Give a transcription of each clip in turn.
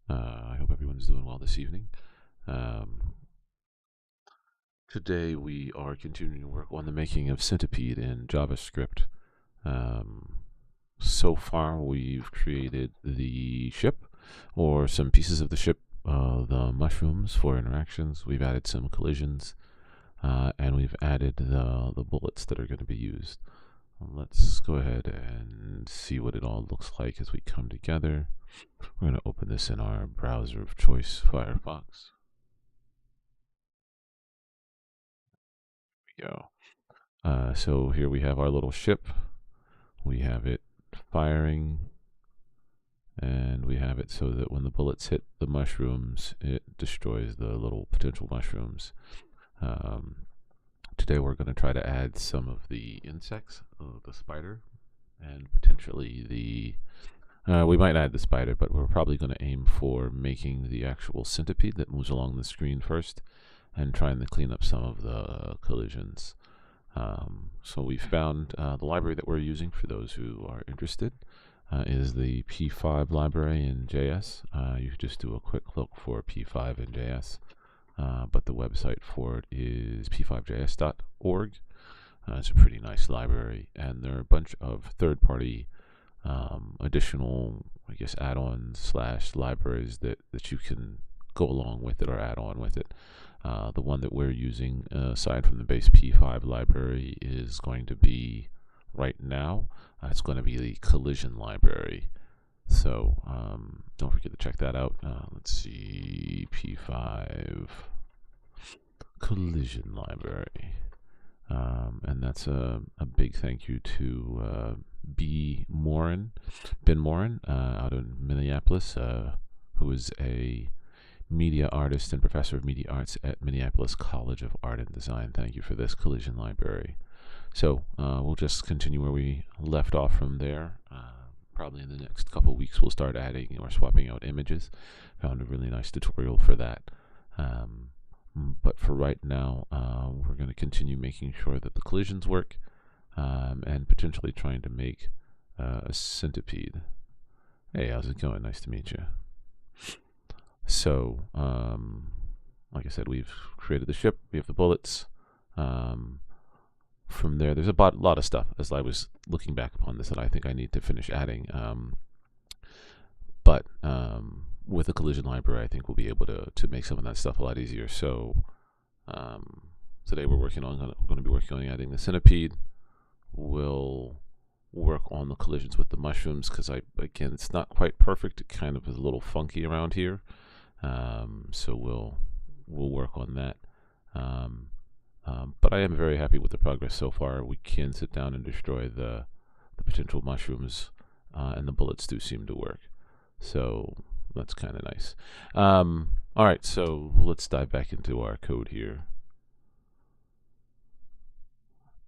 I hope everyone's doing well this evening. Um, Today we are continuing to work on the making of Centipede in JavaScript. Um, so far we've created the ship, or some pieces of the ship, the mushrooms for interactions. We've added some collisions, and we've added the bullets that are going to be used. Let's go ahead and see what it all looks like as we come together. We're going to open this in our browser of choice, Firefox. Here we go. So here we have our little ship. We have it firing, and we have it so that when the bullets hit the mushrooms, it destroys the little potential mushrooms. Today we're going to try to add some of the insects, the spider, and potentially we might add the spider, but we're probably going to aim for making the actual centipede that moves along the screen first, and trying to clean up some of the collisions. So we found the library that we're using for those who are interested is the P5 library in JS. You could just do a quick look for P5 in JS, but the website for it is p5js.org. It's a pretty nice library, and there are a bunch of third-party additional, I guess, add-ons / libraries that you can go along with it or add on with it. The one that we're using, aside from the base P5 library, is going to be, right now, it's going to be the collision library. So don't forget to check that out. Let's see, P5 collision library. And that's a big thank you to Ben Morin, out in Minneapolis, who is a media artist and professor of media arts at Minneapolis College of Art and Design. Thank you for this collision library. So we'll just continue where we left off from there. Probably in the next couple weeks we'll start adding or swapping out images. Found a really nice tutorial for that. But for right now, we're going to continue making sure that the collisions work, and potentially trying to make a centipede. Hey, how's it going? Nice to meet you. So, like I said, we've created the ship, we have the bullets. From there, there's a lot of stuff, as I was looking back upon this, that I think I need to finish adding. But with the collision library, I think we'll be able to make some of that stuff a lot easier. So today we're going to be working on adding the centipede. We'll work on the collisions with the mushrooms, because again, it's not quite perfect. It kind of is a little funky around here. So we'll work on that. But I am very happy with the progress so far. We can sit down and destroy the potential mushrooms, and the bullets do seem to work. So that's kind of nice. All right, so let's dive back into our code here.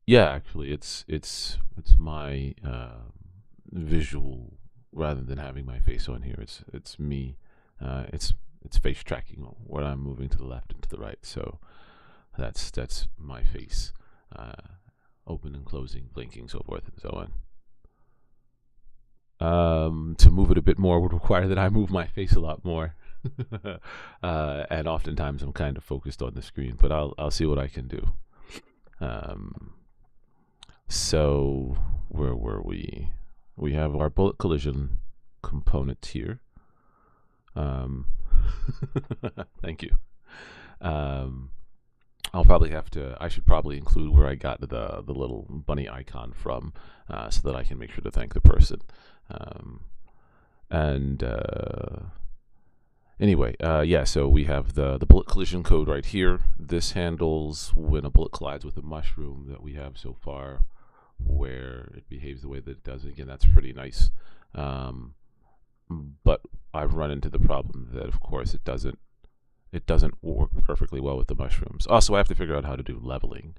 Yeah, actually, it's my visual rather than having my face on here. It's me. It's face tracking where I'm moving to the left and to the right. So that's my face, open and closing, blinking, so forth and so on. To move it a bit more would require that I move my face a lot more. And oftentimes I'm kind of focused on the screen, but I'll see what I can do. So where were we? We have our bullet collision component here. Thank you. I should probably include where I got the little bunny icon from, so that I can make sure to thank the person. Anyway, yeah, so we have the bullet collision code right here. This handles when a bullet collides with a mushroom that we have so far, where it behaves the way that it does. Again, that's pretty nice. But I've run into the problem that, of course, it doesn't work perfectly well with the mushrooms. Also, I have to figure out how to do leveling.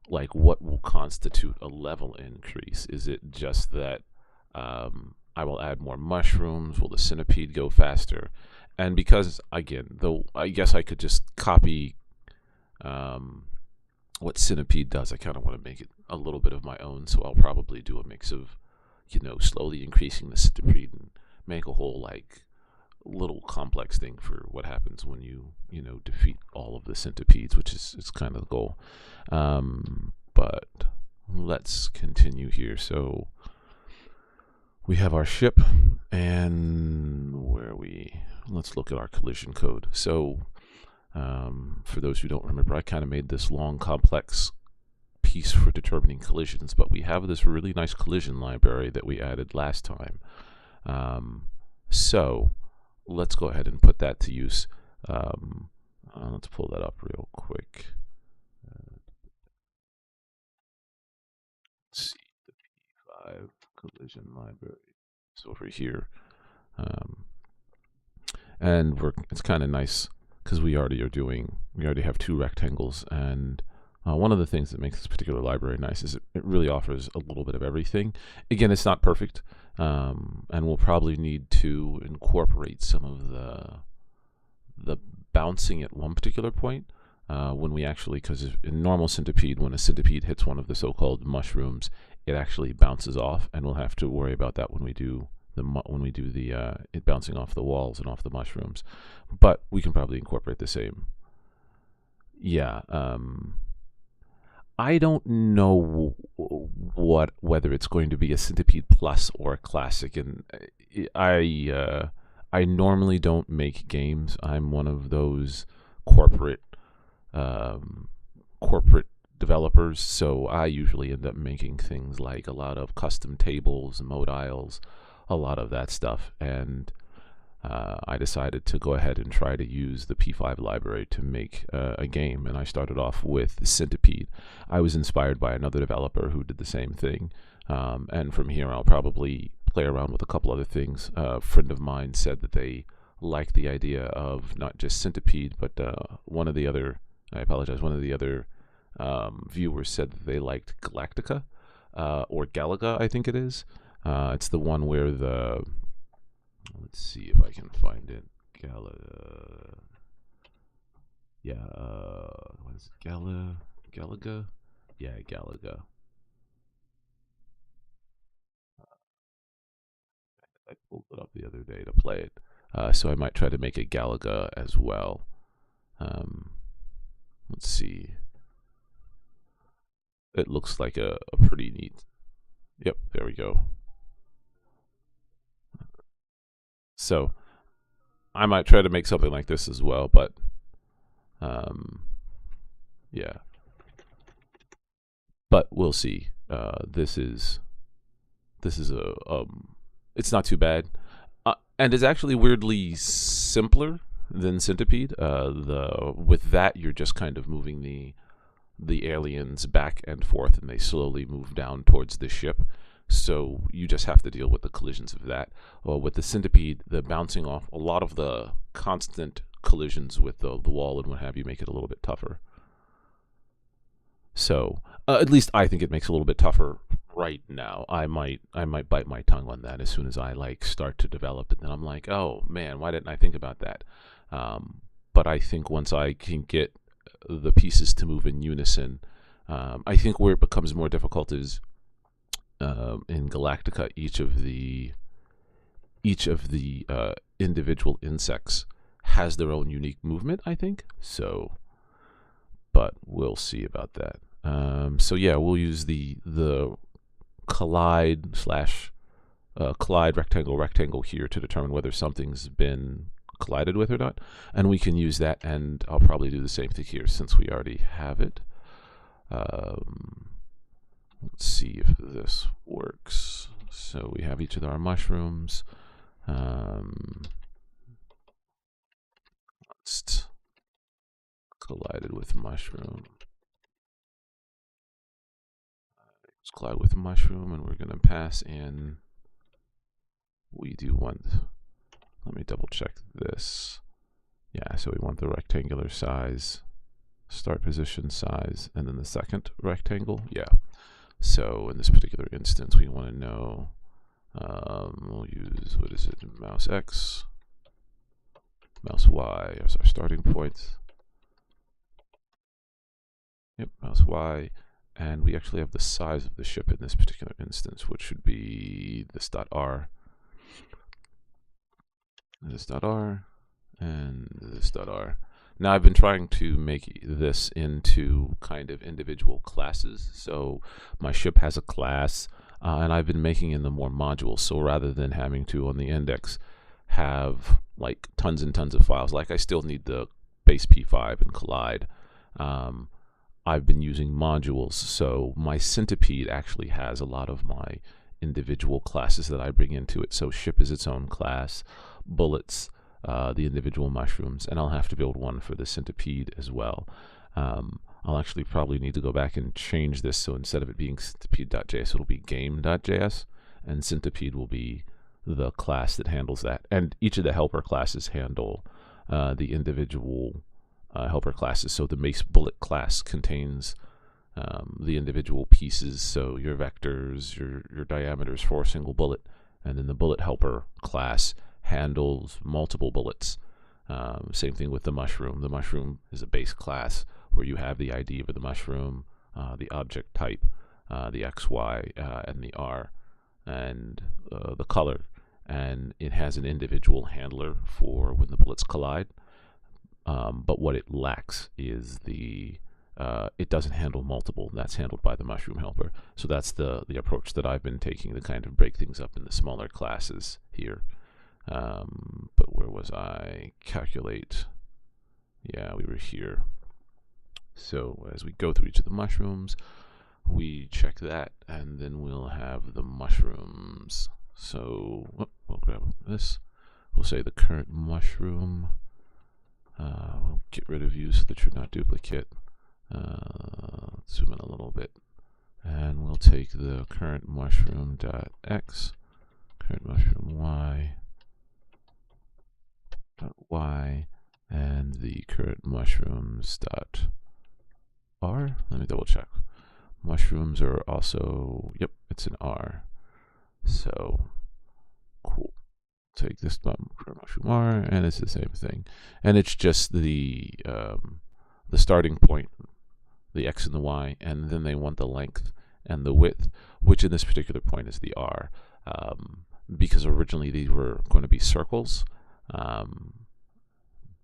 Like, what will constitute a level increase? Is it just that I will add more mushrooms? Will the centipede go faster? And because, again, though I guess I could just copy what Centipede does, I kind of want to make it a little bit of my own. So I'll probably do a mix of, slowly increasing the Centipede and make a whole, like, little complex thing for what happens when you defeat all of the centipedes, which is kind of the goal. But let's continue here. So we have our ship, and where are we? Let's look at our collision code. So for those who don't remember, I kind of made this long, complex piece for determining collisions, but we have this really nice collision library that we added last time. So let's go ahead and put that to use. Let's pull that up real quick. Let's see, the P5 collision library. It's over here. And it's kind of nice because we already have 2 rectangles, and one of the things that makes this particular library nice is it really offers a little bit of everything. Again, it's not perfect, and we'll probably need to incorporate some of the bouncing at one particular point when we actually, because in normal Centipede, when a Centipede hits one of the so-called mushrooms, it actually bounces off, and we'll have to worry about that when we do the it bouncing off the walls and off the mushrooms. But we can probably incorporate the same. Yeah. I don't know whether it's going to be a Centipede Plus or a Classic, and I normally don't make games. I'm one of those corporate developers, so I usually end up making things like a lot of custom tables, modiles, a lot of that stuff, and I decided to go ahead and try to use the P5 library to make a game, and I started off with Centipede. I was inspired by another developer who did the same thing, and from here I'll probably play around with a couple other things. A friend of mine said that they liked the idea of not just Centipede, but one of the other viewers said that they liked Galactica, or Galaga, I think it is. It's the one where let's see if I can find it. What is it? Galaga? Yeah, Galaga. I pulled it up the other day to play it, so I might try to make a Galaga as well. Let's see. It looks like a pretty neat. Yep, there we go. So I might try to make something like this as well, but yeah. But we'll see. This is it's not too bad, and it's actually weirdly simpler than Centipede. With that, you're just kind of moving the aliens back and forth, and they slowly move down towards the ship. So you just have to deal with the collisions of that. Well, with the Centipede, the bouncing off, a lot of the constant collisions with the wall and what have you make it a little bit tougher. So at least I think it makes it a little bit tougher right now. I might bite my tongue on that as soon as I start to develop it. Then I'm like, oh man, why didn't I think about that? But I think once I can get the pieces to move in unison, I think where it becomes more difficult is in Galactica. Each of the individual insects has their own unique movement, I think. So, but we'll see about that. So yeah, we'll use the collide rectangle here to determine whether something's been collided with or not, and we can use that, and I'll probably do the same thing here since we already have it. Let's see if this works. So we have each of our mushrooms. Let's collided with mushroom. Let's collide with mushroom, and we're going to pass in. We do want. Let me double check this. Yeah, so we want the rectangular size, start position size, and then the second rectangle. Yeah. So in this particular instance, we want to know, we'll use, what is it, mouse X, mouse Y as our starting point. Yep, mouse Y. And we actually have the size of the ship in this particular instance, which should be this .r. this.r, and this.r. Now I've been trying to make this into kind of individual classes. So my ship has a class, and I've been making in the more modules. So rather than having to, on the index, have like tons and tons of files, like I still need the base P5 and collide. I've been using modules. So my Centipede actually has a lot of my individual classes that I bring into it. So ship is its own class, bullets, the individual mushrooms, and I'll have to build one for the Centipede as well. I'll actually probably need to go back and change this, so instead of it being centipede.js, it'll be game.js, and Centipede will be the class that handles that. And each of the helper classes handle the individual helper classes. So the mace bullet class contains the individual pieces, so your vectors, your diameters for a single bullet, and then the bullet helper class handles multiple bullets. Same thing with the mushroom. The mushroom is a base class where you have the ID for the mushroom, the object type, the XY, and the R, and the color. And it has an individual handler for when the bullets collide. But what it lacks is it doesn't handle multiple. That's handled by the mushroom helper. So that's the approach that I've been taking to kind of break things up into smaller classes here. But where was I? Calculate. Yeah, we were here. So as we go through each of the mushrooms, we check that, and then we'll have the mushrooms. So we'll grab this. We'll say the current mushroom. We'll get rid of you so that you're not duplicate. Zoom in a little bit. And we'll take the current mushroom.x, current mushroom y, and the current mushrooms.r. Let me double check. Mushrooms are also, yep, it's an R. So, cool. Take this current mushroom R, and it's the same thing. And it's just the starting point, the X and the Y, and then they want the length and the width, which in this particular point is the R, because originally these were going to be circles.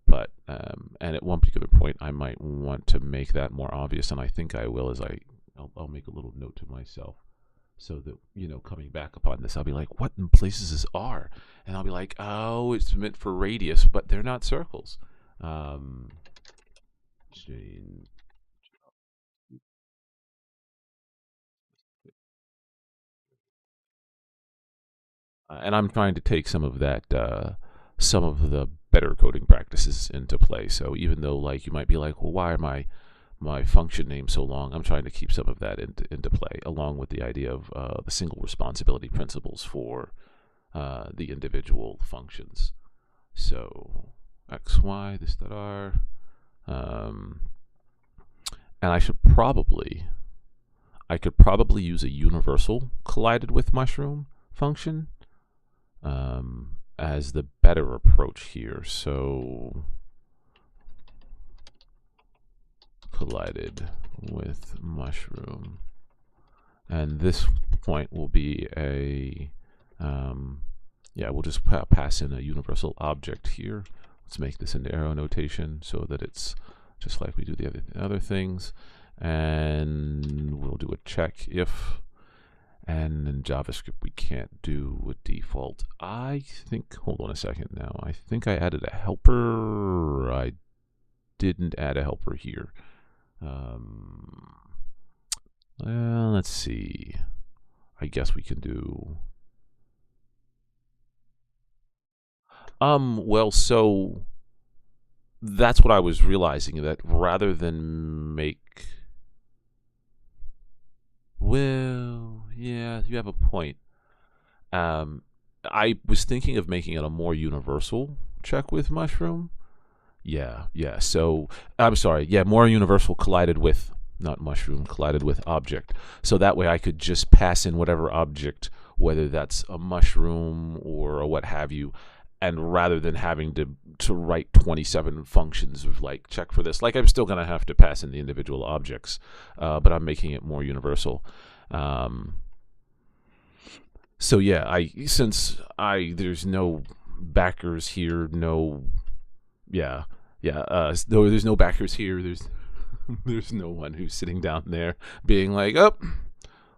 But and at one particular point I might want to make that more obvious, and I think I will, as I'll make a little note to myself, so that, you know, coming back upon this, I'll be like, what in places is R? And I'll be like, oh, it's meant for radius, but they're not circles. And I'm trying to take some of that, some of the better coding practices into play. So even though, like, you might be like, well, why are my function name so long? I'm trying to keep some of that into play, along with the idea of the single responsibility principles for the individual functions. So xy, this.r, and I could probably use a universal collided with mushroom function as the better approach here. So collided with mushroom, and this point will be a yeah, we'll just pass in a universal object here. Let's make this into arrow notation so that it's just like we do the other things, and we'll do a check if. And in JavaScript, we can't do a default. I think, hold on a second now. I think I added a helper. I didn't add a helper here. Well, let's see. I guess we can do. Well, so that's what I was realizing, that rather than make. Well, yeah, you have a point. I was thinking of making it a more universal check with mushroom. Yeah. So, I'm sorry. Yeah, more universal collided with, not mushroom, collided with object. So that way I could just pass in whatever object, whether that's a mushroom or a what have you, and rather than having to write 27 functions of like check for this, like I'm still going to have to pass in the individual objects, but I'm making it more universal. So yeah, since there's no backers here, no, yeah, no, there's no backers here. There's no one who's sitting down there being like, oh,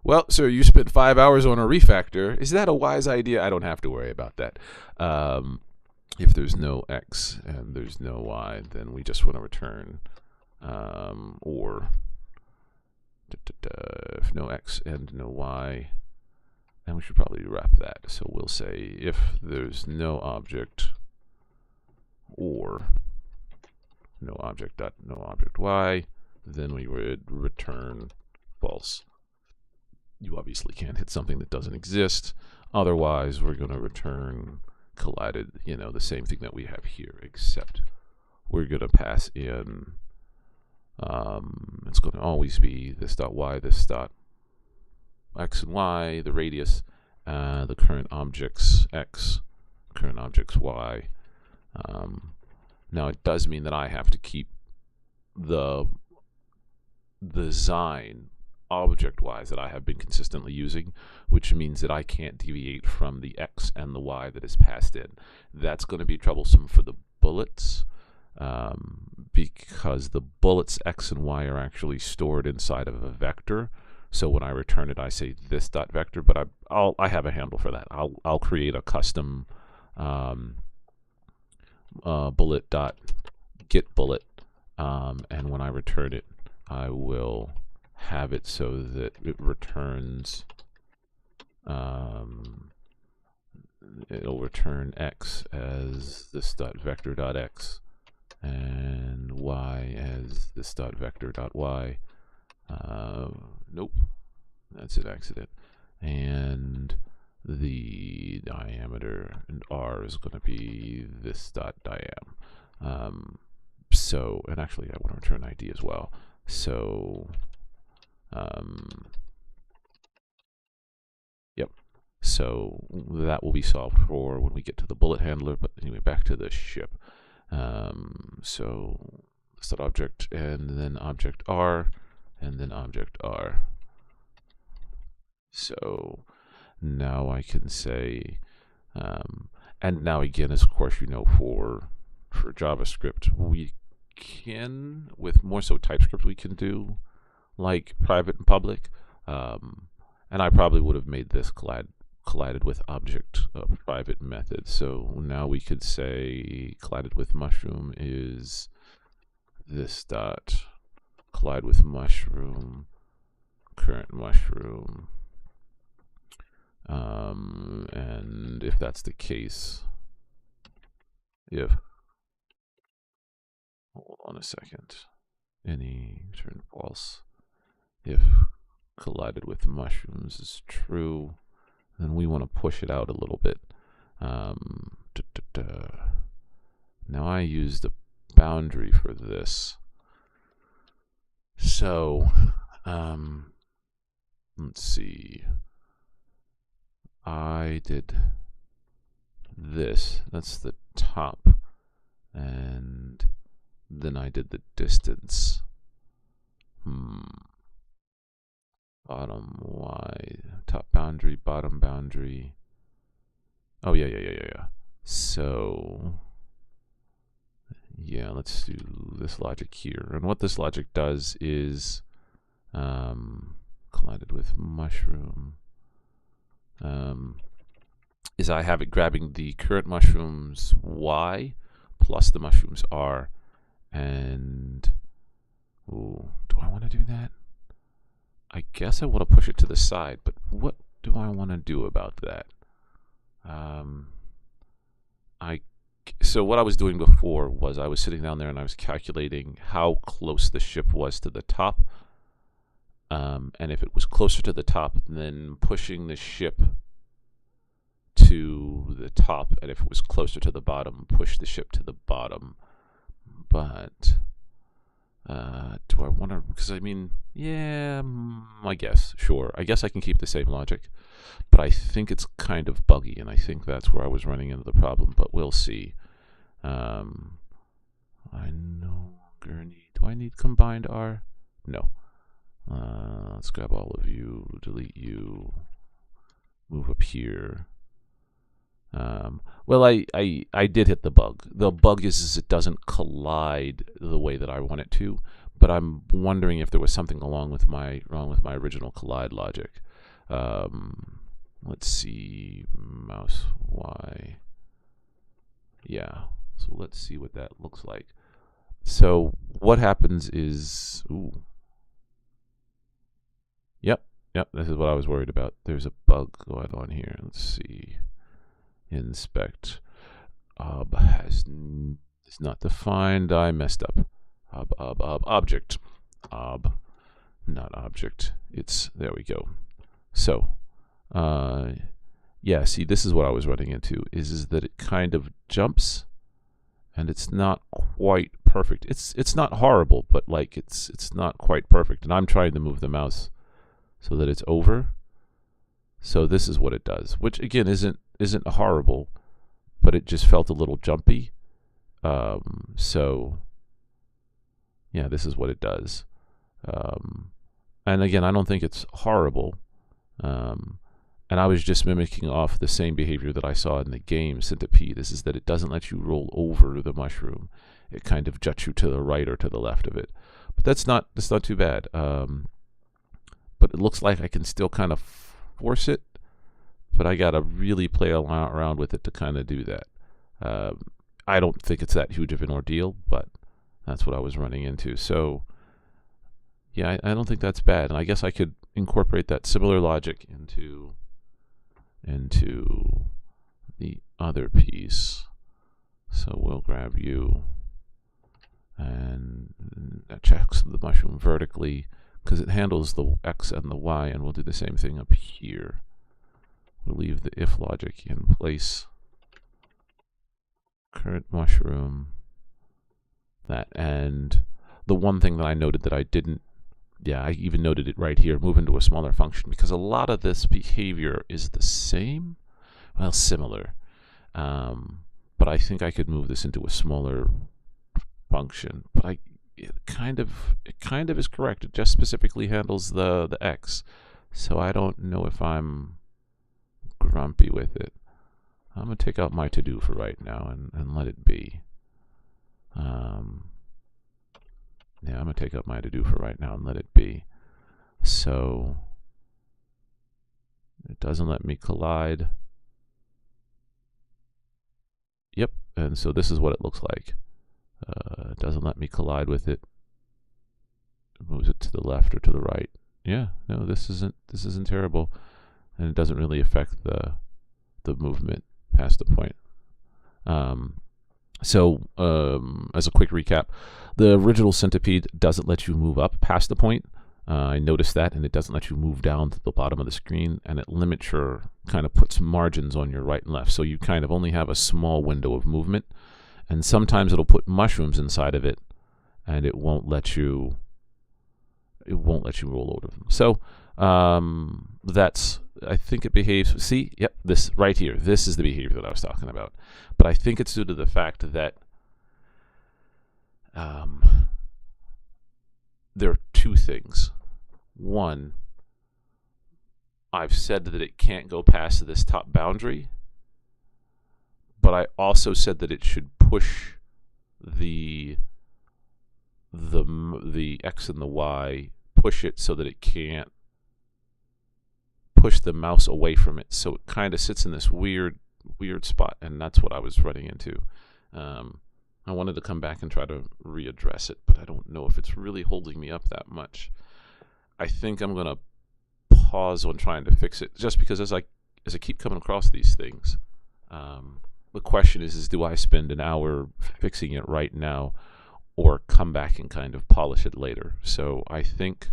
well, sir, you spent 5 hours on a refactor. Is that a wise idea? I don't have to worry about that. If there's no X and there's no Y, then we just want to return or if no X and no Y, and we should probably wrap that. So we'll say if there's no object or no object dot no object Y, then we would return false. You obviously can't hit something that doesn't exist. Otherwise, we're going to return collided, the same thing that we have here, except we're going to pass in, it's going to always be this dot y, this dot x and y, the radius, the current objects x, current objects y. Now it does mean that I have to keep the design object-wise that I have been consistently using, which means that I can't deviate from the x and the y that is passed in. That's going to be troublesome for the bullets because the bullets x and y are actually stored inside of a vector. So when I return it, I say this dot vector, but I have a handle for that. I'll create a custom bullet dot get bullet, and when I return it, I will have it so that it returns, it'll return x as this dot vector dot x and y as this dot vector dot y. Nope, that's an accident. And the diameter and r is going to be this dot diam. So, and actually I want to return ID as well. So yep. So that will be solved for when we get to the bullet handler. But anyway, back to the ship. So this dot object and then object R and then object R. So now I can say, and now again, as of course for JavaScript, we can, with more so TypeScript, we can do like private and public, and I probably would have made this collided with object private method. So now we could say collided with mushroom is this dot collide with mushroom current mushroom, and if that's the case, hold on a second, any return false. If collided with mushrooms is true, then we want to push it out a little bit. Now I used a boundary for this. So, let's see. I did this. That's the top. And then I did the distance. Bottom y, top boundary, bottom boundary. Oh, yeah. So, yeah, let's do this logic here. And what this logic does is collided with mushroom. Is I have it grabbing the current mushroom's y plus the mushroom's r. And, ooh, do I want to do that? I guess I want to push it to the side, but what do I want to do about that? So what I was doing before was I was sitting down there and I was calculating how close the ship was to the top. And if it was closer to the top, then pushing the ship to the top, and if it was closer to the bottom, push the ship to the bottom. But do I want to, because I mean, yeah, I guess, sure. I guess I can keep the same logic, but I think it's kind of buggy, and I think that's where I was running into the problem, but we'll see. I no longer need, do I need combined R? No. Let's grab all of you, delete you, move up here. Well, I did hit the bug. The bug is it doesn't collide the way that I want it to, but I'm wondering if there was something wrong with my original collide logic. Let's see, mouse Y. Yeah, so let's see what that looks like. So what happens is, ooh, yep, this is what I was worried about. There's a bug going on here. Let's see. Inspect. Is not defined. I messed up. Object. Not object. It's, there we go. So, yeah, see, this is what I was running into, is that it kind of jumps, and it's not quite perfect. It's not horrible, but like it's not quite perfect. And I'm trying to move the mouse so that it's over. So this is what it does, which again isn't horrible, but it just felt a little jumpy. So yeah, this is what it does. And again, I don't think it's horrible. And I was just mimicking off the same behavior that I saw in the game Centipede. This is that it doesn't let you roll over the mushroom. It kind of juts you to the right or to the left of it. But that's not too bad. But it looks like I can still kind of force it, but I gotta really play around with it to kind of do that. I don't think it's that huge of an ordeal, but that's what I was running into. So yeah, I don't think that's bad, and I guess I could incorporate that similar logic into the other piece. So we'll grab you and that checks the mushroom vertically because it handles the X and the Y, and we'll do the same thing up here. We'll leave the if logic in place. Current mushroom. That, and the one thing that I noted that I didn't, yeah, I even noted it right here, move into a smaller function, because a lot of this behavior is the same, well, similar. But I think I could move this into a smaller function. But it kind of is correct. It just specifically handles the X. So I don't know if I'm grumpy with it. I'm gonna take out my to-do for right now and let it be. Yeah, I'm gonna take out my to-do for right now and let it be. So it doesn't let me collide. Yep, and so this is what it looks like. It doesn't let me collide with it. It moves it to the left or to the right. Yeah, no, this isn't terrible, and it doesn't really affect the movement past the point. So as a quick recap, the original Centipede doesn't let you move up past the point. I noticed that, and it doesn't let you move down to the bottom of the screen, and it limits your, kind of puts margins on your right and left, so you kind of only have a small window of movement. And sometimes it'll put mushrooms inside of it, and it won't let you roll over them. So that's, I think it behaves, see, yep, this right here, this is the behavior that I was talking about. But I think it's due to the fact that there are two things. One, I've said that it can't go past this top boundary, but I also said that it should push the X and the Y, push it so that it can't push the mouse away from it. So it kind of sits in this weird spot, and that's what I was running into. I wanted to come back and try to readdress it, but I don't know if it's really holding me up that much. I think I'm going to pause on trying to fix it, just because as I keep coming across these things, the question is do I spend an hour fixing it right now or come back and kind of polish it later? So I think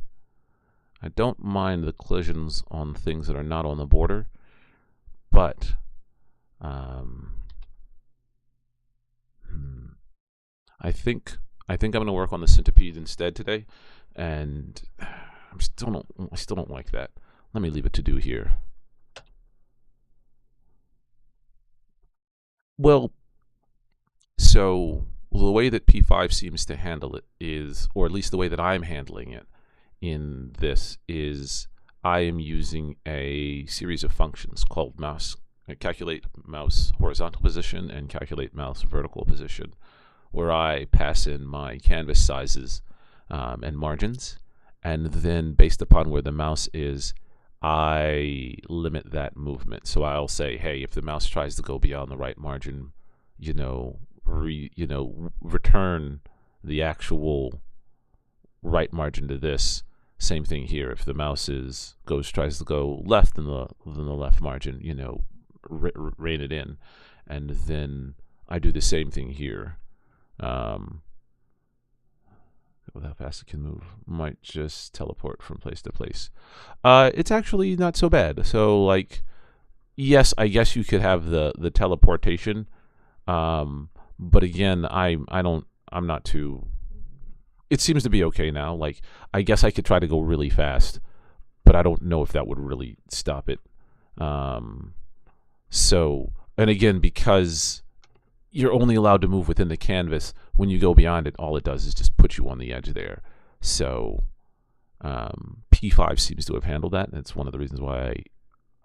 I don't mind the collisions on things that are not on the border, but I think I'm going to work on the Centipede instead today, and I still don't like that. Let me leave it to do here. Well, so the way that P5 seems to handle it is, or at least the way that I'm handling it in this, is I am using a series of functions called mouse calculate mouse horizontal position and calculate mouse vertical position, where I pass in my canvas sizes and margins, and then based upon where the mouse is, I limit that movement. So I'll say, hey, if the mouse tries to go beyond the right margin, return the actual right margin to this. Same thing here. If the mouse tries to go left than the left margin, rein it in, and then I do the same thing here. With how fast it can move, might just teleport from place to place. It's actually not so bad. So, like, yes, I guess you could have the teleportation, but again, I'm not too. It seems to be okay now. Like, I guess I could try to go really fast, but I don't know if that would really stop it. So, and again, because you're only allowed to move within the canvas, when you go beyond it, all it does is just put you on the edge there. So P5 seems to have handled that, and it's one of the reasons why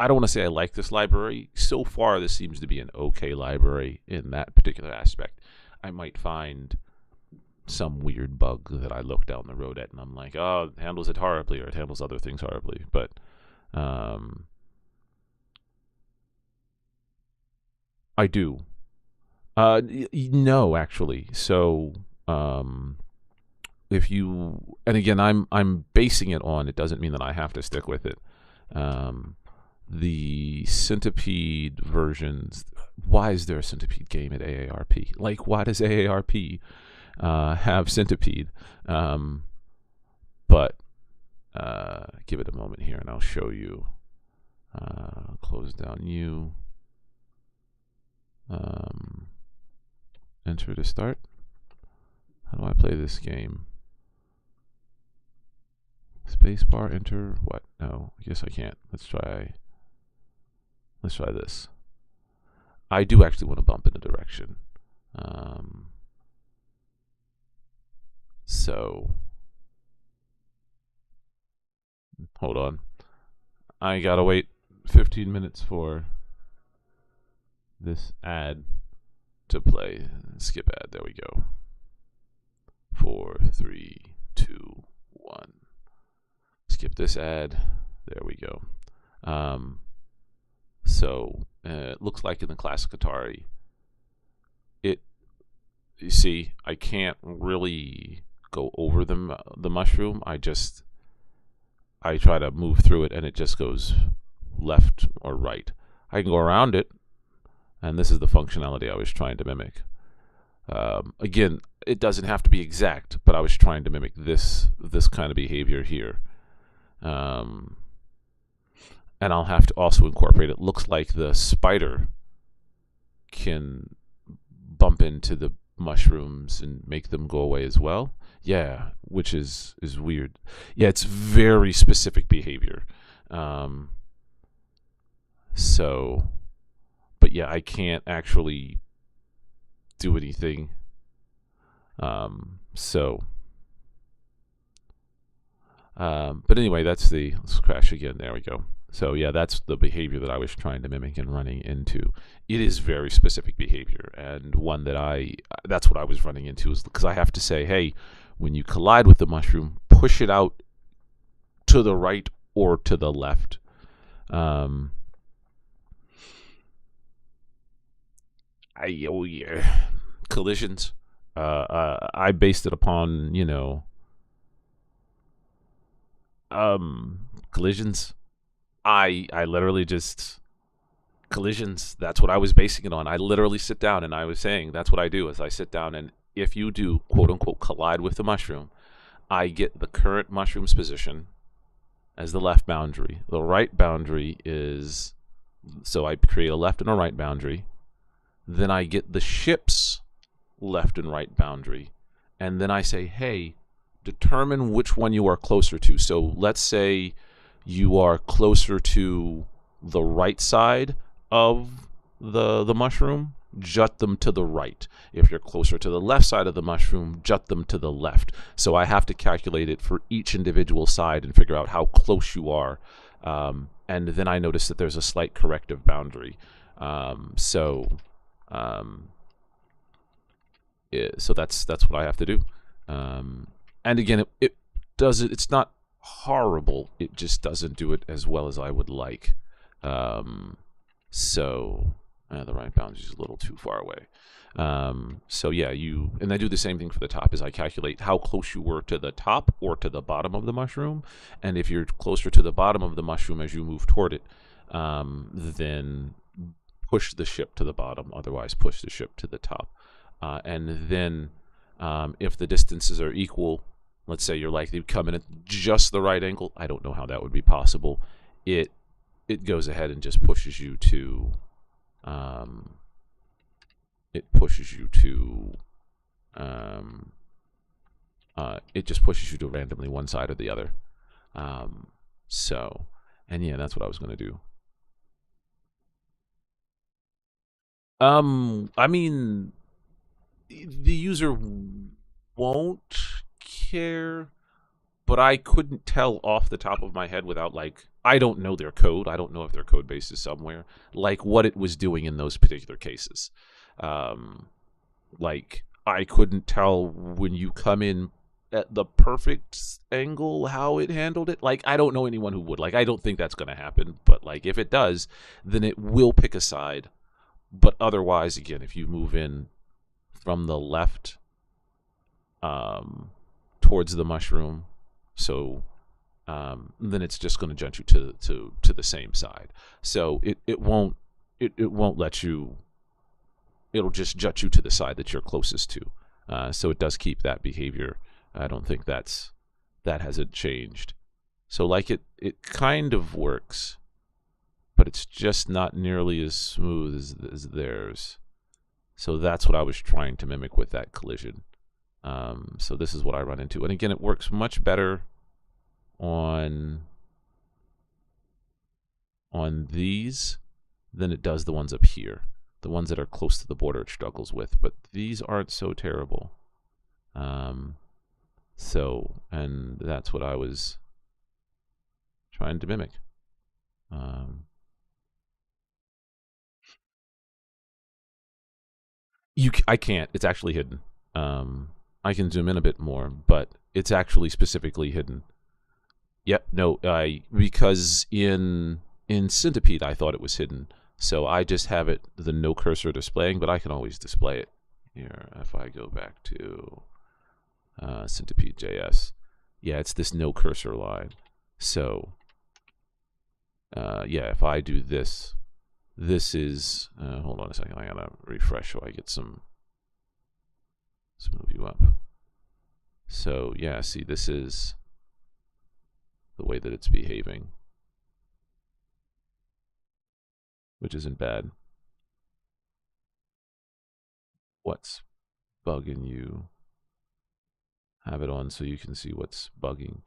I don't want to say I like this library. So far, this seems to be an okay library in that particular aspect. I might find some weird bug that I look down the road at, and I'm like, oh, it handles it horribly, or it handles other things horribly. But I do. No, actually. So, if you, and again, I'm basing it on. It doesn't mean that I have to stick with it. The Centipede versions. Why is there a Centipede game at AARP? Like, why does AARP have Centipede? But give it a moment here, and I'll show you. Close down you. Enter to start. How do I play this game? Spacebar, enter, what? No, I guess I can't. Let's try this. I do actually want to bump in a direction. So, hold on. I gotta wait 15 minutes for this ad to play. Skip ad. There we go. 4, 3, 2, 1. Skip this ad. There we go. So it looks like in the classic Atari, you see, I can't really go over the mushroom. I try to move through it, and it just goes left or right. I can go around it, and this is the functionality I was trying to mimic. Again, it doesn't have to be exact, but I was trying to mimic this kind of behavior here. And I'll have to also incorporate, it looks like the spider can bump into the mushrooms and make them go away as well. Yeah, which is weird. Yeah, it's very specific behavior. So, but yeah, I can't actually do anything. But anyway, let's crash again. There we go. So yeah, that's the behavior that I was trying to mimic and running into. It is very specific behavior, and one that that's what I was running into, is because I have to say, hey, when you collide with the mushroom, push it out to the right or to the left. Collisions. I based it upon, collisions. I literally just collisions. That's what I was basing it on. I literally sit down and I was saying that's what I do, is I sit down, and if you do quote unquote collide with the mushroom, I get the current mushroom's position as the left boundary. The right boundary is, so I create a left and a right boundary. Then I get the ship's left and right boundary, and then I say, hey, determine which one you are closer to. So let's say you are closer to the right side of the mushroom, jut them to the right. If you're closer to the left side of the mushroom, jut them to the left. So I have to calculate it for each individual side and figure out how close you are. And then I notice that there's a slight corrective boundary. So um, so that's what I have to do. And again, it does it. It's not horrible. It just doesn't do it as well as I would like. Um, so the right boundary is a little too far away. So yeah, and I do the same thing for the top. Is I calculate how close you were to the top or to the bottom of the mushroom, and if you're closer to the bottom of the mushroom as you move toward it, then push the ship to the bottom. Otherwise, push the ship to the top. And then if the distances are equal, let's say you're likely to come in at just the right angle. I don't know how that would be possible. It goes ahead and just pushes you to it just pushes you to randomly one side or the other. So, and yeah, that's what I was going to do. I mean, the user won't care, but I couldn't tell off the top of my head without, like, I don't know their code. I don't know if their code base is somewhere, like what it was doing in those particular cases. Like, I couldn't tell when you come in at the perfect angle how it handled it. Like, I don't know anyone who would. Like, I don't think that's going to happen, but like if it does, then it will pick a side. But otherwise, again, if you move in from the left towards the mushroom, so then it's just going to jump you to the same side. So it won't let you. It'll just jut you to the side that you're closest to. So it does keep that behavior. I don't think that hasn't changed. So like it kind of works, but it's just not nearly as smooth as theirs. So that's what I was trying to mimic with that collision. So this is what I run into. And again, it works much better on these than it does the ones up here. The ones that are close to the border it struggles with, but these aren't so terrible. So, and that's what I was trying to mimic. I can't. It's actually hidden. I can zoom in a bit more, but it's actually specifically hidden. Yep. No. Because in Centipede, I thought it was hidden, so I just have it the no cursor displaying, but I can always display it here if I go back to Centipede.js. Yeah, it's this no cursor line. So yeah, if I do this, this is hold on a second. I gotta refresh so I get some. Let's move you up. So yeah, see, this is the way that it's behaving, which isn't bad. What's bugging you? Have it on so you can see what's bugging.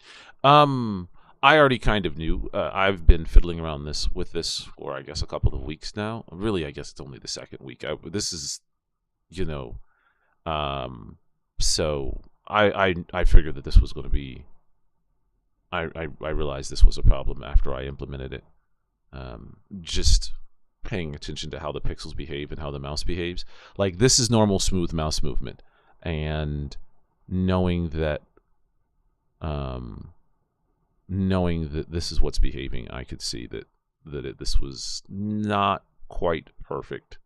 I already kind of knew. I've been fiddling around with this for, I guess, a couple of weeks now. Really, I guess it's only the second week. This is, you know, so I figured that this was going to be. I realized this was a problem after I implemented it. Just paying attention to how the pixels behave and how the mouse behaves. Like, this is normal smooth mouse movement, and knowing that this is what's behaving, I could see that this was not quite perfect.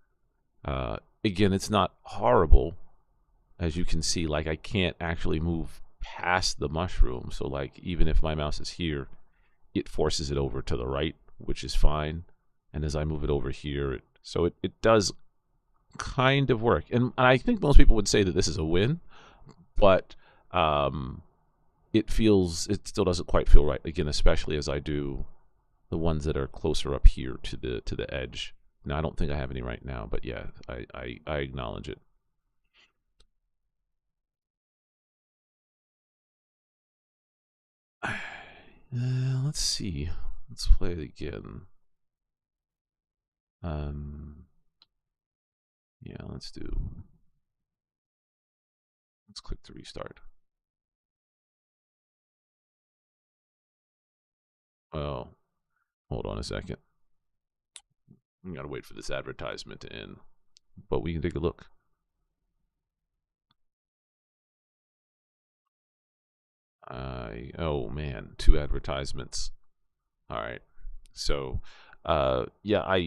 Again, it's not horrible, as you can see. Like, I can't actually move past the mushroom, so like even if my mouse is here, it forces it over to the right, which is fine. And as I move it over here, so it does kind of work. And I think most people would say that this is a win, but it still doesn't quite feel right. Again, especially as I do the ones that are closer up here to the edge. Now, I don't think I have any right now, but yeah, I acknowledge it. Let's see. Let's play it again. Yeah, let's click to restart. Well, hold on a second. We gotta wait for this advertisement to end, but we can take a look. Oh man, 2 advertisements. All right. So, yeah,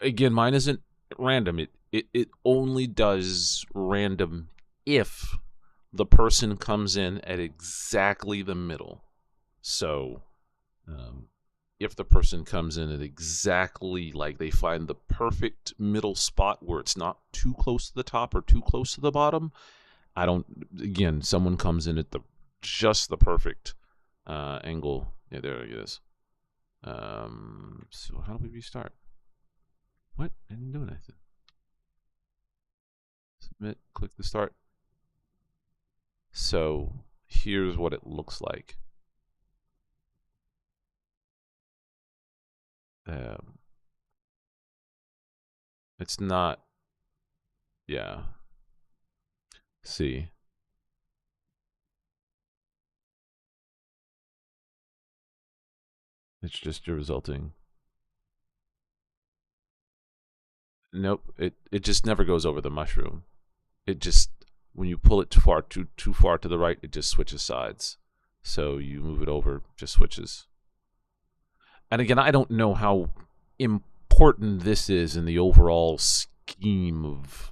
again, mine isn't random. It only does random if the person comes in at exactly the middle. So, if the person comes in at exactly, like, they find the perfect middle spot where it's not too close to the top or too close to the bottom, I don't. Again, someone comes in at just the perfect angle. Yeah, there it is. So how do we restart? What? I didn't do anything. Submit. Click the start. So here's what it looks like. It's not. Yeah. See. It's just your resulting. Nope. It just never goes over the mushroom. It just, when you pull it too far to the right, it just switches sides. So you move it over, just switches. And again, I don't know how important this is in the overall scheme of,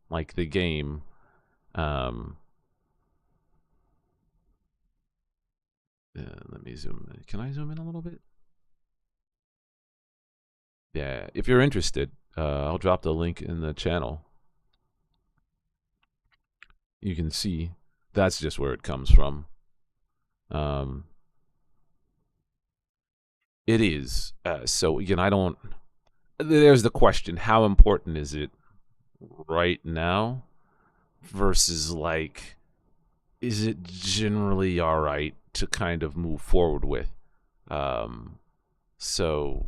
like, the game. Let me zoom in. Can I zoom in a little bit? Yeah, if you're interested, I'll drop the link in the channel. You can see that's just where it comes from. It is. So again, I don't. There's the question: how important is it right now? Versus, like, is it generally all right to kind of move forward with? So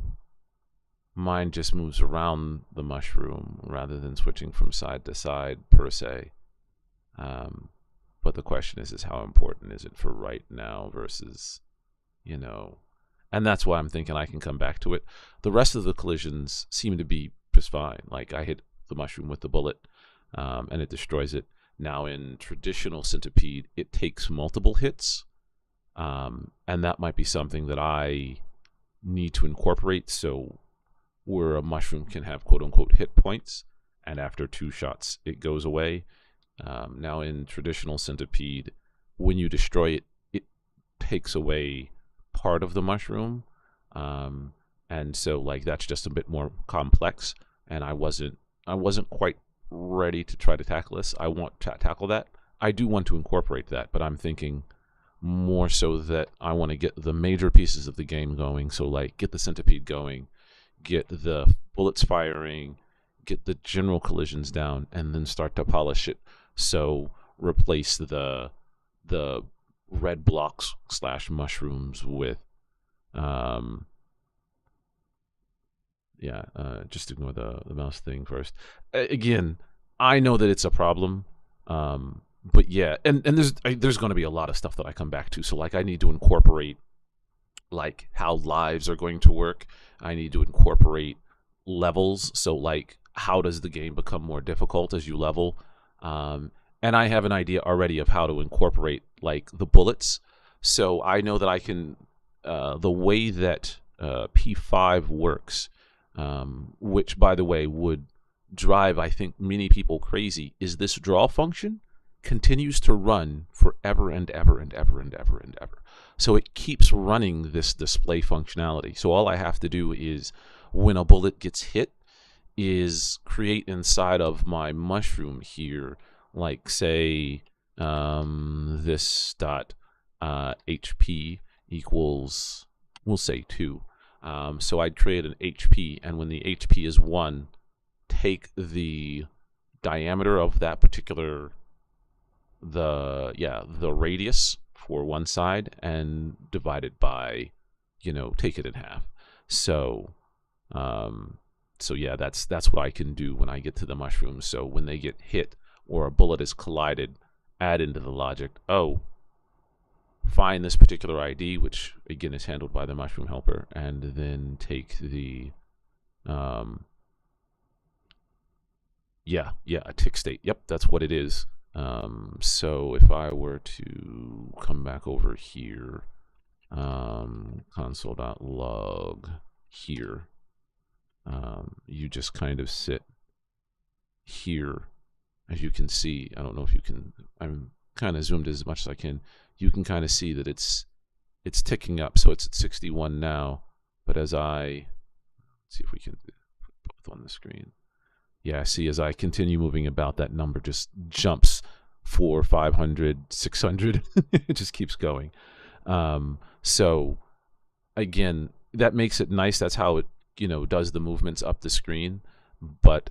mine just moves around the mushroom rather than switching from side to side per se. But the question is how important is it for right now versus, and that's why I'm thinking I can come back to it. The rest of the collisions seem to be just fine. Like, I hit the mushroom with the bullet, and it destroys it. Now, in traditional Centipede, it takes multiple hits, and that might be something that I need to incorporate. So, where a mushroom can have quote-unquote hit points, and after 2 shots, it goes away. Now, in traditional Centipede, when you destroy it, it takes away part of the mushroom, and so, like, that's just a bit more complex. And I wasn't quite ready to try to tackle this. I want to tackle that. I do want to incorporate that, but I'm thinking more so that I want to get the major pieces of the game going. So, like, get the Centipede going, get the bullets firing, get the general collisions down, and then start to polish it. So replace the red blocks / mushrooms with just ignore the mouse thing first. Again, I know that it's a problem, but yeah, and there's going to be a lot of stuff that I come back to. So, like, I need to incorporate, like, how lives are going to work. I need to incorporate levels. So, like, how does the game become more difficult as you level? And I have an idea already of how to incorporate, like, the bullets. So I know that I can, the way that P5 works, which, by the way, would drive, I think, many people crazy, is this draw function continues to run forever and ever and ever and ever and ever. So it keeps running this display functionality. So all I have to do is, when a bullet gets hit, is create inside of my mushroom here, like, say, this dot HP equals, we'll say 2. So I'd create an HP, and when the HP is 1, take the diameter of that particular, the radius for one side, and divide it by, take it in half. So yeah, that's what I can do when I get to the mushrooms. So when they get hit or a bullet is collided, add into the logic, find this particular ID, which again is handled by the mushroom helper, and then take the Yeah, a tick state. Yep, that's what it is. So if I were to come back over here, console.log here, you just kind of sit here. As you can see, I don't know if you can, I'm kind of zoomed as much as I can. You can kind of see that it's ticking up. So it's at 61 now. But as I, let's see if we can put both on the screen. Yeah, see, as I continue moving about, that number just jumps 400, 500, 600. It just keeps going. So again, that makes it nice. That's how it, does the movements up the screen. But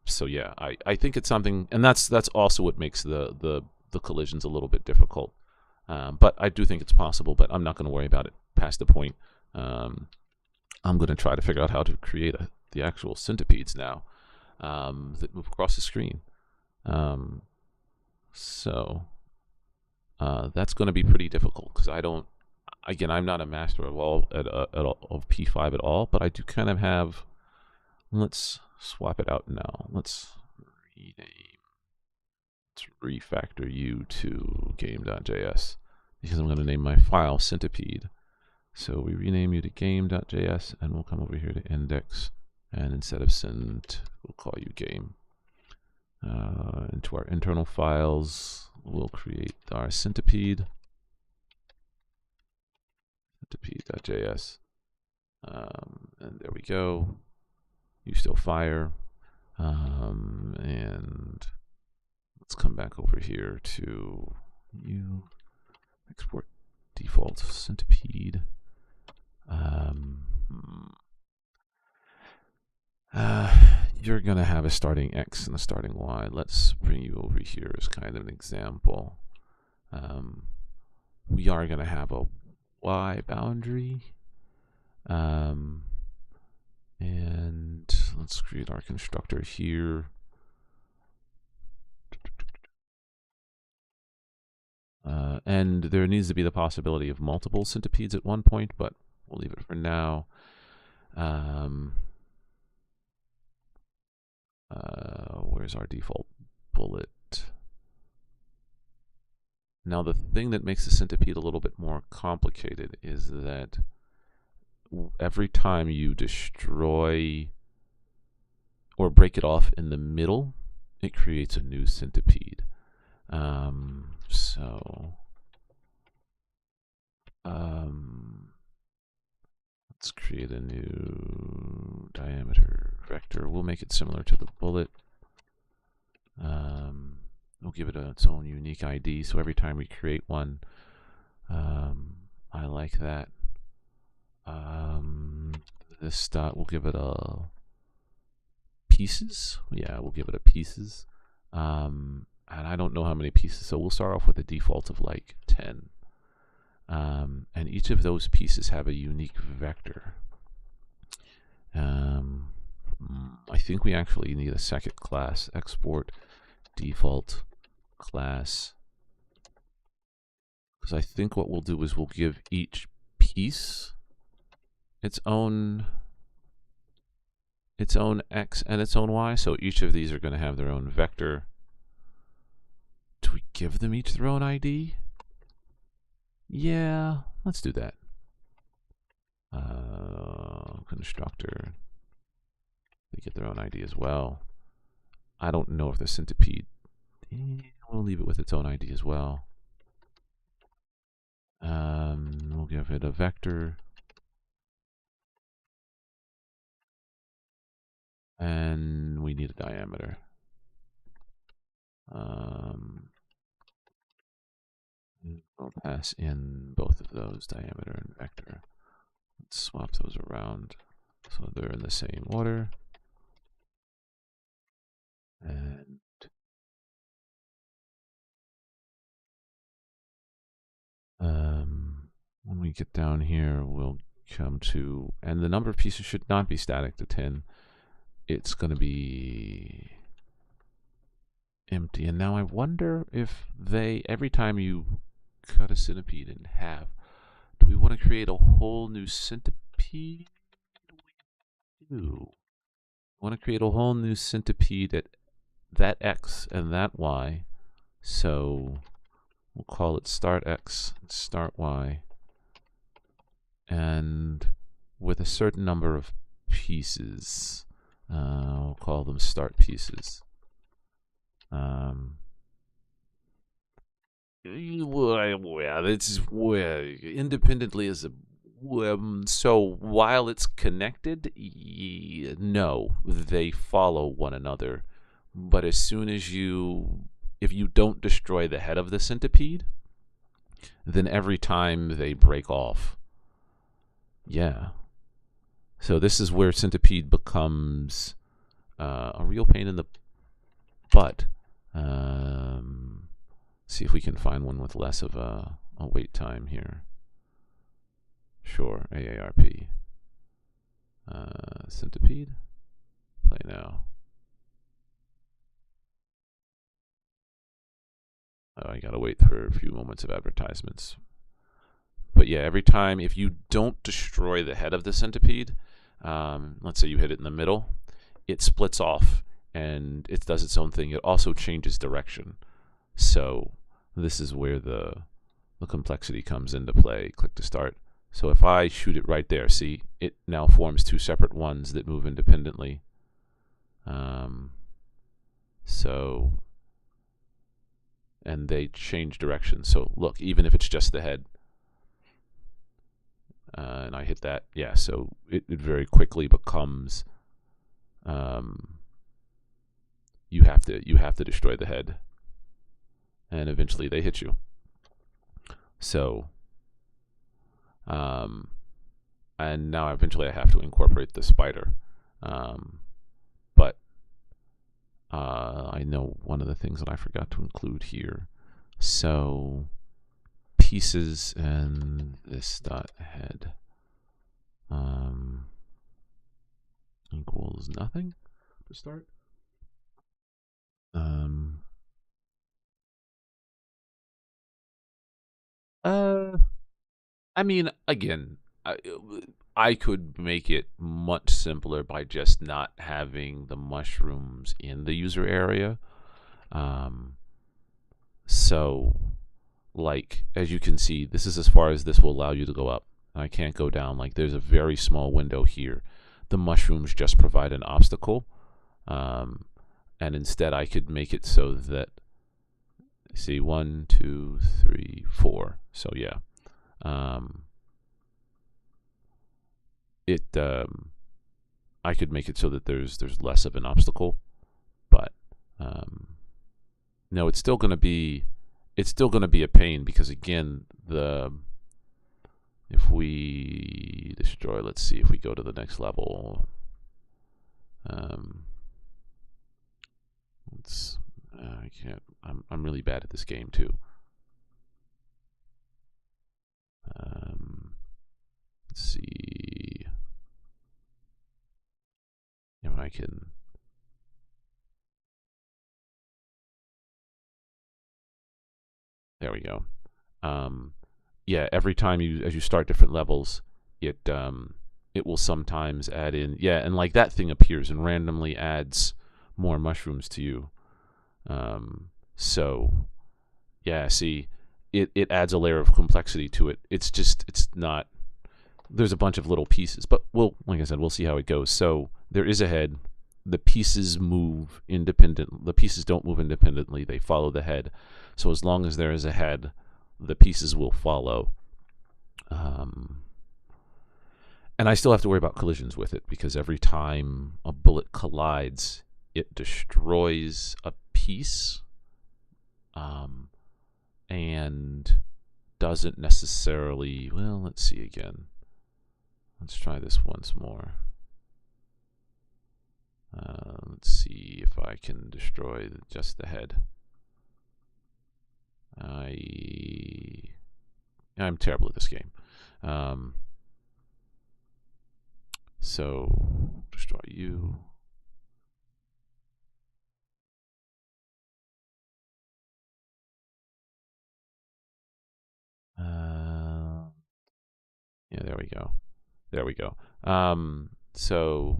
so yeah, I think it's something, and that's also what makes the collisions a little bit difficult. But I do think it's possible, but I'm not going to worry about it past the point. I'm going to try to figure out how to create the actual centipedes now that move across the screen. So that's going to be pretty difficult because I'm not a master of of P5 at all, but I do kind of have. Let's swap it out now. Let's refactor you to game.js because I'm going to name my file Centipede. So we rename you to game.js, and we'll come over here to index, and instead of cent, we'll call you game. Into our internal files, we'll create our centipede, centipede.js, and there we go. You still fire, and let's come back over here to you, export default centipede. You're going to have a starting X and a starting Y. Let's bring you over here as kind of an example. We are going to have a Y boundary. And let's create our constructor here. And there needs to be the possibility of multiple centipedes at one point, but we'll leave it for now. Where's our default bullet? Now, the thing that makes the centipede a little bit more complicated is that every time you destroy or break it off in the middle, it creates a new centipede. Let's create a new diameter vector. We'll make it similar to the bullet. We'll give it its own unique ID. So every time we create one, I like that. This dot, we'll give it a pieces. Yeah, we'll give it a pieces. And I don't know how many pieces, so we'll start off with a default of like 10. And each of those pieces have a unique vector. I think we actually need a second class, export default class, because I think what we'll do is we'll give each piece its own X and its own Y, so each of these are going to have their own vector. Do we give them each their own ID? Yeah, let's do that. Constructor, they get their own ID as well. I don't know if the centipede, we'll leave it with its own ID as well. We'll give it a vector. And we need a diameter. We'll pass in both of those, diameter and vector. Let's swap those around so they're in the same order. And when we get down here, we'll come to, and the number of pieces should not be static to 10. It's going to be empty. And now I wonder if every time you cut a centipede in half, do we want to create a whole new centipede? 2. I want to create a whole new centipede at that x and that y. So we'll call it start x, start y, and with a certain number of pieces. We'll call them start pieces. It's independently as a so while it's connected, no, they follow one another. But as soon as if you don't destroy the head of the centipede, then every time they break off. Yeah. So this is where centipede becomes a real pain in the butt. See if we can find one with less of a wait time here. Sure, AARP. Centipede. Play now. Oh, I gotta wait for a few moments of advertisements. But yeah, every time, if you don't destroy the head of the centipede, let's say you hit it in the middle, it splits off and it does its own thing. It also changes direction. So this is where the complexity comes into play. Click to start. So if I shoot it right there, see, it now forms two separate ones that move independently. And they change direction. So look, even if it's just the head, and I hit that, yeah, so it very quickly becomes, you have to destroy the head, and eventually they hit you. So, and now eventually I have to incorporate the spider. But I know one of the things that I forgot to include here. So pieces and this dot head equals nothing to start. I mean, again, I could make it much simpler by just not having the mushrooms in the user area. So, like, as you can see, this is as far as this will allow you to go up. I can't go down. Like, there's a very small window here. The mushrooms just provide an obstacle. And instead I could make it so that, see, 1, 2, 3, 4. So yeah. I could make it so that there's less of an obstacle, but no, it's still going to be a pain because again, if we destroy, let's see if we go to the next level. I can't. I'm really bad at this game too. Let's see if I can. There we go. Yeah, every time as you start different levels, it will sometimes add in, yeah, and like that thing appears and randomly adds more mushrooms to you. So yeah, see, it adds a layer of complexity to it. It's not, there's a bunch of little pieces, but like I said, we'll see how it goes. So there is a head. The pieces move independent. The pieces don't move independently. They follow the head. So as long as there is a head, the pieces will follow. And I still have to worry about collisions with it because every time a bullet collides, it destroys a piece, and doesn't necessarily, well, let's see again. Let's try this once more. Let's see if I can destroy just the head. I'm terrible at this game. So destroy you. Yeah, there we go. There we go. So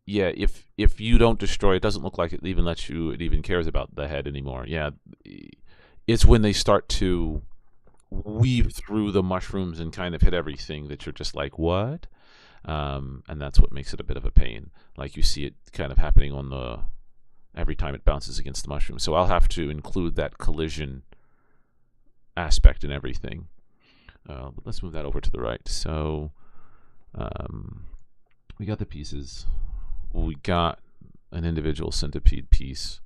yeah, if you don't destroy, it doesn't look like it even lets you. It even cares about the head anymore. Yeah, it's when they start to weave through the mushrooms and kind of hit everything that you're just like, what? And that's what makes it a bit of a pain. Like you see it kind of happening on the every time it bounces against the mushroom. So I'll have to include that collision aspect in everything. But let's move that over to the right. So we got the pieces. We got an individual centipede piece.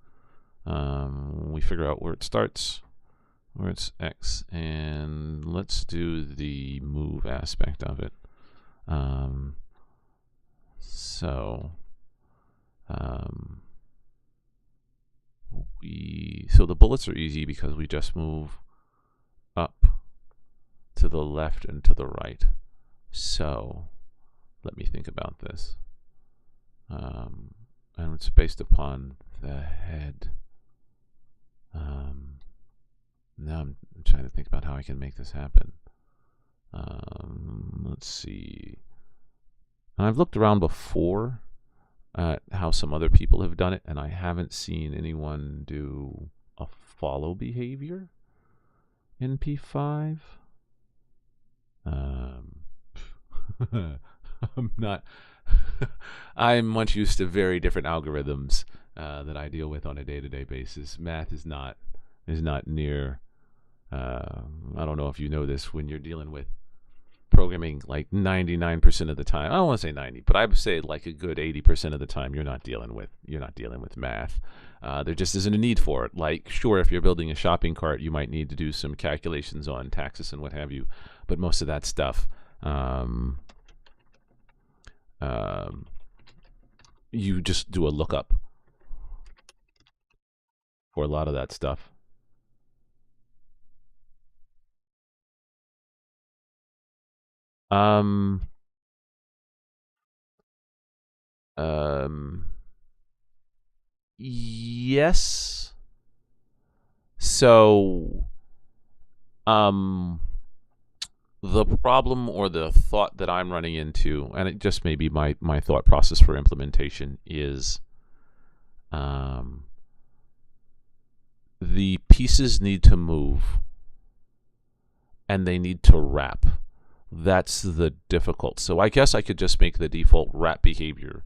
We figure out where it starts, where it's X, and let's do the move aspect of it. So the bullets are easy because we just move up to the left and to the right. So let me think about this. And it's based upon the head. Now I'm trying to think about how I can make this happen. Let's see. I've looked around before at how some other people have done it, and I haven't seen anyone do a follow behavior in P5. I'm not. I'm much used to very different algorithms that I deal with on a day-to-day basis. Math is not near. I don't know if you know this when you're dealing with programming, like 99% of the time. I don't want to say 90, but I would say like a good 80% of the time you're not dealing with math. There just isn't a need for it. Like, sure, if you're building a shopping cart, you might need to do some calculations on taxes and what have you, but most of that stuff you just do a lookup for a lot of that stuff. Yes. So, the problem or the thought that I'm running into, and it just may be my thought process for implementation, is the pieces need to move and they need to wrap. That's the difficult. So I guess I could just make the default wrap behavior,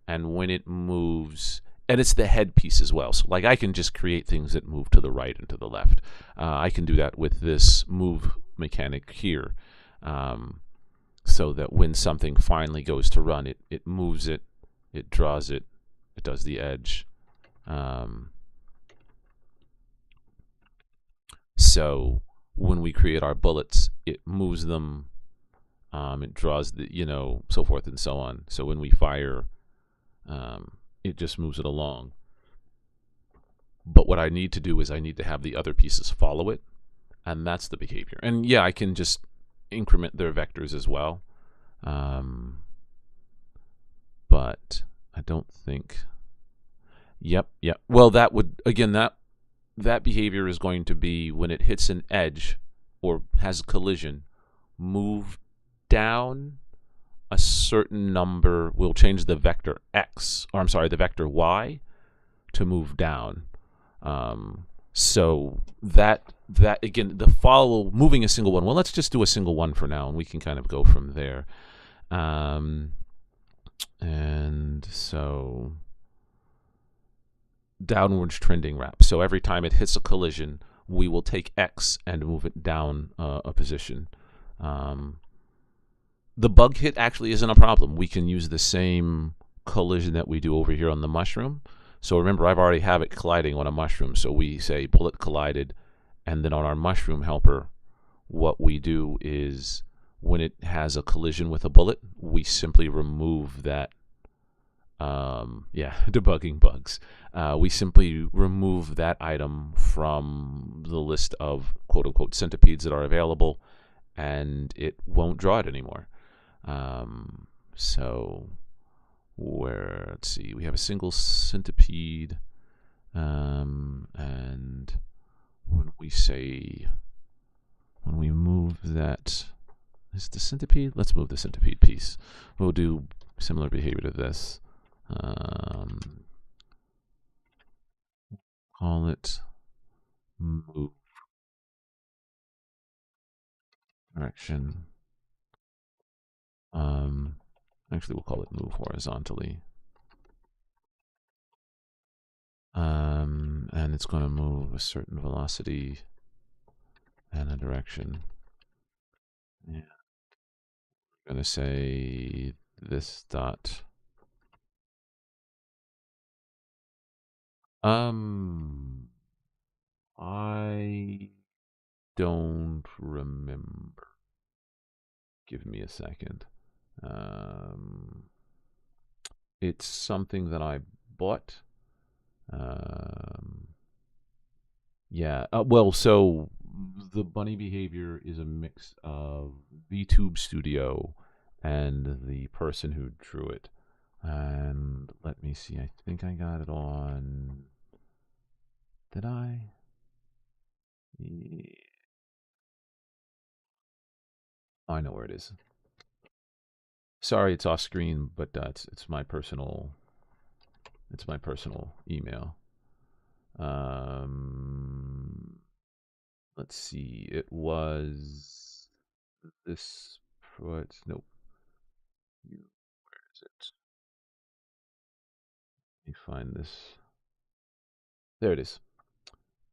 and when it moves, and it's the head piece as well. So like I can just create things that move to the right and to the left. I can do that with this move mechanic here, so that when something finally goes to run, it moves it, it draws it, it does the edge. So when we create our bullets, it moves them, it draws the, so forth and so on. So when we fire, it just moves it along. But what I need to do is I need to have the other pieces follow it, and that's the behavior. And yeah, I can just increment their vectors as well. But I don't think. Yep. Well, that would, again, that behavior is going to be when it hits an edge or has a collision, move down a certain number. We'll change the vector X, or I'm sorry, the vector Y to move down. So that again, the follow, moving a single one. Well, let's just do a single one for now, and we can kind of go from there. And so downwards trending wrap. So every time it hits a collision, we will take X and move it down a position. The bug hit actually isn't a problem. We can use the same collision that we do over here on the mushroom. So remember, I've already have it colliding on a mushroom. So we say bullet collided, and then on our mushroom helper, what we do is when it has a collision with a bullet, we simply remove that. Debugging bugs. We simply remove that item from the list of quote-unquote centipedes that are available, and it won't draw it anymore. Let's see, we have a single centipede, and when we move that, is the centipede? Let's move the centipede piece. We'll do similar behavior to this. Call it move direction. Actually, we'll call it move horizontally. And it's going to move a certain velocity and a direction. Yeah. I'm going to say this dot. I don't remember. Give me a second. It's something that I bought. Yeah. Well, so the bunny behavior is a mix of VTube Studio and the person who drew it. And let me see. I think I got it on. Did I? Yeah. I know where it is. Sorry, it's off screen, but it's my personal. It's my personal email. Let's see. It was this. What? Nope. Where is it? Let me find this. There it is.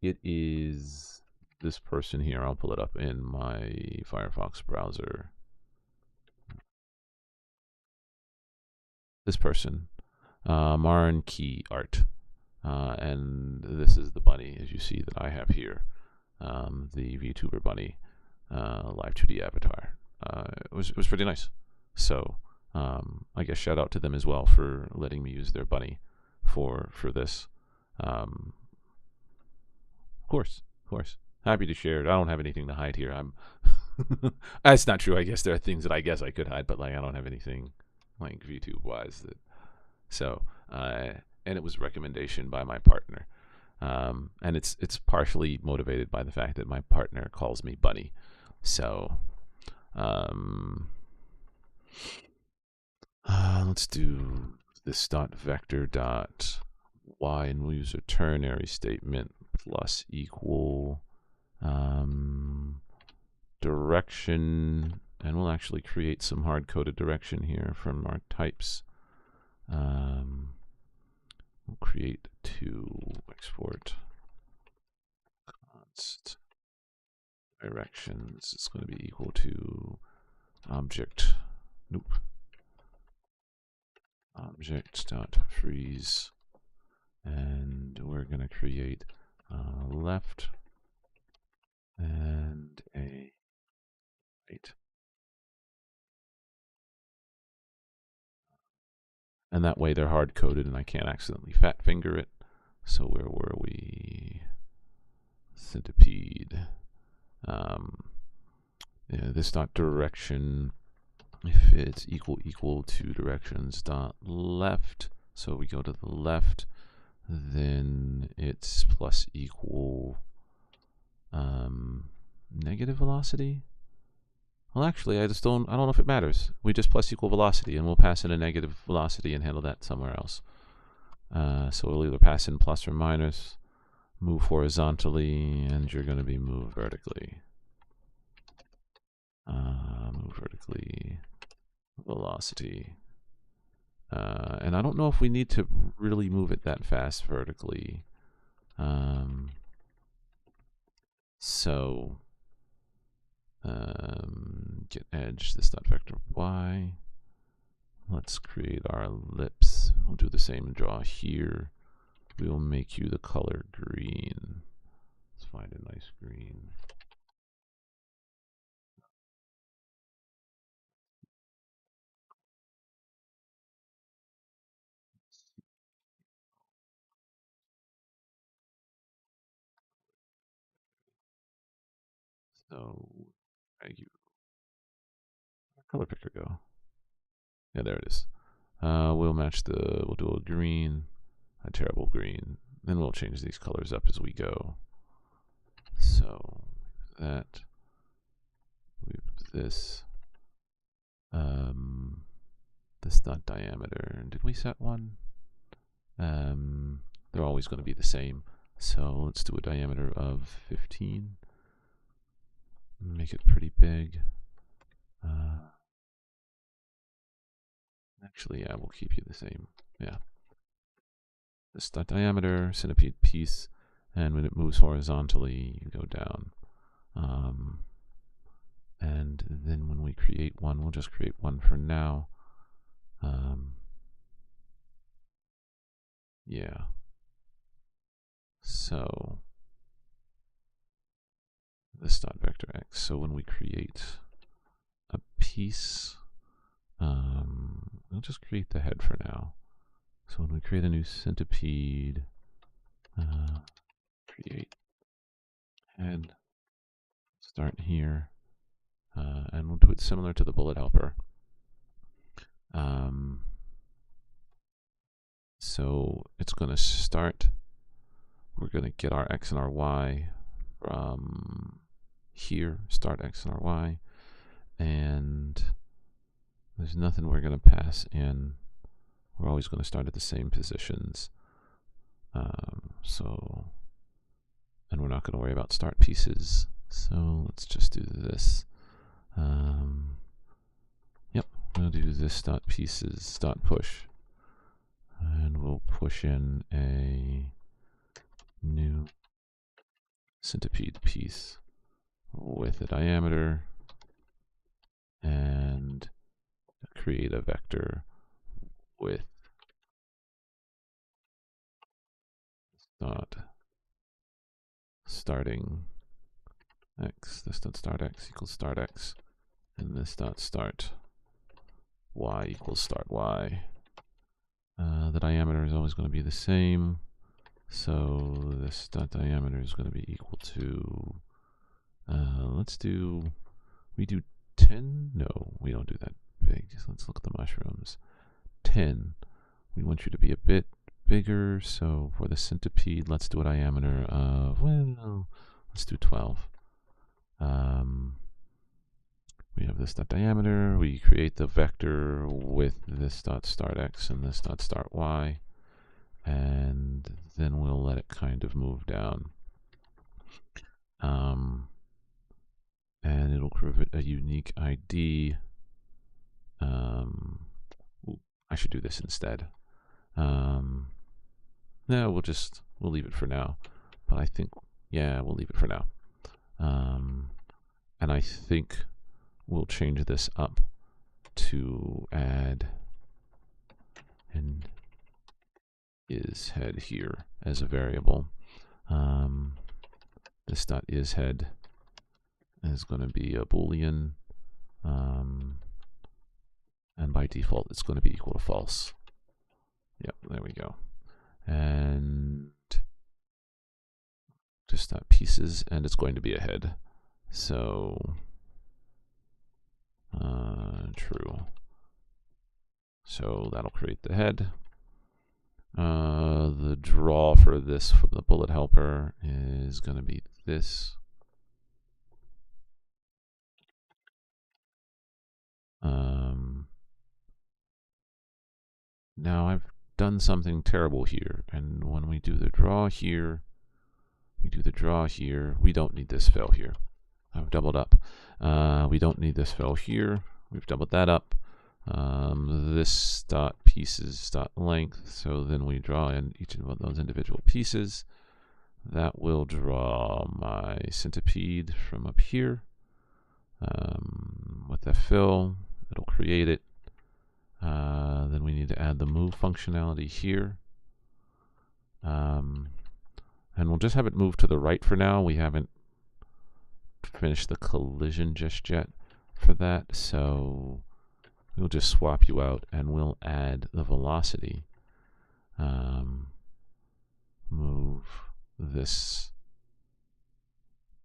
It is this person here. I'll pull it up in my Firefox browser. This person, Marin Key Art. And this is the bunny, as you see, that I have here. The VTuber bunny, live 2D avatar. It was pretty nice. So I guess shout out to them as well for letting me use their bunny for this. Of course. Happy to share it. I don't have anything to hide here. That's not true. I guess there are things that I guess I could hide, but like I don't have anything like VTube wise that. So and it was a recommendation by my partner. And it's partially motivated by the fact that my partner calls me Bunny. So let's do this dot vector dot y, and we'll use a ternary statement plus equal direction, and we'll actually create some hard-coded direction here from our types. We'll create to export const directions. It's going to be equal to object dot freeze, and we're going to create left and a right. And that way they're hard coded and I can't accidentally fat finger it. So where were we? Centipede. Yeah, this dot direction, if it's equal to directions dot left, so we go to the left, then it's plus equal negative velocity. Well, actually, I don't know if it matters. We just plus equal velocity, and we'll pass in a negative velocity and handle that somewhere else. So we'll either pass in plus or minus, move horizontally, and you're going to be move vertically. Move vertically, velocity. And I don't know if we need to really move it that fast vertically. So get edge, this dot vector y. Let's create our ellipse. We'll do the same draw here. We will make you the color green. Let's find a nice green. So, where'd color picker go? Yeah, there it is. We'll do a green, a terrible green. Then we'll change these colors up as we go. So, that, we have this. this dot diameter. Did we set one? They're always going to be the same. So let's do a diameter of 15. Make it pretty big. Actually, yeah, we'll keep you the same. Yeah. This dot diameter, centipede piece, and when it moves horizontally, you go down. And then when we create one, we'll just create one for now. Yeah. So this dot vector x. So when we create a piece, we'll just create the head for now. So when we create a new centipede, create head, start here, and we'll do it similar to the bullet helper. So it's going to start, we're going to get our x and our y from here, start x and our y, and there's nothing we're going to pass in. We're always going to start at the same positions. And we're not going to worry about start pieces. So let's just do this. Yep, we'll do this dot pieces dot push. And we'll push in a new centipede piece with a diameter and create a vector with dot starting x, this dot start x equals start x, and this dot start y equals start y. The diameter is always going to be the same, so this dot diameter is going to be equal to, we do 10? No, we don't do that big. So let's look at the mushrooms. 10. We want you to be a bit bigger, so for the centipede, let's do a diameter of, well, let's do 12. We have this dot diameter, we create the vector with this dot start x and this dot start y, and then we'll let it kind of move down. And it'll create a unique ID. I should do this instead. No, we'll leave it for now. But I think, yeah, we'll leave it for now. And I think we'll change this up to add an is head here as a variable. This dot is head is going to be a Boolean, and by default it's going to be equal to false. Yep, there we go. And just dot pieces, and it's going to be a head. So true. So that'll create the head. The draw for this from the bullet helper is going to be this. Now I've done something terrible here, and when we do the draw here, we don't need this fill here. I've doubled up. We don't need this fill here. We've doubled that up. This dot pieces dot length, so then we draw in each of those individual pieces. That will draw my centipede from up here. With the fill, it'll create it. Then we need to add the move functionality here. And we'll just have it move to the right for now. We haven't finished the collision just yet for that, so we'll just swap you out and we'll add the velocity. Move this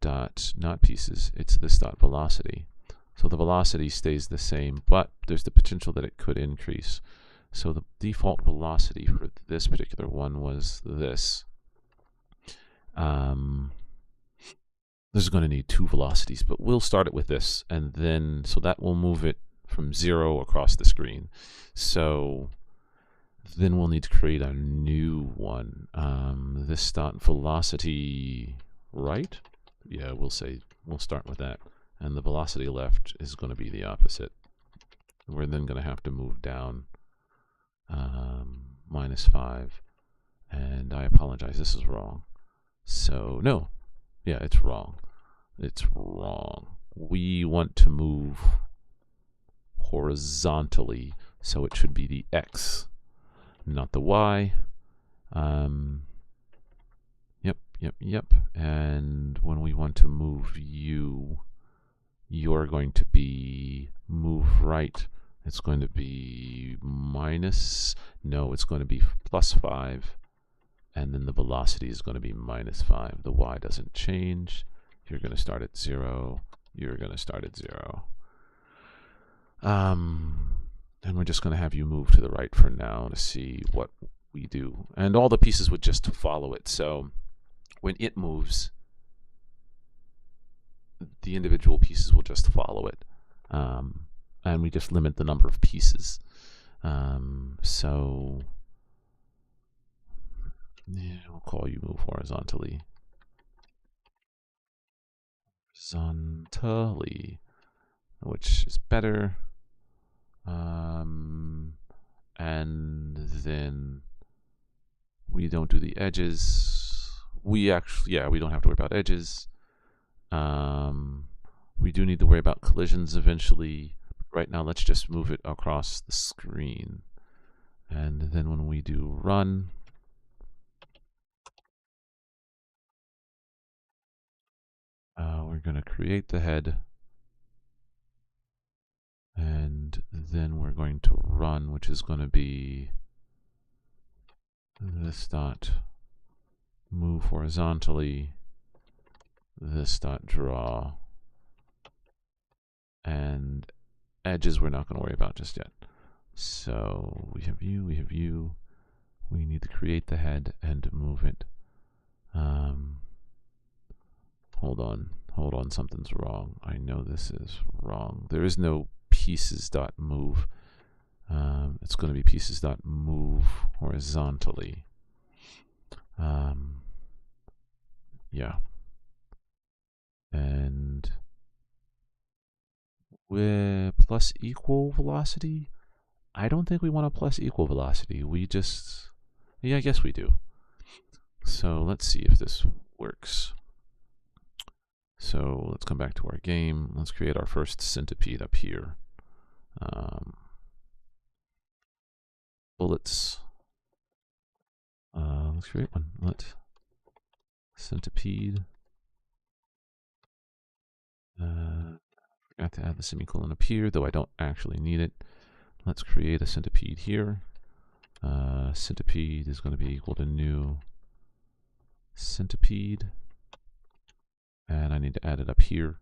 dot, not pieces, it's this dot velocity. So the velocity stays the same, but there's the potential that it could increase. So the default velocity for this particular one was this. This is going to need two velocities, but we'll start it with this, and then, so that will move it from 0 across the screen. So then we'll need to create a new one. This dot velocity right. Yeah, we'll start with that. And the velocity left is going to be the opposite. We're then going to have to move down -5. And I apologize, this is wrong. So, no. Yeah, it's wrong. It's wrong. We want to move horizontally, so it should be the X, not the Y. Yep. And when we want to move you, you're going to be move right. It's going to be it's going to be +5. And then the velocity is going to be -5. The Y doesn't change. You're going to start at 0. You're going to start at 0. And we're just going to have you move to the right for now to see what we do. And all the pieces would just follow it. So when it moves, the individual pieces will just follow it. And we just limit the number of pieces. So yeah, we'll call you move horizontally. Horizontally, which is better. And then we don't do the edges. We don't have to worry about edges. We do need to worry about collisions eventually. Right now, let's just move it across the screen. And then when we do run, we're going to create the head. And then we're going to run, which is going to be this dot move horizontally, this dot draw, and edges we're not going to worry about just yet. So we have you, we have you. We need to create the head and move it. Hold on, something's wrong. I know this is wrong. There is no pieces.move. It's going to be pieces.move horizontally. Yeah. And with plus equal velocity, I don't think we want a plus equal velocity. Yeah, I guess we do. So let's see if this works. So let's come back to our game. Let's create our first centipede up here. Bullets. Let's create one. Centipede. Forgot to add the semicolon up here, though I don't actually need it. Let's create a centipede here. Centipede is going to be equal to new centipede. And I need to add it up here.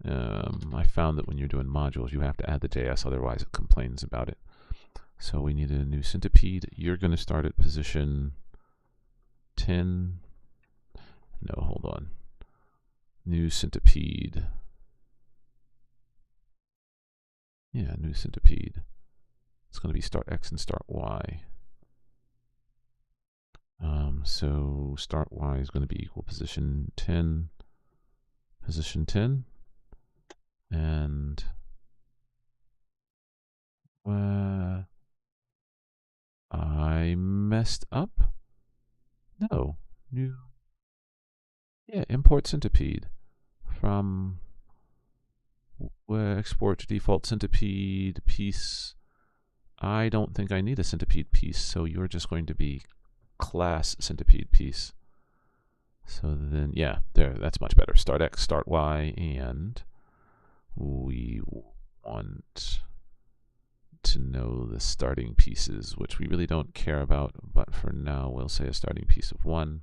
I found that when you're doing modules, you have to add the JS, otherwise it complains about it. So we need a new centipede. You're going to start at position 10. No, hold on. New centipede. Yeah, new centipede. It's going to be start X and start Y. So start Y is going to be equal position 10. Position 10. And I messed up. No, new. Yeah, import centipede from export to default centipede piece. I don't think I need a centipede piece, so you're just going to be class centipede piece. So then, yeah, there, that's much better. Start X, start Y, and we want to know the starting pieces, which we really don't care about, but for now we'll say a starting piece of 1.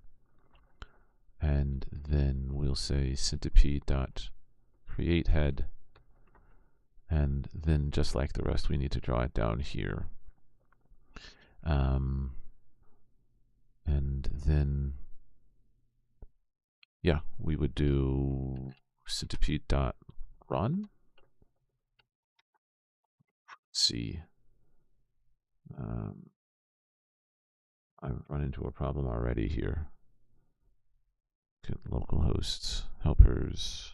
And then we'll say centipede.create head. And then just like the rest, we need to draw it down here. And then, yeah, we would do centipede.run. see. I've run into a problem already here. Get local hosts, helpers.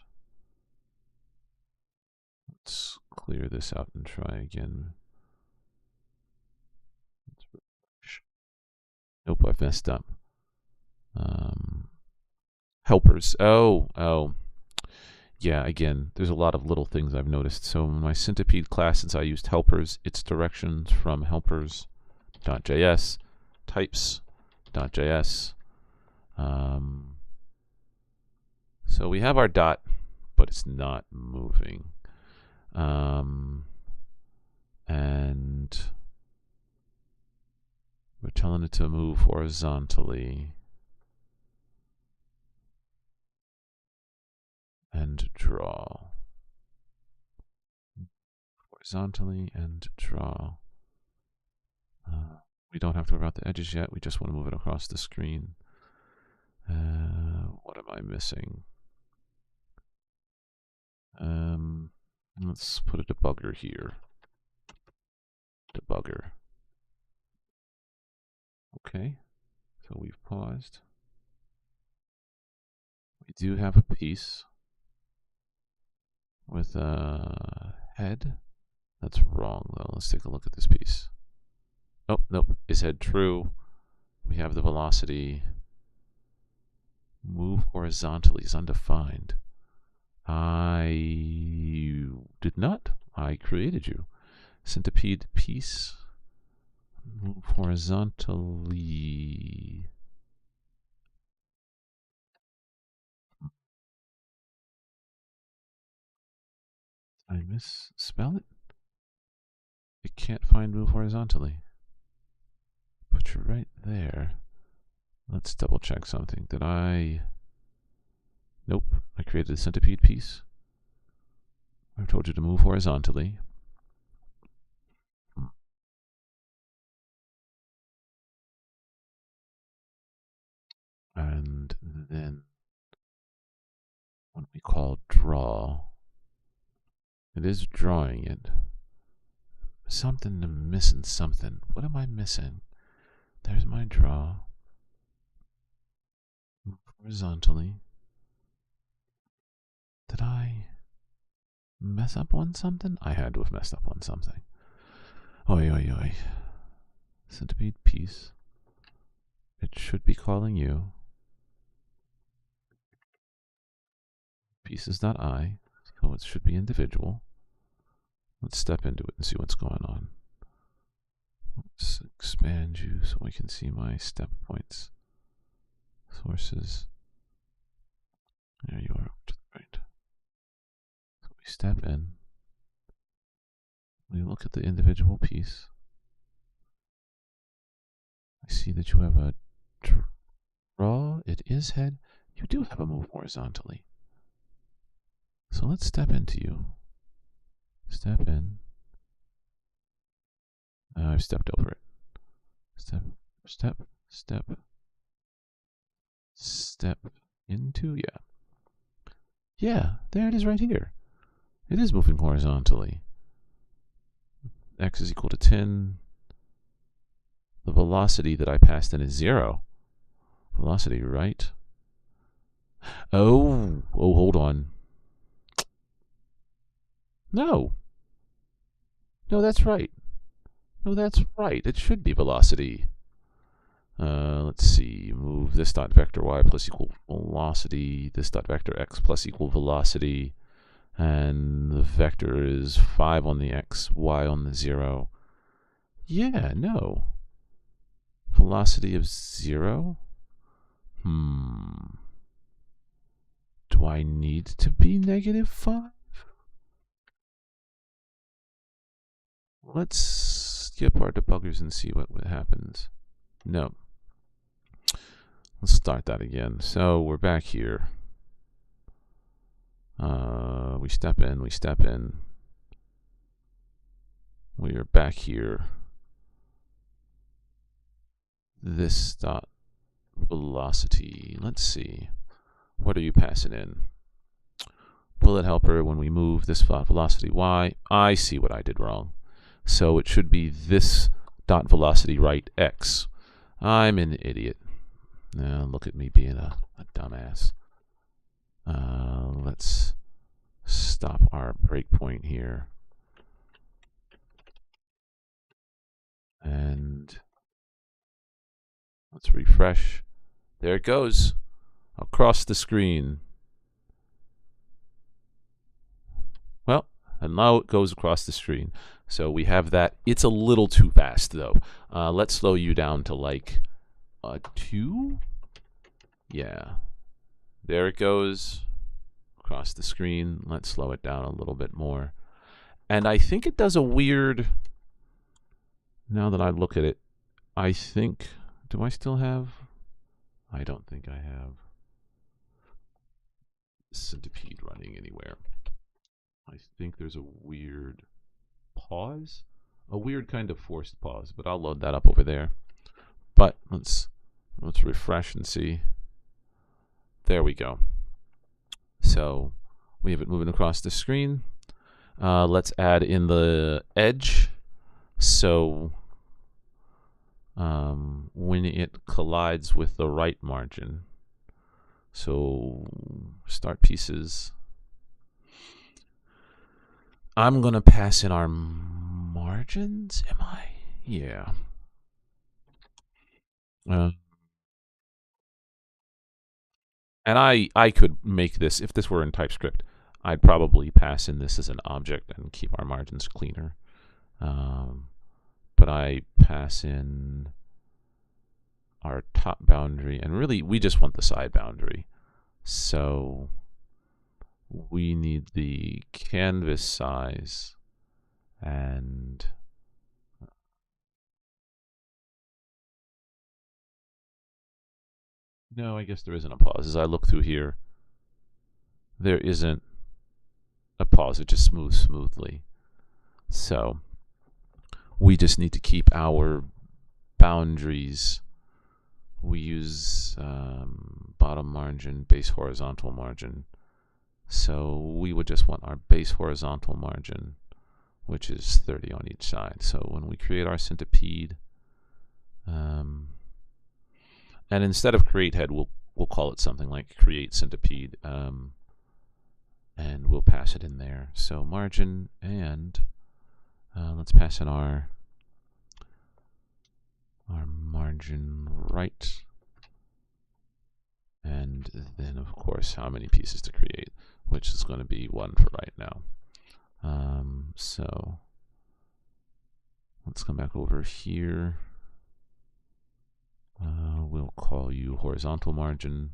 Let's clear this out and try again. Nope, I've messed up. Helpers. Oh. Yeah, again, there's a lot of little things I've noticed. So in my Centipede class, since I used helpers, its directions from helpers.js, types.js. So we have our dot, but it's not moving. And we're telling it to move horizontally and draw. Horizontally and draw. We don't have to worry about the edges yet. We just want to move it across the screen. What am I missing? Let's put a debugger here. Debugger. Okay, so we've paused. We do have a piece with a head. That's wrong, though. Let's take a look at this piece. Oh, nope. Is head true? We have the velocity. Move horizontally is undefined. I did not. I created you. Centipede piece. Move horizontally. Did I misspell it? It can't find move horizontally. Put you right there. Let's double check something. Did I? Nope. I created a centipede piece. I told you to move horizontally. And then what we call draw. It is drawing it. Something missing something. What am I missing? There's my draw. Move horizontally. Did I mess up on something? I had to have messed up on something. Oi. Centipede piece. It should be calling you. Piece is not I, so it should be individual. Let's step into it and see what's going on. Let's expand you so we can see my step points. Sources. There you are, to the right. So we step in. We look at the individual piece. I see that you have a draw. It is head. You do have a move horizontally. So let's step into you. Step in. I've stepped over it. Step into, yeah. Yeah, there it is right here. It is moving horizontally. X is equal to 10. The velocity that I passed in is 0. Velocity, right? Oh, hold on. No, that's right. No, that's right. It should be velocity. Let's see. Move this dot vector y plus equal velocity. This dot vector x plus equal velocity. And the vector is 5 on the x, y on the 0. Yeah, no. Velocity of 0? Do I need to be -5? Let's skip our debuggers and see what happens. No. Let's start that again. So we're back here. We step in. We are back here. This dot velocity. Let's see. What are you passing in? Bullet helper, when we move this velocity y. I see what I did wrong. So it should be this dot velocity right x. I'm an idiot. Look at me being a dumbass. Let's stop our breakpoint here. And let's refresh. There it goes across the screen. Well, and now it goes across the screen. So we have that. It's a little too fast though. Let's slow you down to like a 2. Yeah. There it goes across the screen. Let's slow it down a little bit more. And I think it does a weird, now that I look at it, I think, do I still have? I don't think I have Centipede running anywhere. I think there's a weird pause, a weird kind of forced pause, but I'll load that up over there. But let's refresh and see. There we go. So we have it moving across the screen. Let's add in the edge. So when it collides with the right margin, so start pieces, I'm going to pass in our margins, am I? Yeah. And I could make this, if this were in TypeScript, I'd probably pass in this as an object and keep our margins cleaner. But I pass in our top boundary, and really we just want the side boundary. So we need the canvas size and no, I guess there isn't a pause. As I look through here, there isn't a pause. It just moves smoothly. So we just need to keep our boundaries. We use bottom margin, base horizontal margin. So we would just want our base horizontal margin, which is 30 on each side. So when we create our centipede, and instead of create head, we'll call it something like create centipede, and we'll pass it in there. So margin, and let's pass in our margin right, and then of course how many pieces to create, which is going to be 1 for right now. So let's come back over here. We'll call you horizontal margin,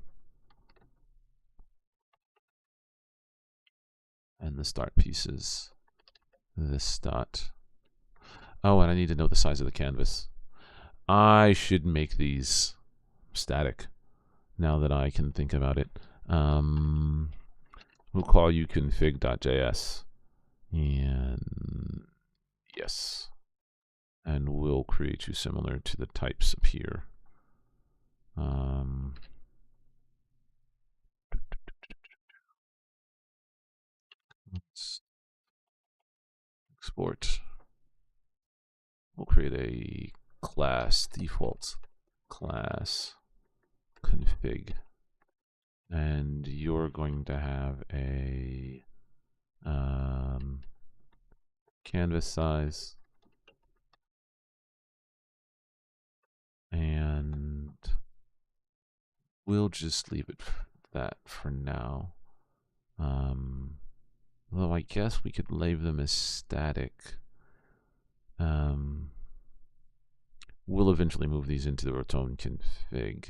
and the start pieces, this dot. Oh, and I need to know the size of the canvas. I should make these static now that I can think about it. We'll call you config.js, and yes, and we'll create you similar to the types up here. Let's export. We'll create a class default class config, and you're going to have a canvas size, and we'll just leave it that for now. Although I guess we could leave them as static. We'll eventually move these into their own config.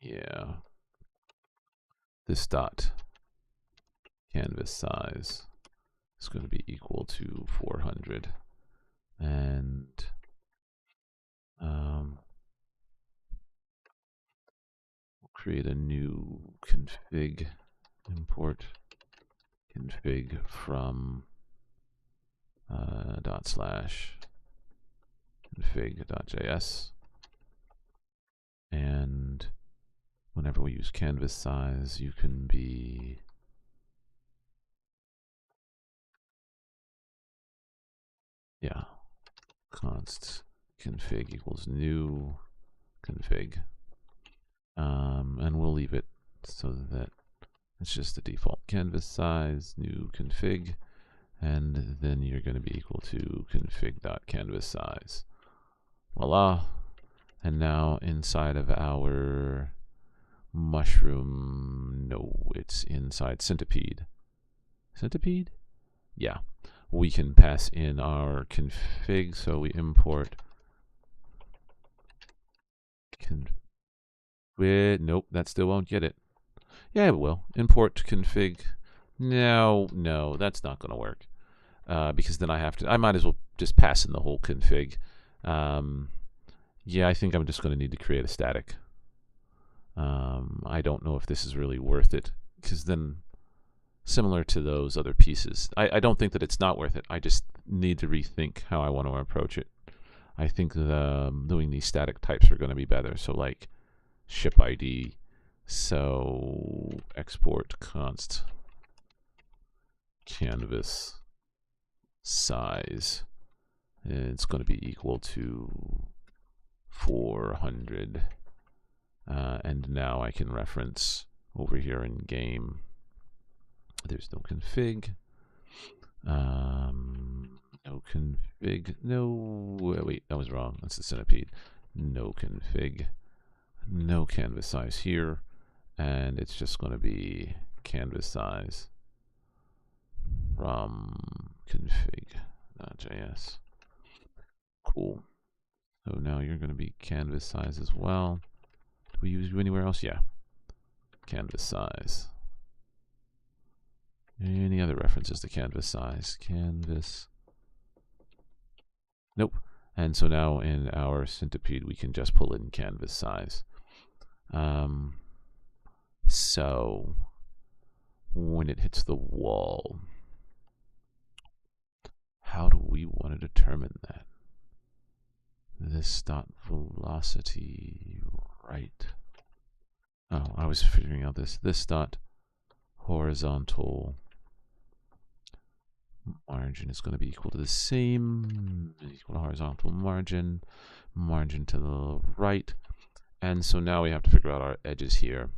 Yeah. This dot canvas size is going to be equal to 400, and we'll create a new config, import config from /config.js, and whenever we use canvas size, you can be Yeah, const config equals new config. And we'll leave it so that it's just the default canvas size, new config, and then you're going to be equal to config.canvas size. Voila. And now inside of our mushroom, no, it's inside Centipede. Centipede? Yeah. We can pass in our config, so we import nope, that still won't get it. Yeah, it will. Import config. No, that's not going to work. Because then I might as well just pass in the whole config. Yeah, I think I'm just going to need to create a static. I don't know if this is really worth it, because then, similar to those other pieces, I don't think that it's not worth it. I just need to rethink how I want to approach it. I think doing these static types are going to be better. So like ship ID, so export const canvas size. It's going to be equal to 400. And now I can reference over here in game. There's no config. No config. No, wait, that was wrong. That's the Centipede. No config. No canvas size here. And it's just going to be canvas size from config.js. Cool. So now you're going to be canvas size as well. Do we use you anywhere else? Yeah. Canvas size. Any other references to canvas size? Canvas. Nope. And so now in our Centipede, we can just pull in canvas size. So when it hits the wall, how do we want to determine that? This dot velocity, right? Oh, I was figuring out this dot horizontal margin is going to be equal to the same, equal to horizontal margin, margin to the right. And so now we have to figure out our edges here,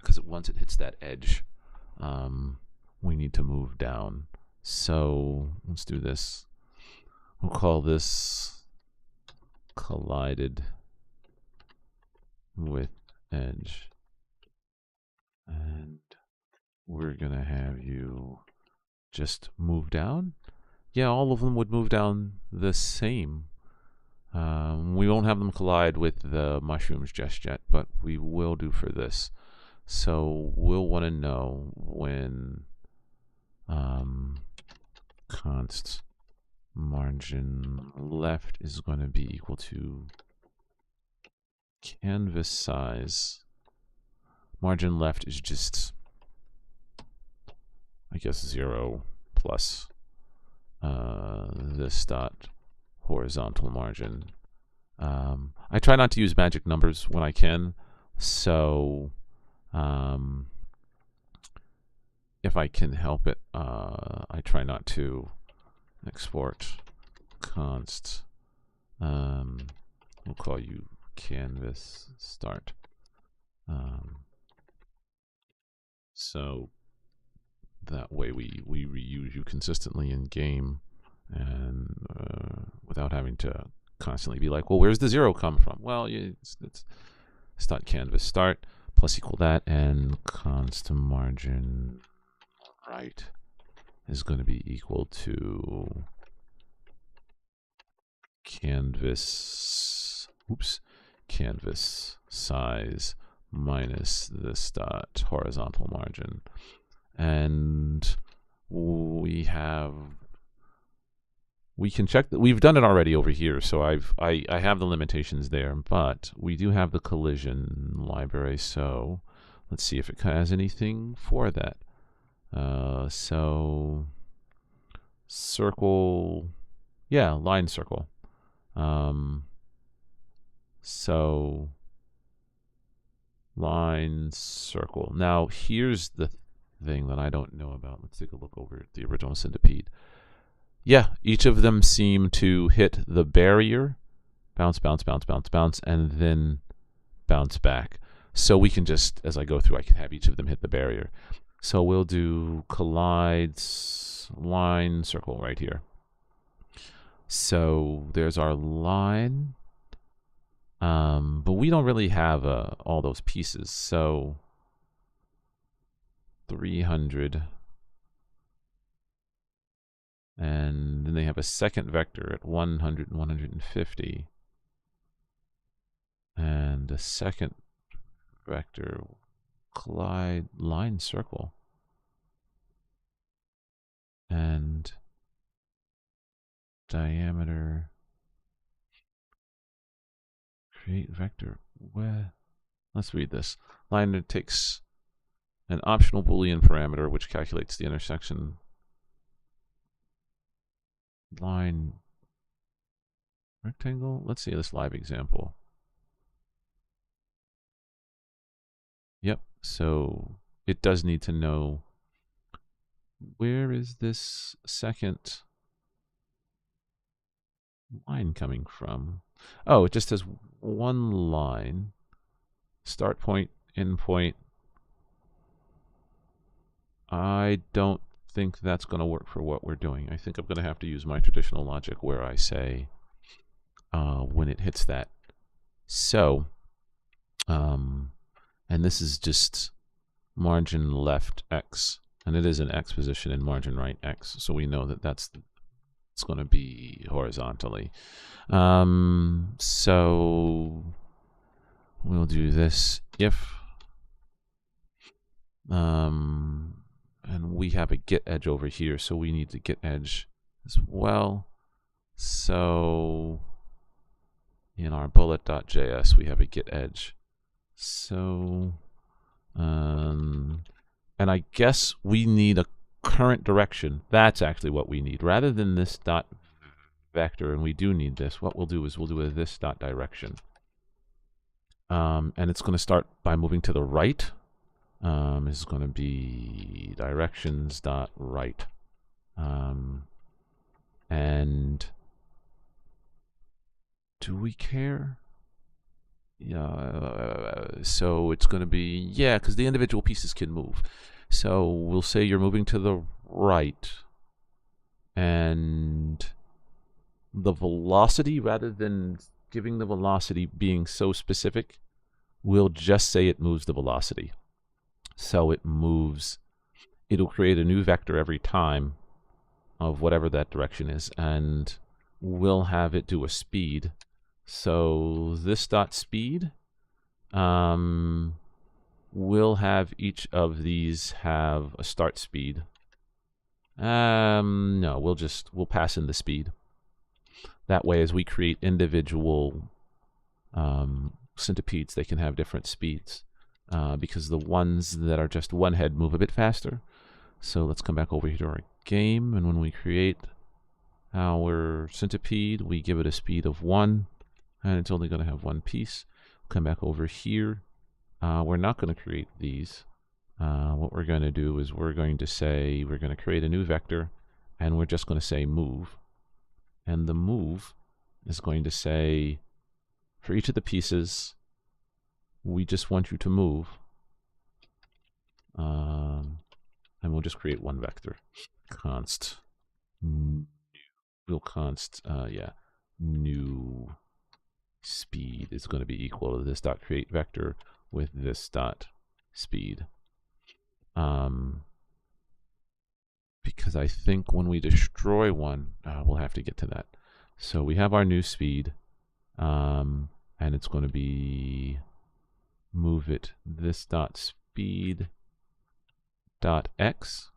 because once it hits that edge, we need to move down. So let's do this. We'll call this collided with edge. And we're going to have you just move down. Yeah, all of them would move down the same. We won't have them collide with the mushrooms just yet, but we will do for this. So we'll want to know when const margin left is going to be equal to canvas size. Margin left is just, I guess, 0 plus this dot horizontal margin. I try not to use magic numbers when I can, so if I can help it, I try not to export const. We'll call you canvas start. So that way we reuse you consistently in game, and without having to constantly be like, well, where's the 0 come from? Well, it's dot canvas start plus equal that, and const margin right is going to be equal to canvas size minus this dot horizontal margin. And we can check that we've done it already over here, so I have the limitations there, but we do have the collision library, so let's see if it has anything for that. So circle, yeah, line circle. So line circle. Now here's the thing that I don't know about. Let's take a look over at the original Centipede. Yeah, each of them seem to hit the barrier, bounce, bounce, bounce, bounce, bounce, and then bounce back. So we can just, as I go through, I can have each of them hit the barrier. So we'll do collides, line, circle right here. So there's our line. But we don't really have all those pieces. So 300. And then they have a second vector at 100 and 150. And a second vector, collide, line, circle. And diameter, create vector. Where? Let's read this. Line takes an optional Boolean parameter which calculates the intersection. Line, rectangle. Let's see this live example. Yep, so it does need to know where is this second line coming from. Oh, it just has one line. Start point, end point. I don't think that's going to work for what we're doing. I think I'm going to have to use my traditional logic where I say when it hits that. So, and this is just margin left x, and it is an x position and margin right x. So we know that it's going to be horizontally. So we'll do this if and we have a get edge over here, so we need to get edge as well. So in our bullet.js we have a get edge. So and I guess we need a current direction. That's actually what we need rather than this dot vector, and we do need this. What we'll do is we'll do a this dot direction, and it's going to start by moving to the right. This is going to be directions dot right, and do we care? Yeah, so it's going to be, yeah, because the individual pieces can move. So we'll say you're moving to the right, and the velocity, rather than giving the velocity being so specific, we'll just say it moves the velocity. So it moves, it'll create a new vector every time of whatever that direction is, and we'll have it do a speed. So this dot speed, we'll have each of these have a start speed. No, we'll pass in the speed. That way, as we create individual centipedes, they can have different speeds, because the ones that are just one head move a bit faster. So let's come back over here to our game, and when we create our centipede, we give it a speed of 1, and it's only going to have one piece. Come back over here. We're not going to create these. What we're going to do is we're going to say we're going to create a new vector, and we're just going to say move. And the move is going to say, for each of the pieces, we just want you to move. And we'll just create one vector. Const. We'll const, new speed is going to be equal to this dot create vector with this dot speed. Because I think when we destroy one, we'll have to get to that. So we have our new speed, and it's going to be move it this dot speed dot x.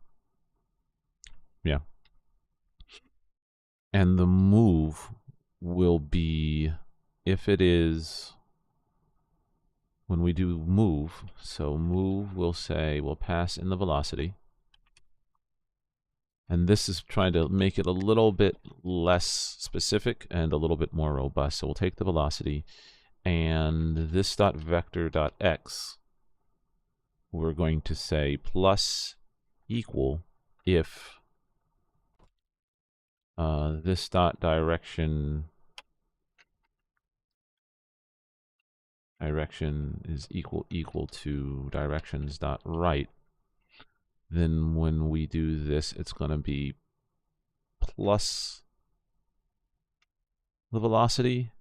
Yeah. And the move will be, if it is, when we do move, so move, we'll say, we'll pass in the velocity. And this is trying to make it a little bit less specific and a little bit more robust. So we'll take the velocity, and this dot vector dot x, we're going to say plus equal if this dot direction is equal to directions dot right, then when we do this, it's going to be plus the velocity,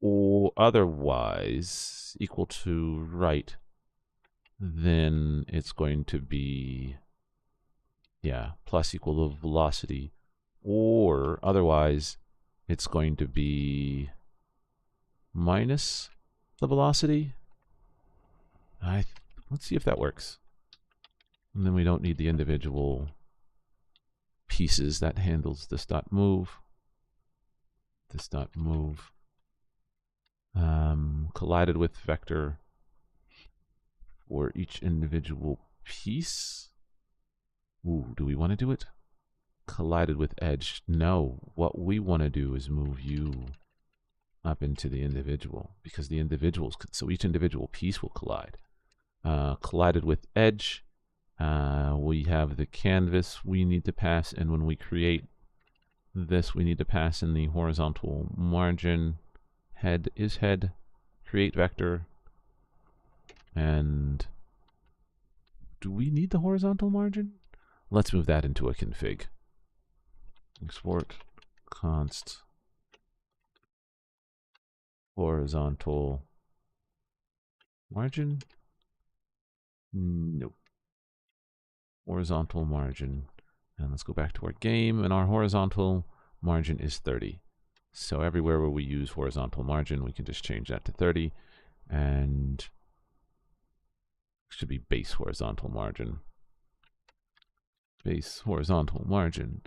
or otherwise equal to right, then it's going to be, yeah, plus equal to velocity, or otherwise it's going to be minus the velocity. Let's see if that works. And then we don't need the individual pieces. That handles this dot move. This dot move. Collided with vector for each individual piece. Ooh, do we want to do it? Collided with edge. No, what we want to do is move you up into the individual, because the individuals, so each individual piece will collide. Collided with edge, we have the canvas we need to pass, and when we create this, we need to pass in the horizontal margin. Head is head, create vector, and do we need the horizontal margin? Let's move that into a config. Export const horizontal margin. Nope. Horizontal margin. And let's go back to our game, and our horizontal margin is 30. So everywhere where we use horizontal margin, we can just change that to 30, and it should be base horizontal margin. Base horizontal margin.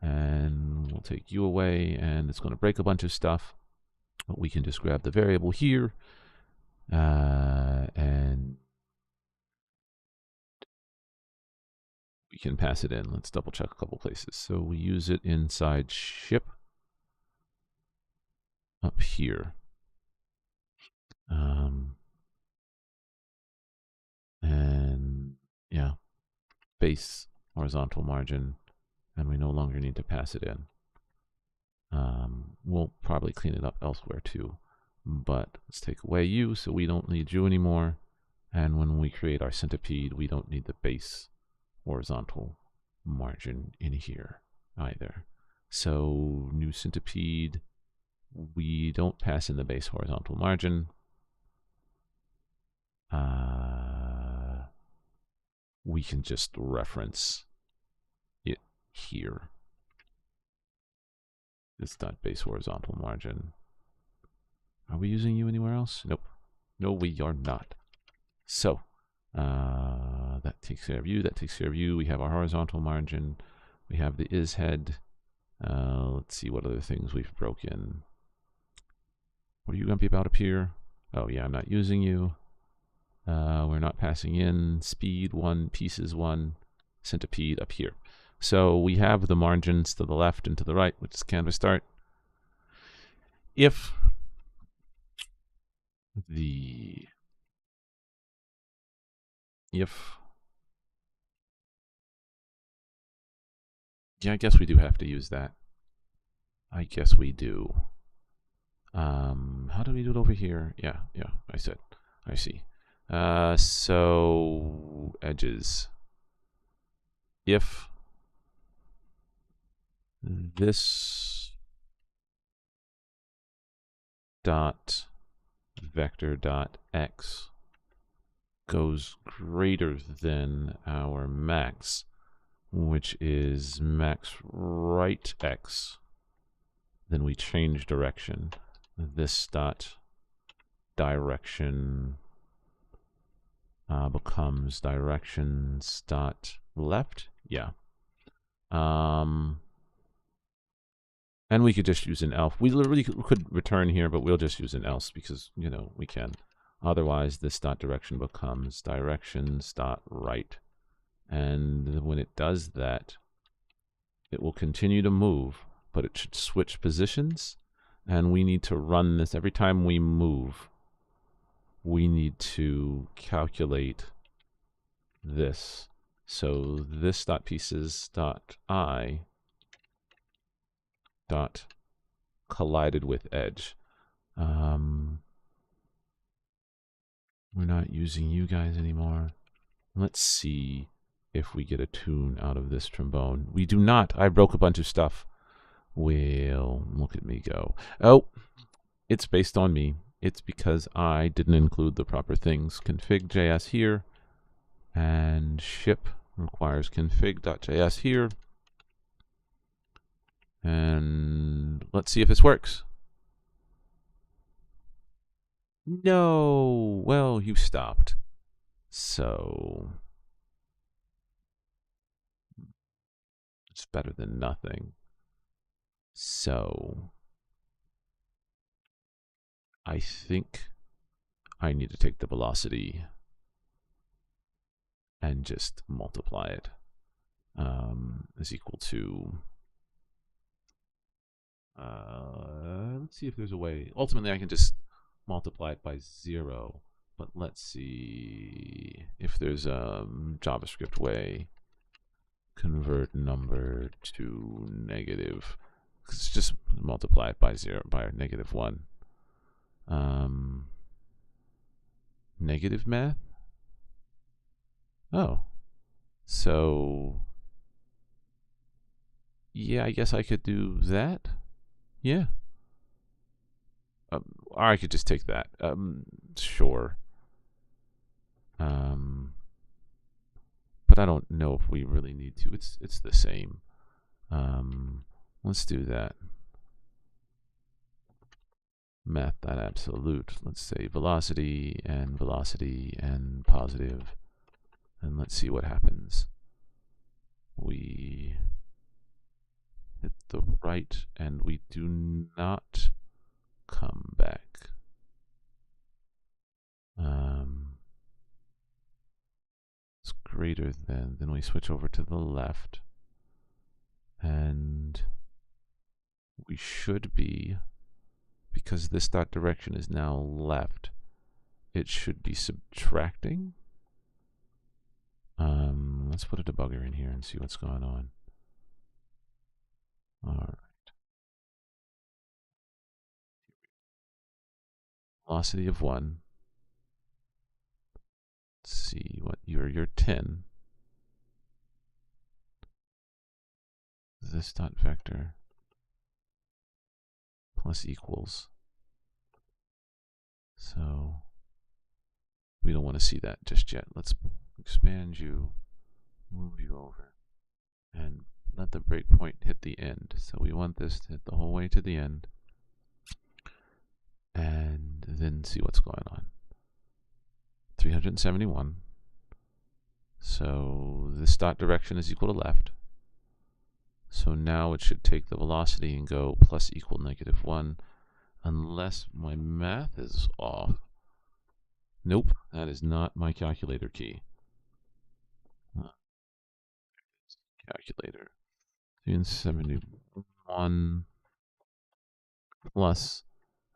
And we'll take you away, and it's going to break a bunch of stuff. But we can just grab the variable here, and we can pass it in. Let's double check a couple places. So we use it inside ship up here. And yeah, base horizontal margin, and we no longer need to pass it in. We'll probably clean it up elsewhere too, but let's take away you, so we don't need you anymore. And when we create our centipede, we don't need the base horizontal margin in here either. So new centipede, we don't pass in the base horizontal margin. We can just reference it here. This dot base horizontal margin. Are we using you anywhere else? Nope. No, we are not. So that takes care of you. That takes care of you. We have our horizontal margin. We have the is head. Let's see what other things we've broken. What are you grumpy about up here? Oh yeah, I'm not using you. We're not passing in speed 1, pieces 1, centipede up here. So we have the margins to the left and to the right, which is canvas start. If yeah, I guess we do have to use that. I guess we do. How do we do it over here? Yeah, I see. So edges. If this dot vector dot x goes greater than our max, which is max right x, then we change direction. This dot direction becomes directions dot left. Yeah. And we could just use an else. We literally could return here, but we'll just use an else because, you know, we can. Otherwise, this dot direction becomes directions dot right. And when it does that, it will continue to move, but it should switch positions. And we need to run this every time we move. We need to calculate this. So this dot pieces dot I dot collided with edge. We're not using you guys anymore. Let's see if we get a tune out of this trombone. We do not. I broke a bunch of stuff. Well, look at me go. Oh, it's based on me. It's because I didn't include the proper things. Config.js here, and ship requires config.js here. And let's see if this works. No, well, you stopped. So it's better than nothing. So I think I need to take the velocity and just multiply it is equal to, let's see if there's a way. Ultimately, I can just multiply it by 0, but let's see if there's a JavaScript way. Convert number to negative. It's just multiply it by 0, by -1. Negative math? Oh. So, yeah, I guess I could do that. Yeah. Or I could just take that. Sure. But I don't know if we really need to. It's the same. Let's do that. Math.absolute. Let's say velocity and positive. And let's see what happens. We hit the right and we do not come back. It's greater than, then we switch over to the left, and we should be, because this dot direction is now left, it should be subtracting. Let's put a debugger in here and see what's going on. All right. Velocity of 1. Let's see what your 10. This dot vector plus equals. So we don't want to see that just yet. Let's expand you, move you over, and let the breakpoint hit the end. So we want this to hit the whole way to the end, and then see what's going on. 371. So this dot direction is equal to left. So now it should take the velocity and go plus equal -1, unless my math is off. Nope, that is not my calculator key. Calculator. 371 plus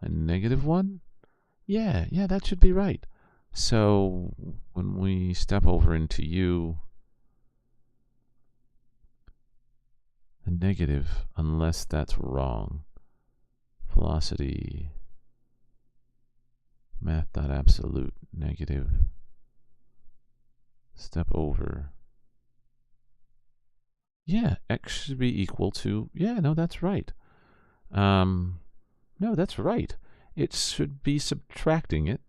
a -1? Yeah, that should be right. So when we step over into U, a negative, unless that's wrong. Velocity, math.absolute, negative. Step over. Yeah, x should be equal to, yeah, no, that's right. No, that's right. It should be subtracting it,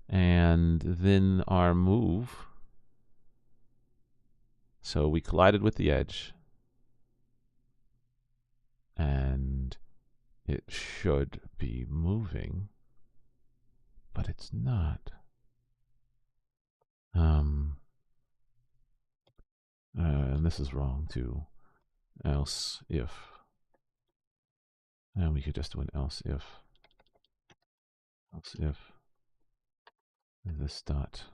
and then our move. So we collided with the edge, and it should be moving, but it's not. And this is wrong too. Else if, and we could just do an else if this dot,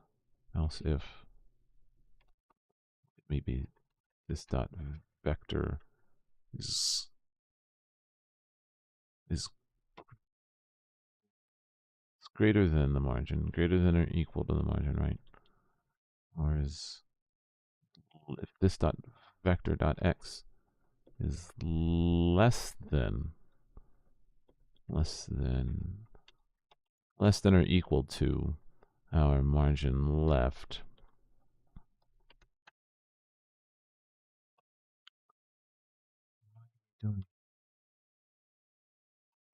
else if maybe this dot vector is greater than the margin, greater than or equal to the margin, right? Or is, if this dot vector dot x is less than or equal to our margin left.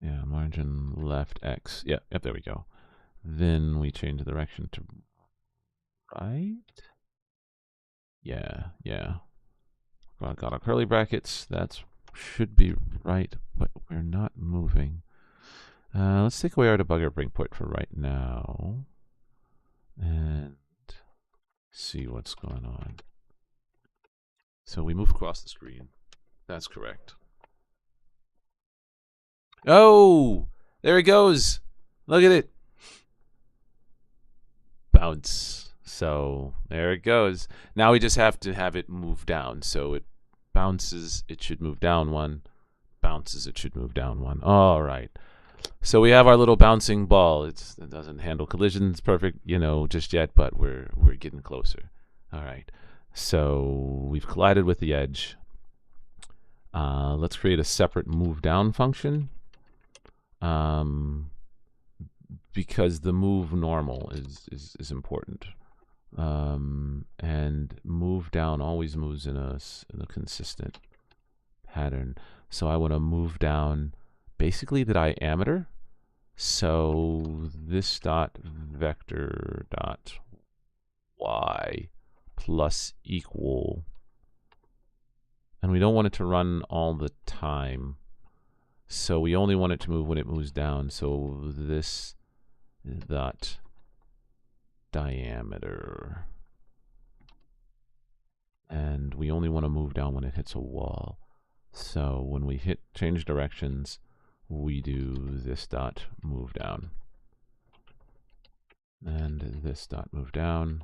Yeah, margin left x. Yeah, yep, there we go. Then we change the direction to right. Yeah, yeah. Got our curly brackets. That should be right, but we're not moving. Let's take away our debugger breakpoint for right now and see what's going on. So we move across the screen. That's correct. Oh, there it goes. Look at it. Bounce. So there it goes. Now we just have to have it move down. So it bounces, it should move down one. Bounces, it should move down one. All right. So we have our little bouncing ball. It doesn't handle collisions perfect, just yet, but we're getting closer. All right. So we've collided with the edge. Let's create a separate move down function. Because the move normal is important. And move down always moves in a consistent pattern. So I want to move down basically the diameter. So this dot vector dot y plus equal, and we don't want it to run all the time. So we only want it to move when it moves down. So this dot diameter, and we only want to move down when it hits a wall. So when we hit change directions, we do this dot move down, and this dot move down.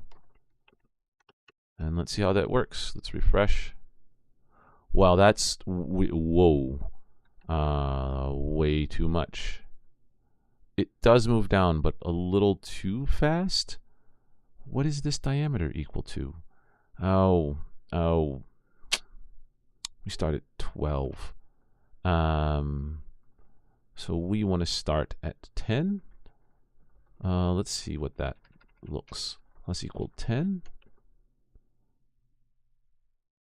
And let's see how that works. Let's refresh. Wow, that's whoa, way too much. It does move down, but a little too fast. What is this diameter equal to? Oh, we start at 12. So we want to start at 10. Let's see what that looks. Let's equal 10.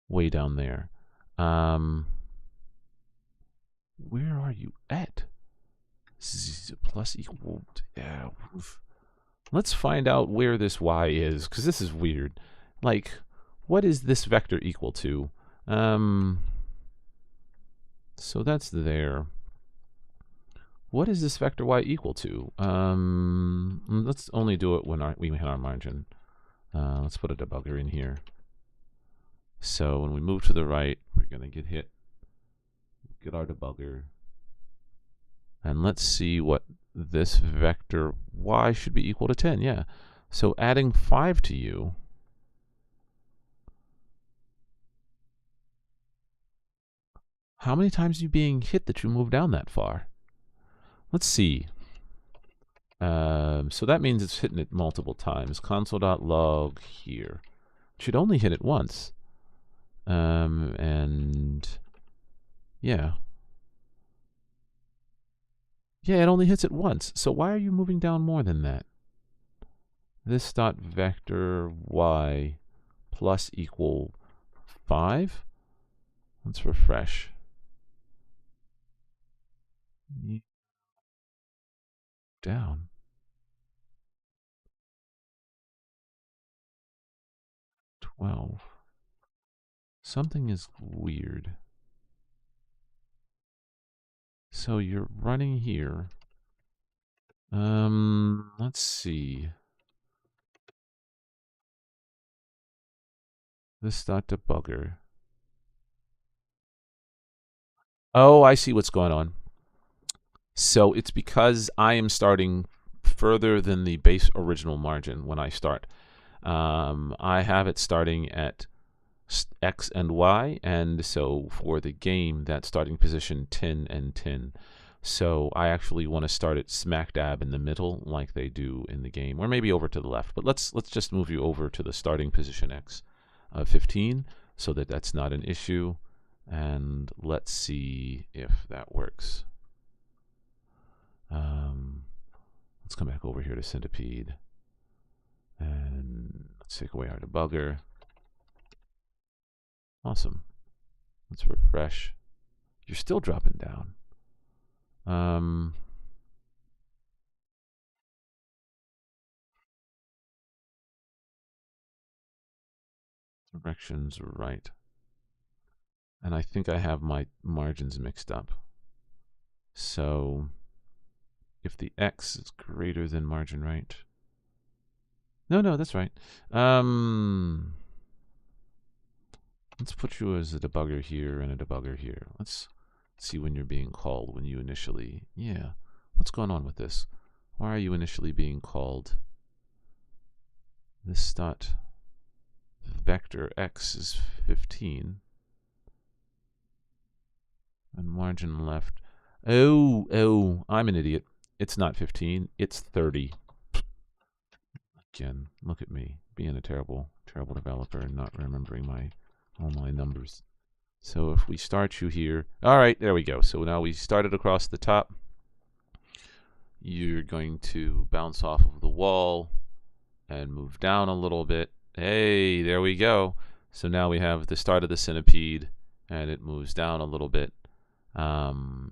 Way down there. Where are you at? Plus equal. Yeah. Let's find out where this y is, because this is weird. Like, what is this vector equal to? So that's there. What is this vector y equal to? Let's only do it when we hit our margin. Let's put a debugger in here. So when we move to the right, we're going to get hit. Get our debugger. And let's see what this vector y should be equal to 10. Yeah. So adding 5 to you. How many times are you being hit that you move down that far? Let's see. So that means it's hitting it multiple times. Console.log here. It should only hit it once. And yeah. Yeah, it only hits it once. So why are you moving down more than that? This dot vector y plus equal 5. Let's refresh. Down. Something is weird. So you're running here. Let's see. This dot debugger. Oh, I see what's going on. So it's because I am starting further than the base original margin when I start. I have it starting at X and Y, and so for the game, that's starting position 10 and 10. So I actually want to start it smack dab in the middle like they do in the game, or maybe over to the left. But let's just move you over to the starting position X of 15 so that that's not an issue. And let's see if that works. Let's come back over here to Centipede. And let's take away our debugger. Awesome. Let's refresh. You're still dropping down. Directions right. And I think I have my margins mixed up. So if the X is greater than margin right. No, that's right. Let's put you as a debugger here and a debugger here. Let's see when you're being called, when you initially, yeah. What's going on with this? Why are you initially being called? This dot vector X is 15. And margin left. Oh, I'm an idiot. It's not 15, it's 30. Again, look at me, being a terrible developer and not remembering all my numbers. So if we start you here, all right, there we go. So now we started across the top. You're going to bounce off of the wall and move down a little bit. Hey, there we go. So now we have the start of the centipede, and it moves down a little bit.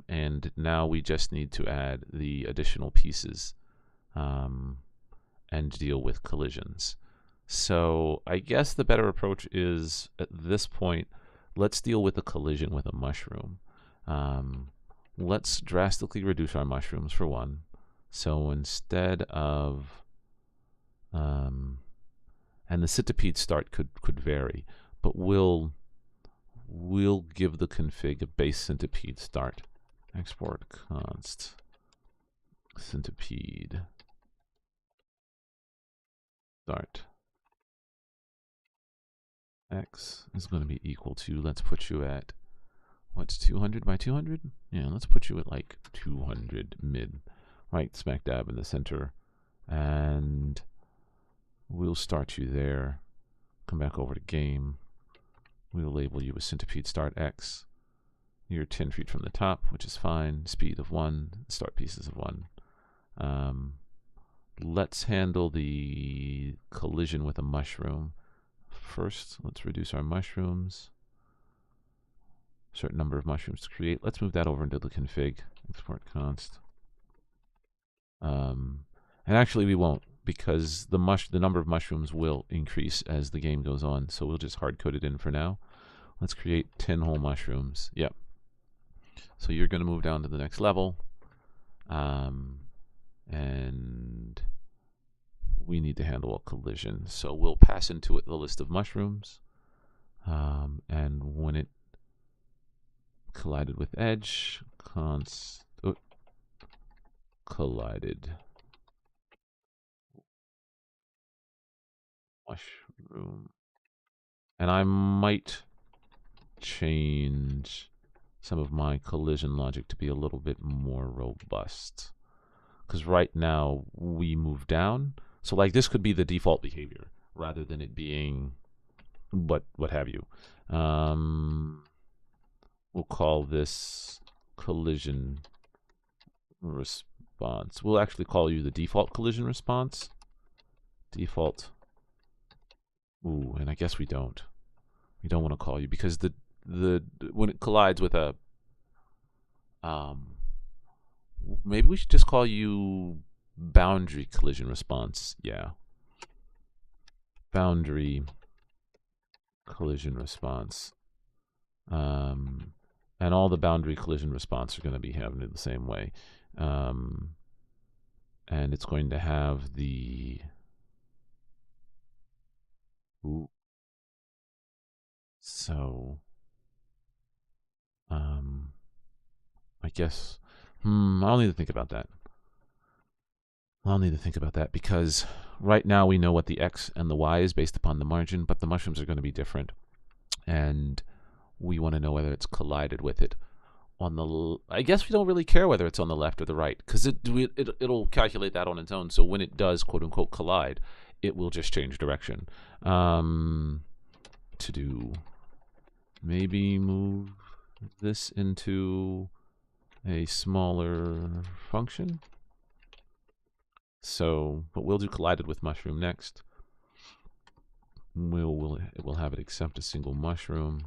And now we just need to add the additional pieces and deal with collisions. So I guess the better approach is, at this point, let's deal with a collision with a mushroom. Let's drastically reduce our mushrooms for one. So instead of, and the centipede start could vary, but we'll give the config a base centipede start. Export const centipede start. X is going to be equal to, let's put you at, what's 200 by 200? Yeah, let's put you at like 200 mid, right smack dab in the center. And we'll start you there. Come back over to game. We'll label you as centipede start X. You're 10 feet from the top, which is fine. Speed of 1, start pieces of 1. Let's handle the collision with a mushroom. First, let's reduce our mushrooms. Certain number of mushrooms to create. Let's move that over into the config. Export const. And actually we won't, because the number of mushrooms will increase as the game goes on. So we'll just hard code it in for now. Let's create 10 whole mushrooms. Yep. So you're going to move down to the next level. And we need to handle a collision. So we'll pass into it the list of mushrooms. And when it collided with edge, collided mushroom. And I might change some of my collision logic to be a little bit more robust. Because right now we move down. So like this could be the default behavior rather than it being what have you. We'll call this collision response. We'll actually call you the default collision response. Default. Ooh, and I guess we don't. We don't want to call you because the when it collides with a maybe we should just call you boundary collision response. Yeah. Boundary collision response. And all the boundary collision response are going to be having it the same way. And it's going to have the so I guess I'll need to think about that. I'll need to think about that because right now we know what the X and the Y is based upon the margin, but the mushrooms are going to be different. And we want to know whether it's collided with it on the I guess we don't really care whether it's on the left or the right because it'll calculate that on its own. So when it does quote unquote collide, it will just change direction. To do maybe move this into a smaller function. So, but we'll do collided with mushroom next. We'll have it accept a single mushroom.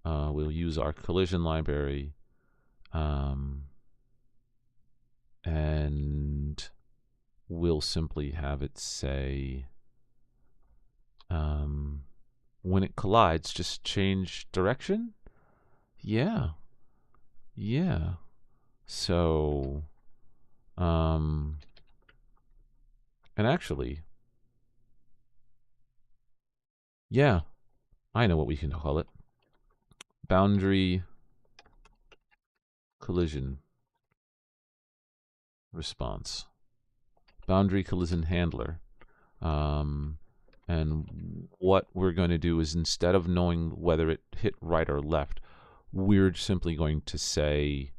We'll use our collision library, and we'll simply have it say, when it collides, just change direction. Yeah. So, and actually, yeah, I know what we can call it. Boundary collision response. Boundary collision handler. And what we're going to do is, instead of knowing whether it hit right or left, we're simply going to say,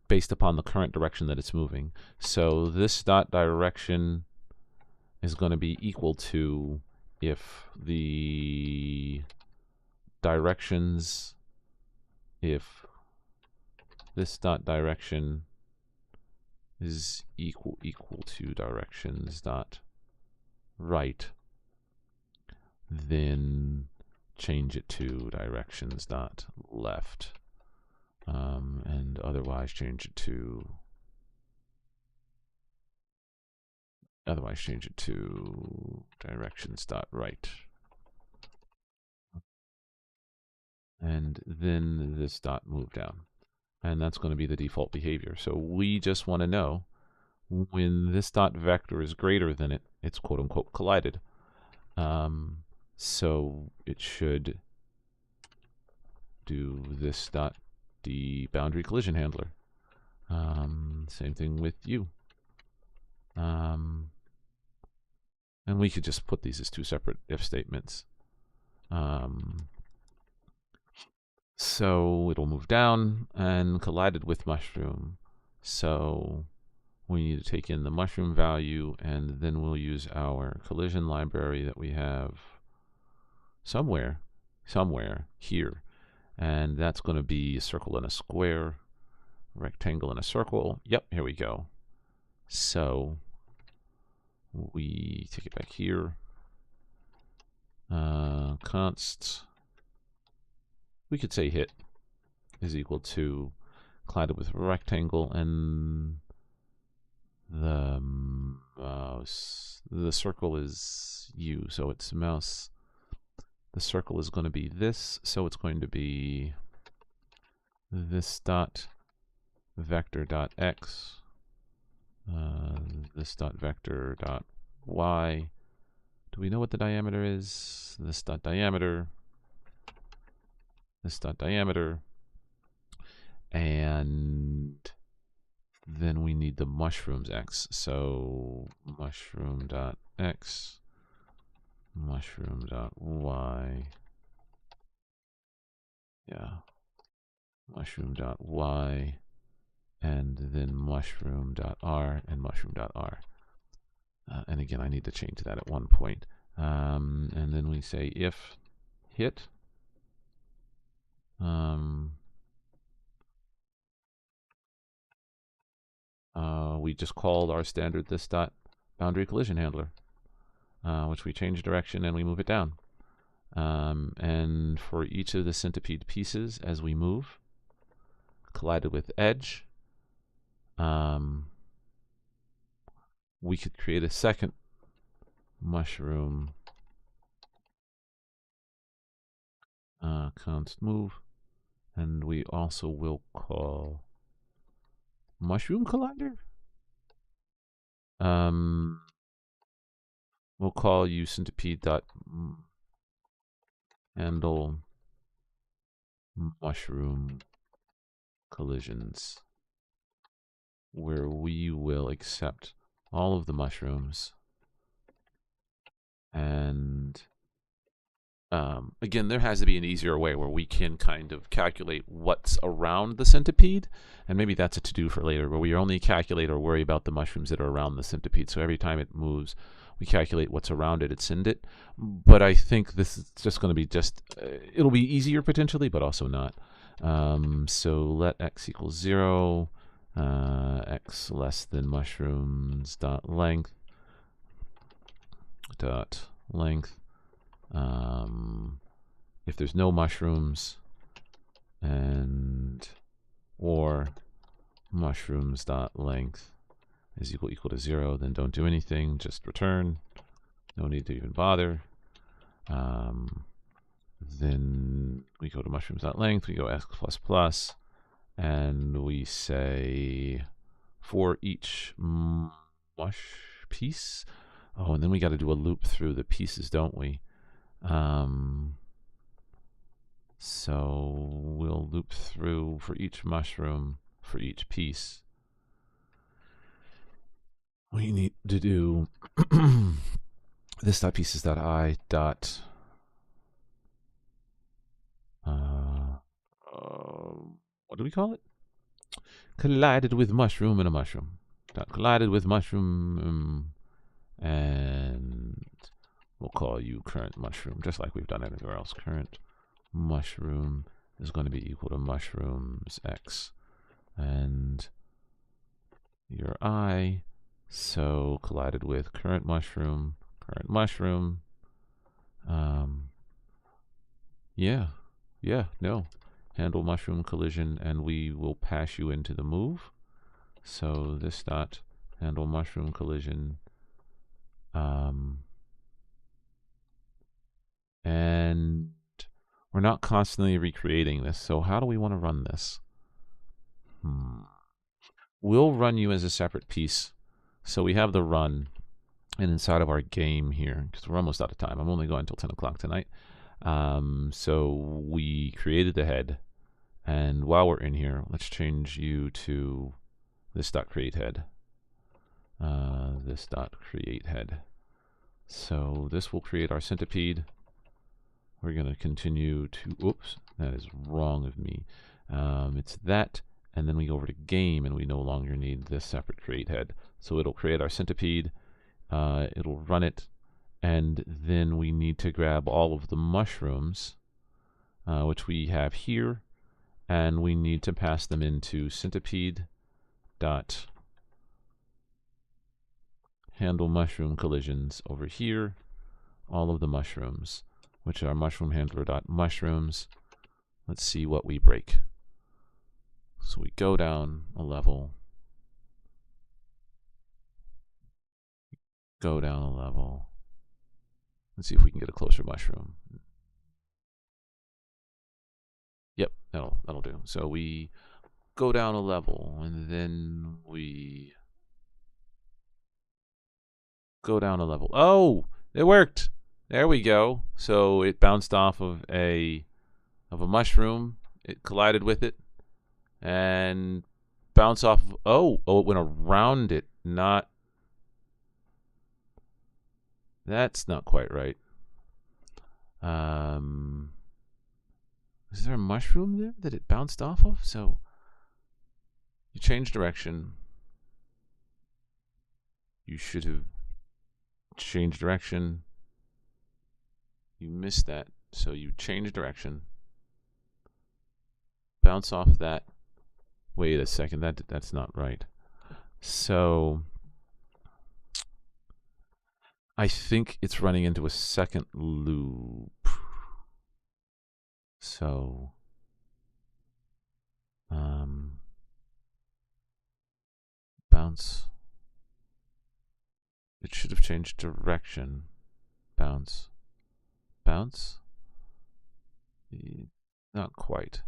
based upon the current direction that it's moving. So this dot direction is going to be equal to, if the directions, if this dot direction is equal to directions dot right, then change it to directions dot left, and otherwise change it to directions dot right. And then this dot move down, and that's going to be the default behavior. So we just want to know, when this dot vector is greater than it, it's quote unquote collided. So it should do this dot the boundary collision handler. Same thing with you. And we could just put these as two separate if statements. So it'll move down and collided with mushroom. So we need to take in the mushroom value, and then we'll use our collision library that we have somewhere here. And that's going to be a circle and a square, a rectangle and a circle. Yep, here we go. So we take it back here. Const, we could say hit is equal to collided with rectangle, and the mouse, the circle is u, so it's mouse. The circle is going to be this, so it's going to be this dot vector dot x, this dot vector dot y. Do we know what the diameter is? This dot diameter, this dot diameter, and then we need the mushrooms x. So mushroom dot x, mushroom dot y, mushroom dot y, and then mushroom dot r and mushroom dot r. And again, I need to change that at one point. And then we say if hit, we just called our standard this dot boundary collision handler, which we change direction and we move it down. And for each of the centipede pieces, as we move, collided with edge, we could create a second mushroom const move, and we also will call mushroom collider. We'll call you centipede dot handle mushroom collisions, where we will accept all of the mushrooms. And again, there has to be an easier way where we can kind of calculate what's around the centipede, and maybe that's a to-do for later, where we only calculate or worry about the mushrooms that are around the centipede. So every time it moves, we calculate what's around it and send it. But I think this is just going to be it'll be easier potentially, but also not. So let x equal 0, x less than mushrooms dot length dot length. If there's no mushrooms, and or mushrooms dot length is equal to 0, then don't do anything, just return. No need to even bother. Then we go to mushrooms dot length, we go x plus plus, and we say for each mush piece. Oh, and then we got to do a loop through the pieces, don't we? So we'll loop through for each mushroom, for each piece. We need to do this dot pieces dot I dot what do we call it? Collided with mushroom and a mushroom. Dot collided with mushroom, and we'll call you current mushroom, just like we've done everywhere else. Current mushroom is going to be equal to mushrooms x, and your I. So collided with current mushroom. No. Handle mushroom collision, and we will pass you into the move. So this dot handle mushroom collision. And we're not constantly recreating this. So how do we want to run this? We'll run you as a separate piece. So we have the run, and inside of our game here, because we're almost out of time. I'm only going until 10 o'clock tonight. So we created the head, and while we're in here, let's change you to this dot create head. This dot create head. So this will create our centipede. We're going to continue to, oops, that is wrong of me. It's that, and then we go over to game, and we no longer need this separate create head. So it'll create our centipede, it'll run it, and then we need to grab all of the mushrooms, which we have here, and we need to pass them into centipede dot handle mushroom collisions over here, all of the mushrooms, which are mushroom handler dot mushrooms. Let's see what we break. So we go down a level, go down a level. Let's see if we can get a closer mushroom. Yep, that'll do. So we go down a level, and then we go down a level. Oh, it worked. There we go. So it bounced off of a mushroom. It collided with it, and bounced off of, it went around it, not. That's not quite right. Is there a mushroom there that it bounced off of? So you change direction. You should have changed direction. You missed that. So you change direction. Bounce off that. Wait a second. That's not right. So I think it's running into a second loop. So bounce. It should have changed direction. Bounce. Bounce? Not quite.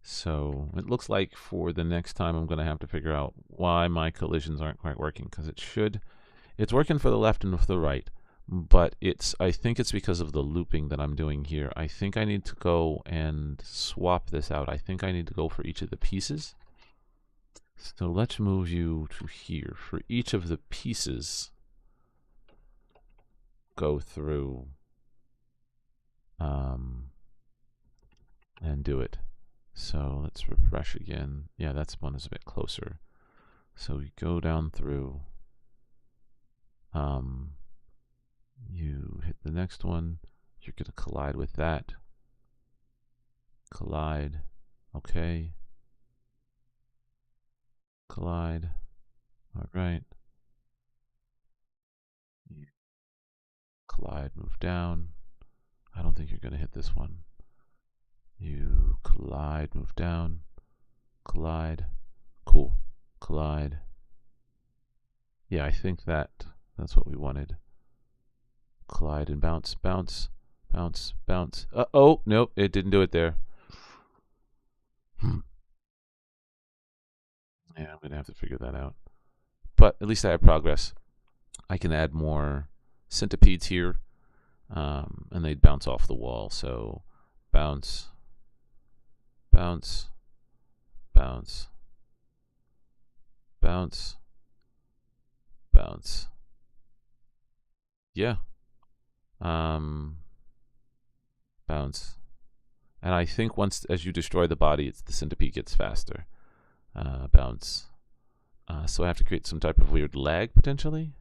So it looks like for the next time I'm going to have to figure out why my collisions aren't quite working, because it's working for the left and for the right, but I think it's because of the looping that I'm doing here. I think I need to go and swap this out. I think I need to go for each of the pieces. So let's move you to here. For each of the pieces, go through and do it. So let's refresh again. Yeah, that one is a bit closer. So we go down through. You hit the next one. You're going to collide with that. Collide. Okay. Collide. All right. Collide, move down. I don't think you're going to hit this one. You collide, move down. Collide. Cool. Collide. Yeah, I think that's what we wanted. Collide and bounce, bounce, bounce, bounce. Oh, nope, it didn't do it there. Yeah, I'm going to have to figure that out. But at least I have progress. I can add more centipedes here, and they'd bounce off the wall. So bounce, bounce, bounce, bounce, bounce. Yeah. Bounce. And I think once, as you destroy the body, the centipede gets faster. Bounce. So I have to create some type of weird lag, potentially.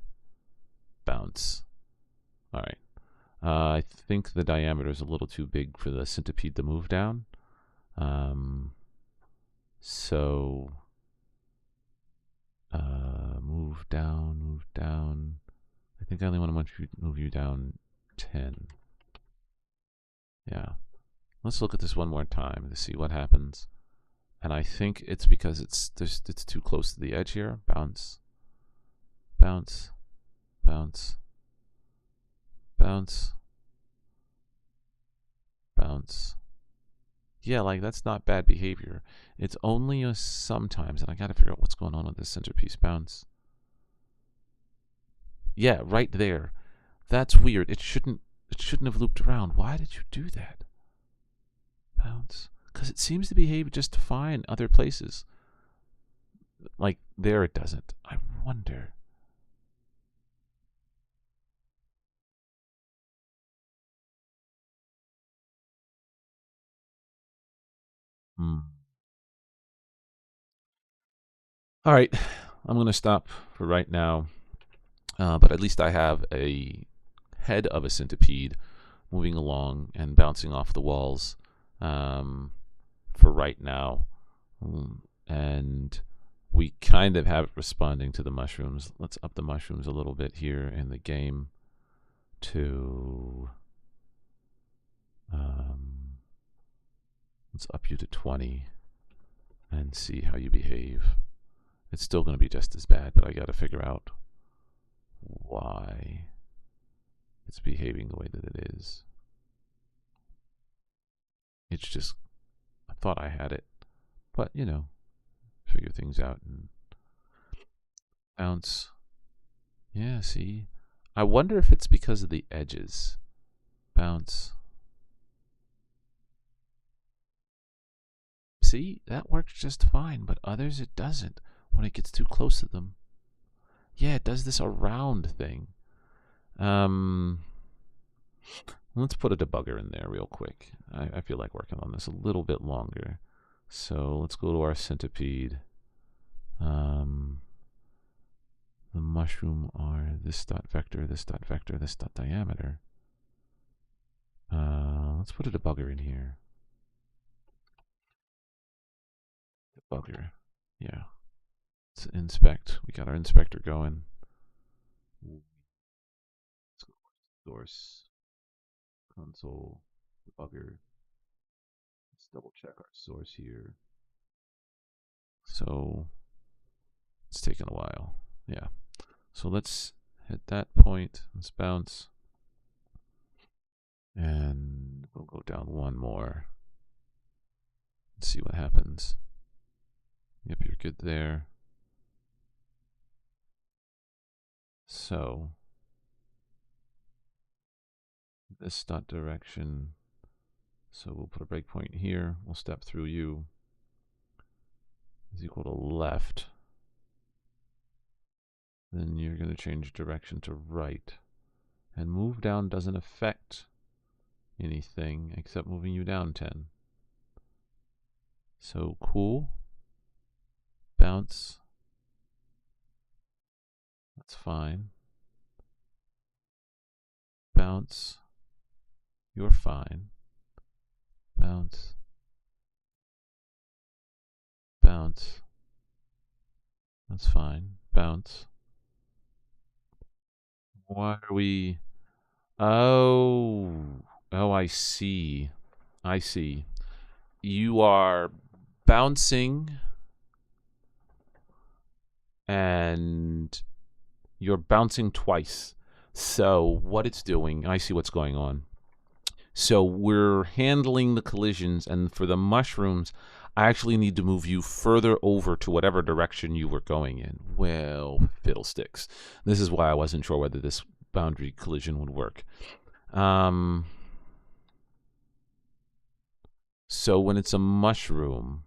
Bounce. All right. I think the diameter is a little too big for the centipede to move down. So move down, move down. I think I only want to move you down 10. Yeah. Let's look at this one more time to see what happens. And I think it's because it's too close to the edge here. Bounce, bounce, bounce, bounce, bounce. Yeah, like that's not bad behavior. It's only sometimes, and I gotta figure out what's going on with this centerpiece. Bounce. Yeah, right there. That's weird. It shouldn't have looped around. Why did you do that? Bounce. Because it seems to behave just fine other places. Like there it doesn't. I wonder. All right, I'm going to stop for right now. But at least I have a head of a centipede moving along and bouncing off the walls for right now. And we kind of have it responding to the mushrooms. Let's up the mushrooms a little bit here in the game to... let's up you to 20 and see how you behave. It's still going to be just as bad, but I got to figure out why it's behaving the way that it is. It's just, I thought I had it, but you know, figure things out and bounce. Yeah, see? I wonder if it's because of the edges. Bounce. See, that works just fine, but others it doesn't when it gets too close to them. Yeah, it does this around thing. Let's put a debugger in there real quick. I feel like working on this a little bit longer. So let's go to our centipede. The mushroom are this dot vector, this dot vector, this dot diameter. Let's put a debugger in here. Debugger. Yeah. Let's inspect. We got our inspector going. Source. Console. Debugger. Let's double check our source here. So it's taking a while. Yeah. So let's hit that point. Let's bounce. And we'll go down one more. Let's see what happens. Yep, you're good there. So this dot direction. So we'll put a breakpoint here. We'll step through you. Is equal to left. Then you're going to change direction to right. And move down doesn't affect anything except moving you down 10. So cool. Bounce. That's fine. Bounce. You're fine. Bounce. bounce. That's fine. Bounce. Why are we... Oh, I see. I see. You are bouncing and you're bouncing twice. So what it's doing, I see what's going on. So we're handling the collisions, and for the mushrooms, I actually need to move you further over to whatever direction you were going in. Well, fiddlesticks. This is why I wasn't sure whether this boundary collision would work. So when it's a mushroom,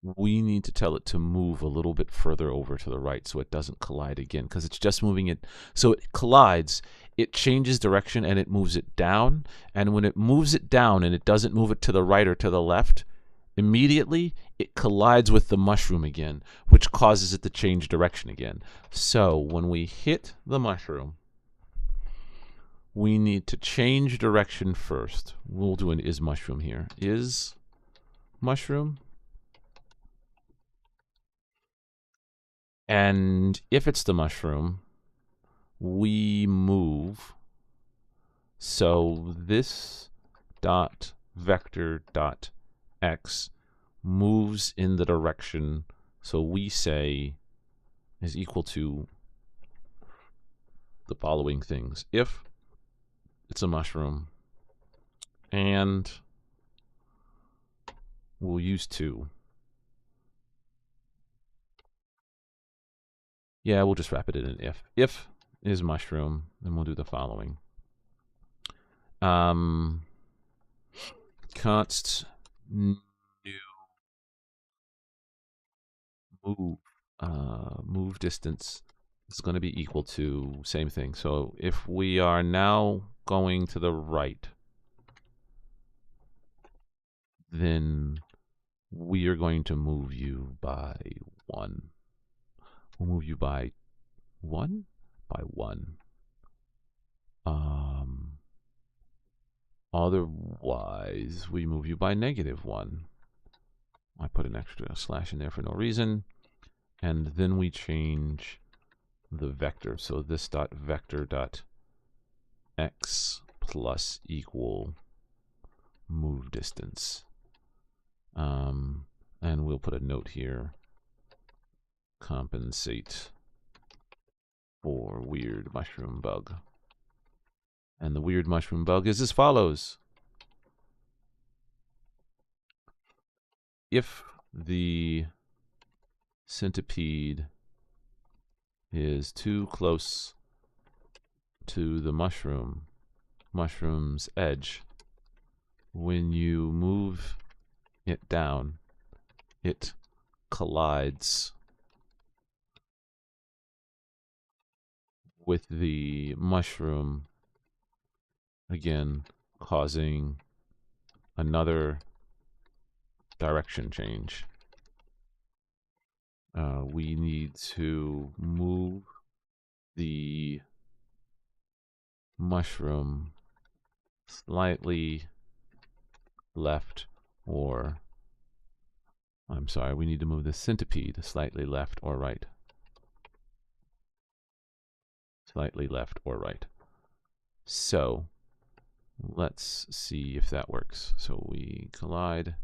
we need to tell it to move a little bit further over to the right so it doesn't collide again, because it's just moving it. So it collides, it changes direction, and it moves it down. And when it moves it down and it doesn't move it to the right or to the left, immediately it collides with the mushroom again, which causes it to change direction again. So when we hit the mushroom, we need to change direction first. We'll do an is mushroom here. Is mushroom. And if it's the mushroom, we move. So this dot vector dot x moves in the direction. So we say is equal to the following things. If it's a mushroom, and we'll use 2. Yeah, we'll just wrap it in an if. If is mushroom, then we'll do the following. Const new move distance is going to be equal to same thing. So if we are now going to the right, then we are going to move you by 1. We'll move you by 1? By 1. Otherwise, we move you by -1. I put an extra slash in there for no reason. And then we change the vector. So this dot vector dot x plus equal move distance. And we'll put a note here. Compensate for weird mushroom bug. And the weird mushroom bug is as follows. If the centipede is too close to the mushroom's edge, when you move it down, it collides with the mushroom, again causing another direction change. We need to move the mushroom slightly left, or I'm sorry, we need to move the centipede slightly left or right. Slightly left or right. So let's see if that works. So we collide,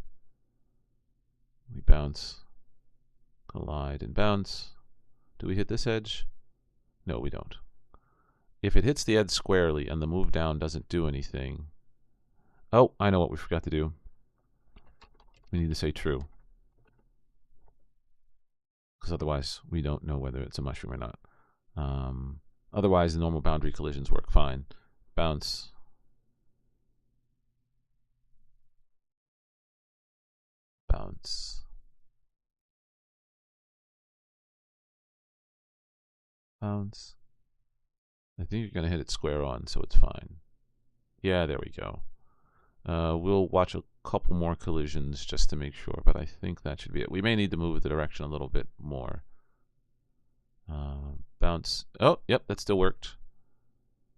we bounce, collide and bounce. Do we hit this edge? No, we don't. If it hits the edge squarely and the move down doesn't do anything. Oh, I know what we forgot to do. We need to say true. Because otherwise we don't know whether it's a mushroom or not. Otherwise the normal boundary collisions work fine. Bounce. Bounce. Bounce. I think you're going to hit it square on, so it's fine. Yeah, there we go. We'll watch a couple more collisions just to make sure, but I think that should be it. We may need to move the direction a little bit more. Bounce. Oh, yep, that still worked.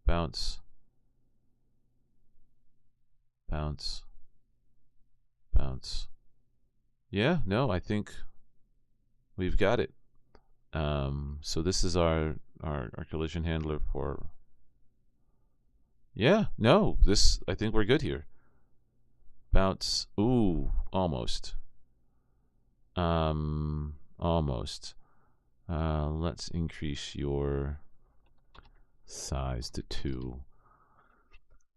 Bounce. Bounce. Bounce. bounce. Yeah, no, I think we've got it. So this is our collision handler for... Yeah, no, this, I think we're good here. Bounce. Ooh, almost. Almost. Let's increase your size to 2.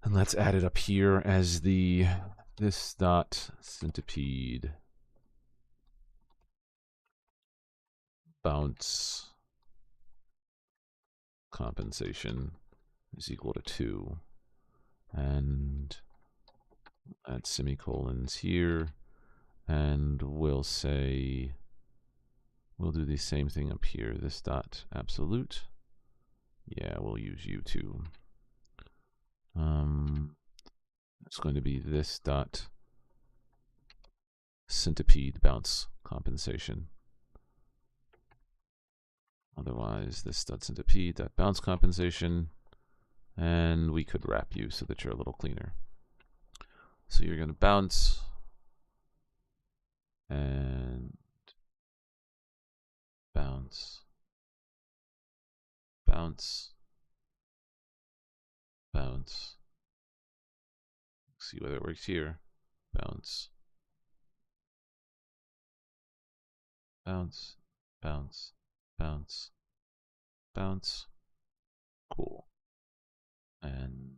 And let's add it up here as this dot centipede bounce compensation is equal to 2. And add semicolons here. And we'll say, we'll do the same thing up here. This dot absolute. Yeah, we'll use you too. It's going to be this dot centipede bounce compensation. Otherwise, this dot centipede dot bounce compensation. And we could wrap you so that you're a little cleaner. So you're going to bounce and bounce, bounce, bounce. See whether it works here. Bounce, bounce, bounce, bounce, bounce. Cool. And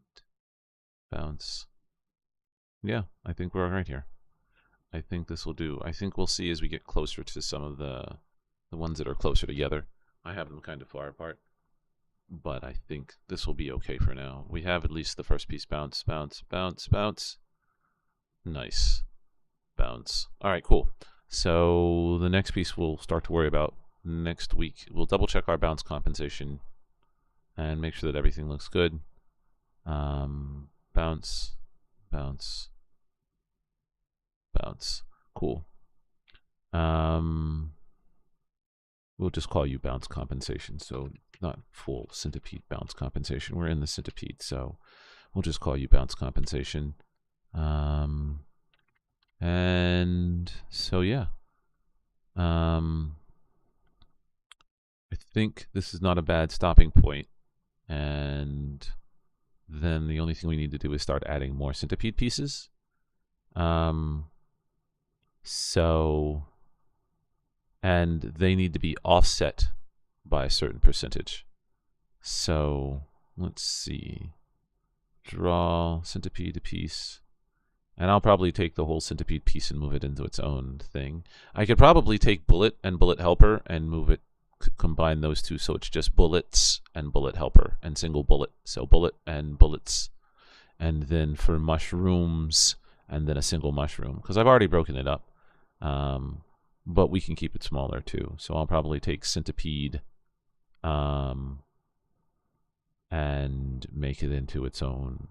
bounce. Yeah, I think we're all right here. I think this will do. I think we'll see as we get closer to some of the ones that are closer together. I have them kind of far apart, but I think this will be okay for now. We have at least the first piece. Bounce, bounce, bounce, bounce. Nice. Bounce. All right, cool. So the next piece we'll start to worry about next week. We'll double check our bounce compensation and make sure that everything looks good. Bounce, bounce, bounce. Cool. We'll just call you bounce compensation, so not full centipede bounce compensation. We're in the centipede, so we'll just call you bounce compensation. And so yeah. I think this is not a bad stopping point. And then the only thing we need to do is start adding more centipede pieces. And they need to be offset by a certain percentage. So let's see. Draw centipede piece. And I'll probably take the whole centipede piece and move it into its own thing. I could probably take bullet and bullet helper and move it, combine those two so it's just bullets and bullet helper and single bullet. So bullet and bullets. And then for mushrooms, and then a single mushroom, because I've already broken it up. But we can keep it smaller too. So I'll probably take centipede and make it into its own,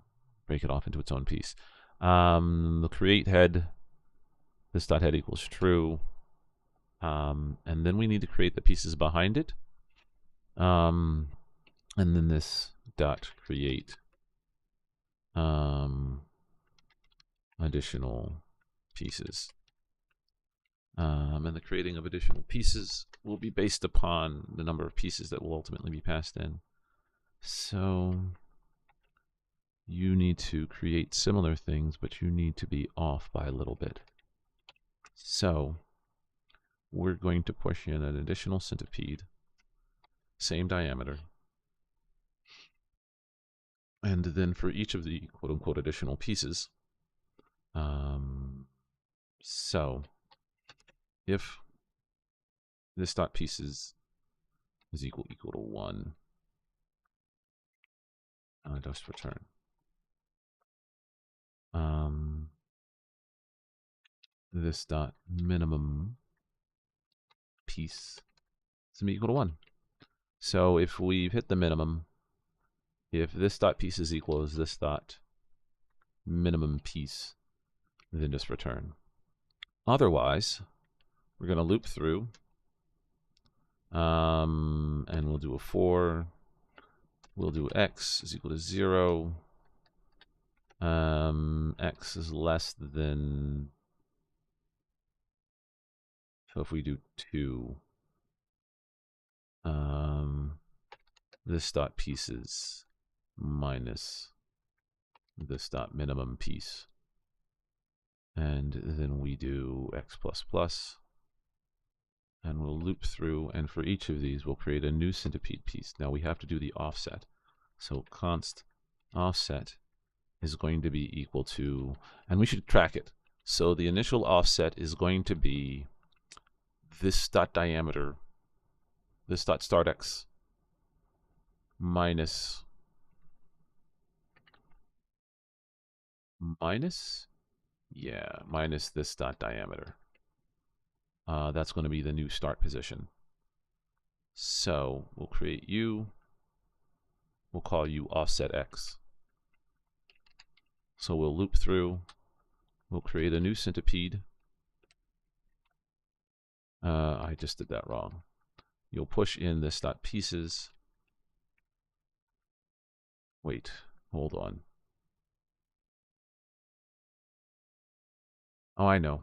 break it off into its own piece. The create head, this dot head equals true. And then we need to create the pieces behind it. And then this dot create additional pieces. And the creating of additional pieces will be based upon the number of pieces that will ultimately be passed in. So you need to create similar things, but you need to be off by a little bit. So we're going to push in an additional centipede, same diameter. And then for each of the quote-unquote additional pieces, so if this dot pieces is equal to 1, just return. This dot minimum piece is going to be equal to 1. So if we've hit the minimum, if this dot piece is equal as this dot minimum piece, then just return. Otherwise, we're going to loop through, and we'll do a for. We'll do x is equal to 0. X is less than So if we do 2, this dot pieces minus this dot minimum piece. And then we do x plus plus. And we'll loop through, and for each of these, we'll create a new centipede piece. Now we have to do the offset. So const offset is going to be equal to, and we should track it. So the initial offset is going to be this dot diameter, this dot start x minus this dot diameter. That's going to be the new start position. So we'll create u. We'll call u offset x. So we'll loop through. We'll create a new centipede. I just did that wrong. You'll push in this dot pieces. Wait, hold on. Oh, I know.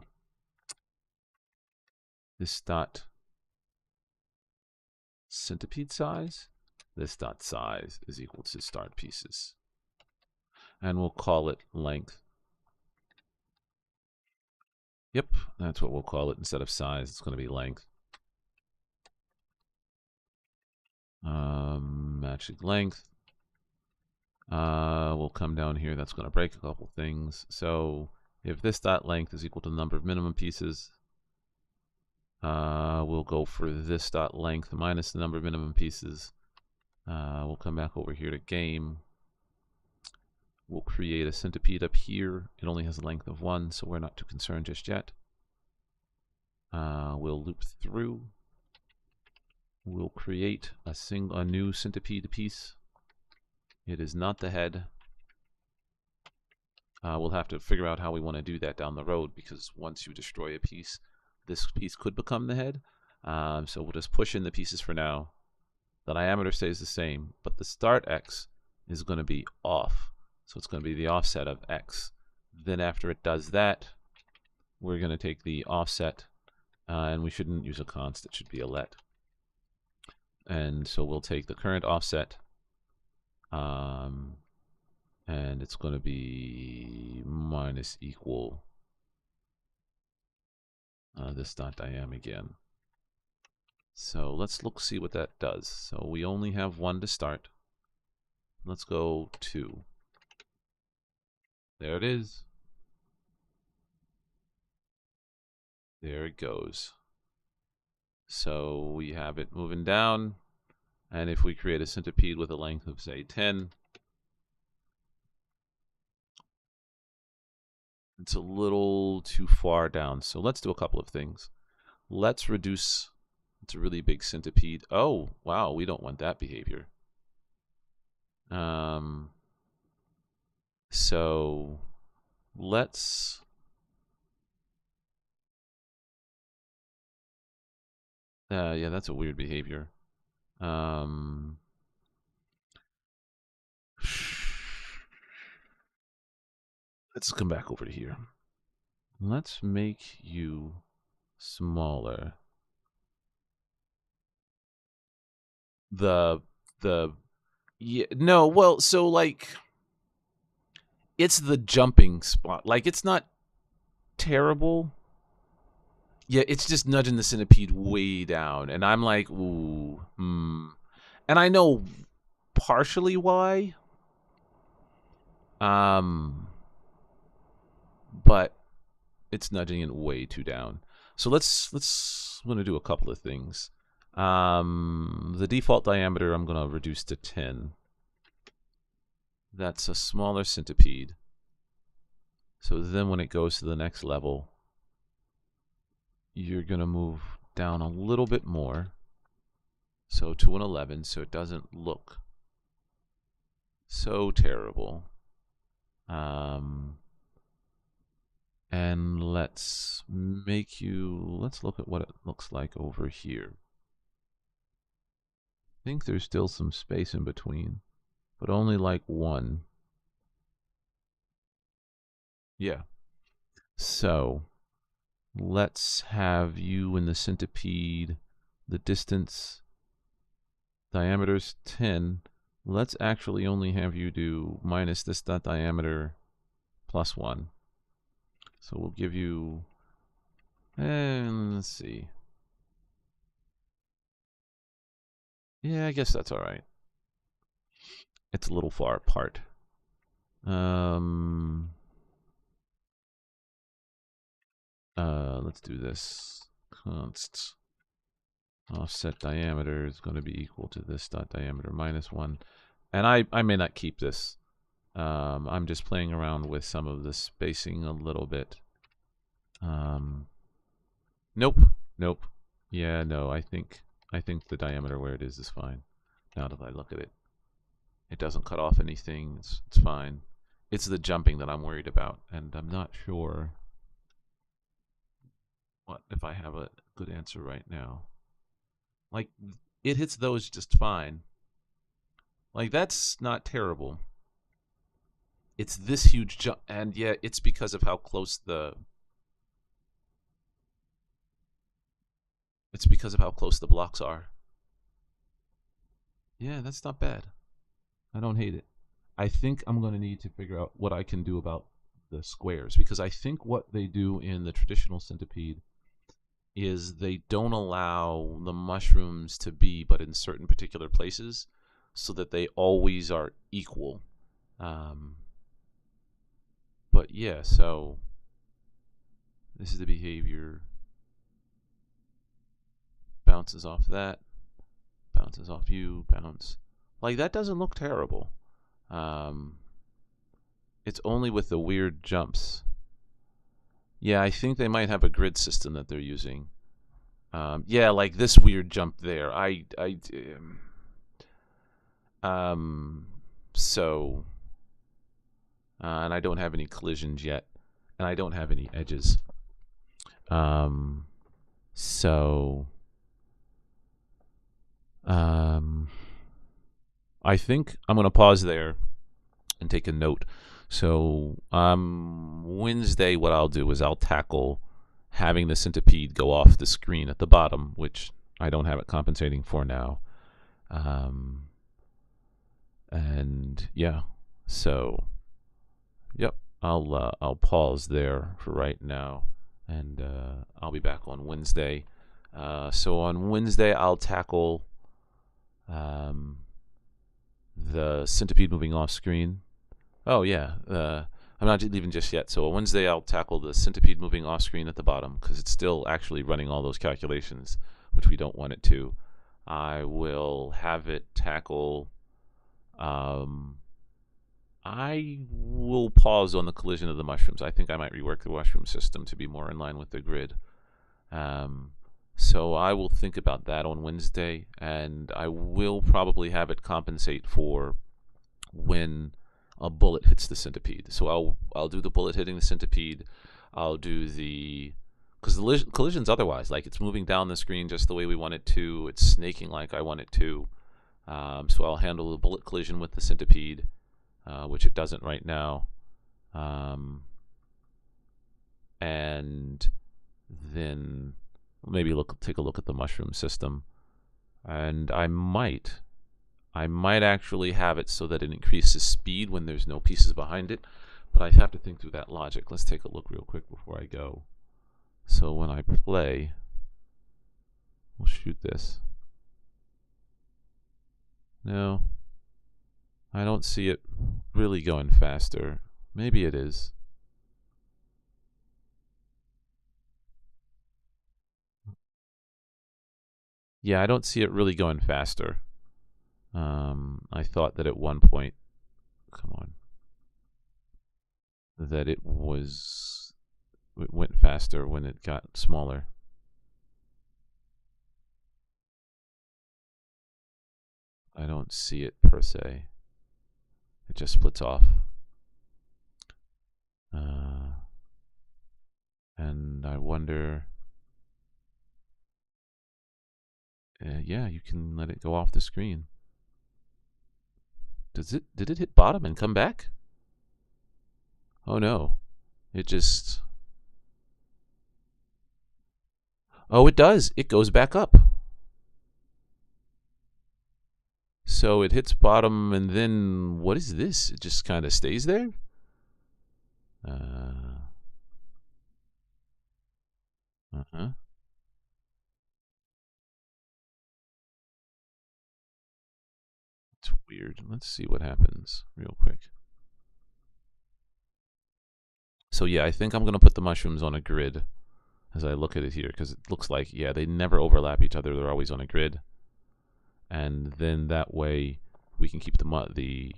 This dot centipede size, this dot size is equal to start pieces. And we'll call it length. Yep, that's what we'll call it. Instead of size, it's going to be length. Matching length. We'll come down here. That's going to break a couple things. So if this dot length is equal to the number of minimum pieces, we'll go for this dot length minus the number of minimum pieces. We'll come back over here to game. We'll create a centipede up here. It only has a length of 1, so we're not too concerned just yet. We'll loop through. We'll create a new centipede piece. It is not the head. We'll have to figure out how we want to do that down the road, because once you destroy a piece, this piece could become the head. So we'll just push in the pieces for now. The diameter stays the same, but the start x is going to be off. So it's going to be the offset of x. Then after it does that, we're going to take the offset, and we shouldn't use a const, it should be a let. And so we'll take the current offset, and it's going to be minus equal this dot diam again. So let's see what that does. So we only have 1 to start. Let's go 2. There it is. There it goes. So we have it moving down. And if we create a centipede with a length of, say, 10, it's a little too far down. So let's do a couple of things. Let's reduce. It's a really big centipede. Oh, wow, we don't want that behavior. So let's yeah, that's a weird behavior. Let's come back over to here. Let's make you smaller. Yeah, no, well, so like it's the jumping spot. Like it's not terrible. Yeah, it's just nudging the centipede way down, and I'm like, ooh, and I know partially why. But it's nudging it way too down. So I'm gonna do a couple of things. The default diameter I'm gonna reduce to 10. That's a smaller centipede. So then when it goes to the next level, you're gonna move down a little bit more. So to an 11, so it doesn't look so terrible. And let's look at what it looks like over here. I think there's still some space in between, but only like 1. Yeah. So let's have you in the centipede, the distance, diameter's 10. Let's actually only have you do minus this dot diameter plus 1. So we'll give you, and let's see. Yeah, I guess that's all right. It's a little far apart. Let's do this. Const offset diameter is going to be equal to this dot diameter minus 1. And I may not keep this. I'm just playing around with some of the spacing a little bit. Nope. Nope. Yeah, no, I think the diameter where it is fine. Now that I look at it. It doesn't cut off anything. It's fine. It's the jumping that I'm worried about, and I'm not sure what if I have a good answer right now. Like, it hits those just fine. Like, that's not terrible. It's this huge jump, and yeah, it's because of how close the blocks are. Yeah, that's not bad. I don't hate it. I think I'm going to need to figure out what I can do about the squares, because I think what they do in the traditional centipede is they don't allow the mushrooms to be but in certain particular places so that they always are equal. But yeah, so this is the behavior. Bounces off that, bounces off you, bounce. Like, that doesn't look terrible. It's only with the weird jumps. Yeah, I think they might have a grid system that they're using. Yeah, like this weird jump there. So, and I don't have any collisions yet, and I don't have any edges. So, I think I'm going to pause there and take a note. So, Wednesday, what I'll do is I'll tackle having the centipede go off the screen at the bottom, which I don't have it compensating for now. And yeah, so yep, I'll pause there for right now, and I'll be back on Wednesday. So on Wednesday, I'll tackle the centipede moving off screen. Oh yeah, I'm not leaving just yet. So on Wednesday, I'll tackle the centipede moving off screen at the bottom because it's still actually running all those calculations, which we don't want it to. I will have it tackle. I will pause on the collision of the mushrooms. I think I might rework the mushroom system to be more in line with the grid. So I will think about that on Wednesday, and I will probably have it compensate for when a bullet hits the centipede. So I'll do the bullet hitting the centipede. I'll do because the collision's otherwise, like it's moving down the screen just the way we want it to. It's snaking like I want it to. So I'll handle the bullet collision with the centipede, which it doesn't right now. And then maybe take a look at the mushroom system. And I might actually have it so that it increases speed when there's no pieces behind it. But I have to think through that logic. Let's take a look real quick before I go. So when I play, we'll shoot this. No, I don't see it really going faster. Maybe it is. Yeah, I don't see it really going faster. I thought that at one point, come on, that it went faster when it got smaller. I don't see it per se. It just splits off. And I wonder, yeah, you can let it go off the screen. Did it hit bottom and come back? Oh no, it just, Oh, it does. It goes back up. So it hits bottom, and then what is this? It just kind of stays there? Uh-huh. It's weird. Let's see what happens real quick. So yeah, I think I'm going to put the mushrooms on a grid as I look at it here, because it looks like, yeah, they never overlap each other. They're always on a grid. And then that way we can keep the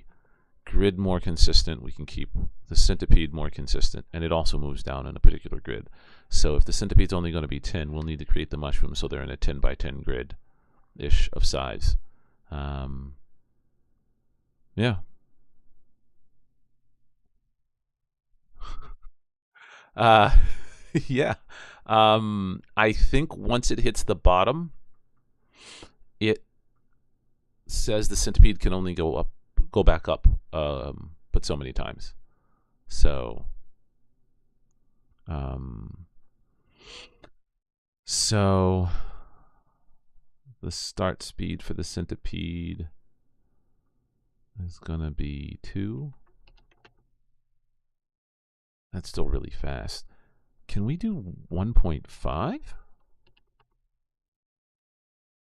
grid more consistent. We can keep the centipede more consistent, and it also moves down in a particular grid. So if the centipede's only going to be 10, we'll need to create the mushrooms so they're in a 10 by 10 grid-ish of size. Yeah. Yeah. I think once it hits the bottom, it says the centipede can only go back up, but so many times. So, so the start speed for the centipede is gonna be 2. That's still really fast. Can we do 1.5? I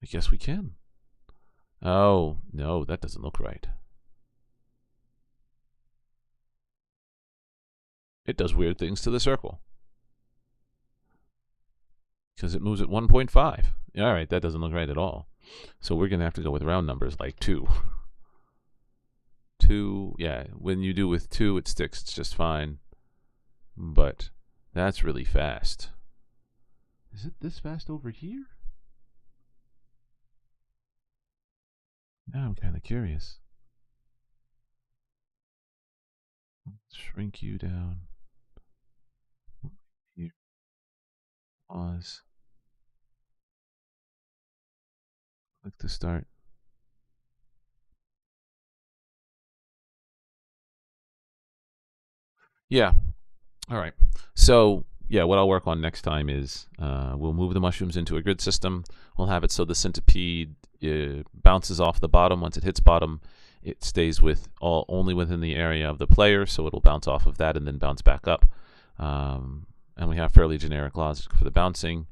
guess we can. Oh, no, that doesn't look right. It does weird things to the circle. Because it moves at 1.5. All right, that doesn't look right at all. So we're going to have to go with round numbers like 2. 2, yeah, when you do with 2, it sticks just fine. But that's really fast. Is it this fast over here? Now I'm kind of curious. Let's shrink you down. Here. Pause. Click to start. Yeah. All right. So yeah, what I'll work on next time is we'll move the mushrooms into a grid system. We'll have it so the centipede bounces off the bottom. Once it hits bottom, it stays only within the area of the player, so it'll bounce off of that and then bounce back up. And we have fairly generic laws for the bouncing.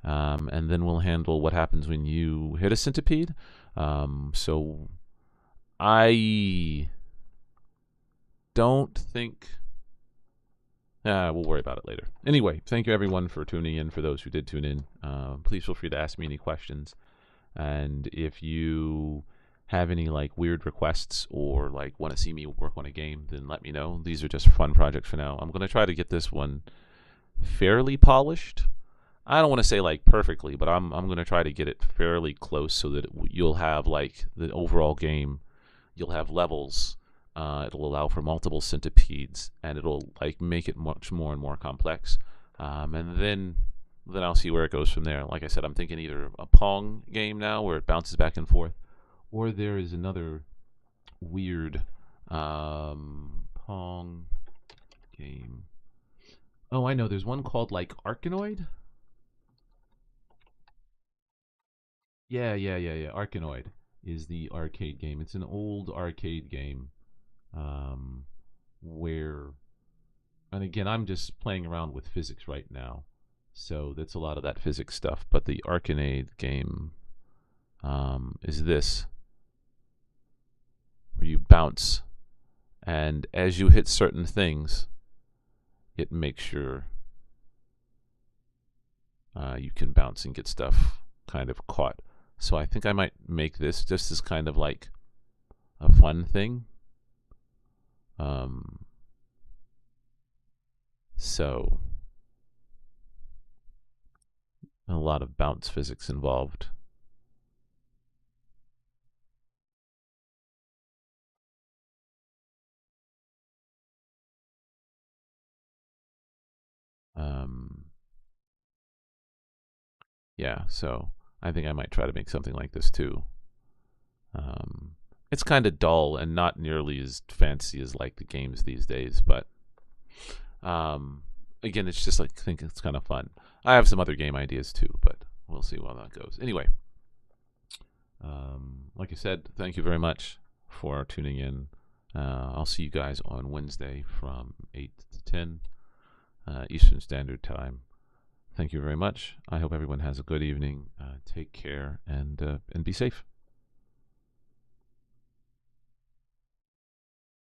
And then we'll handle what happens when you hit a centipede. So I don't think... we'll worry about it later. Anyway, thank you everyone for tuning in. For those who did tune in, please feel free to ask me any questions. And if you have any like weird requests or like want to see me work on a game, then let me know. These are just fun projects for now. I'm going to try to get this one fairly polished. I don't want to say like perfectly, but I'm going to try to get it fairly close so that you'll have like the overall game. You'll have levels. It'll allow for multiple centipedes, and it'll like make it much more and more complex. And then I'll see where it goes from there. Like I said, I'm thinking either a Pong game now where it bounces back and forth, or there is another weird Pong game. Oh, I know. There's one called like Arkanoid. Yeah. Arkanoid is the arcade game. It's an old arcade game where, and again, I'm just playing around with physics right now, so that's a lot of that physics stuff. But the Arkanoid game is this, where you bounce, and as you hit certain things, it makes sure you can bounce and get stuff kind of caught. So I think I might make this just as kind of like a fun thing. So a lot of bounce physics involved. Yeah, so I think I might try to make something like this too. It's kind of dull and not nearly as fancy as like the games these days, but again, it's just like I think it's kind of fun. I have some other game ideas too, but we'll see how that goes. Anyway, like I said, thank you very much for tuning in. I'll see you guys on Wednesday from 8 to 10 Eastern Standard Time. Thank you very much. I hope everyone has a good evening. Take care and be safe.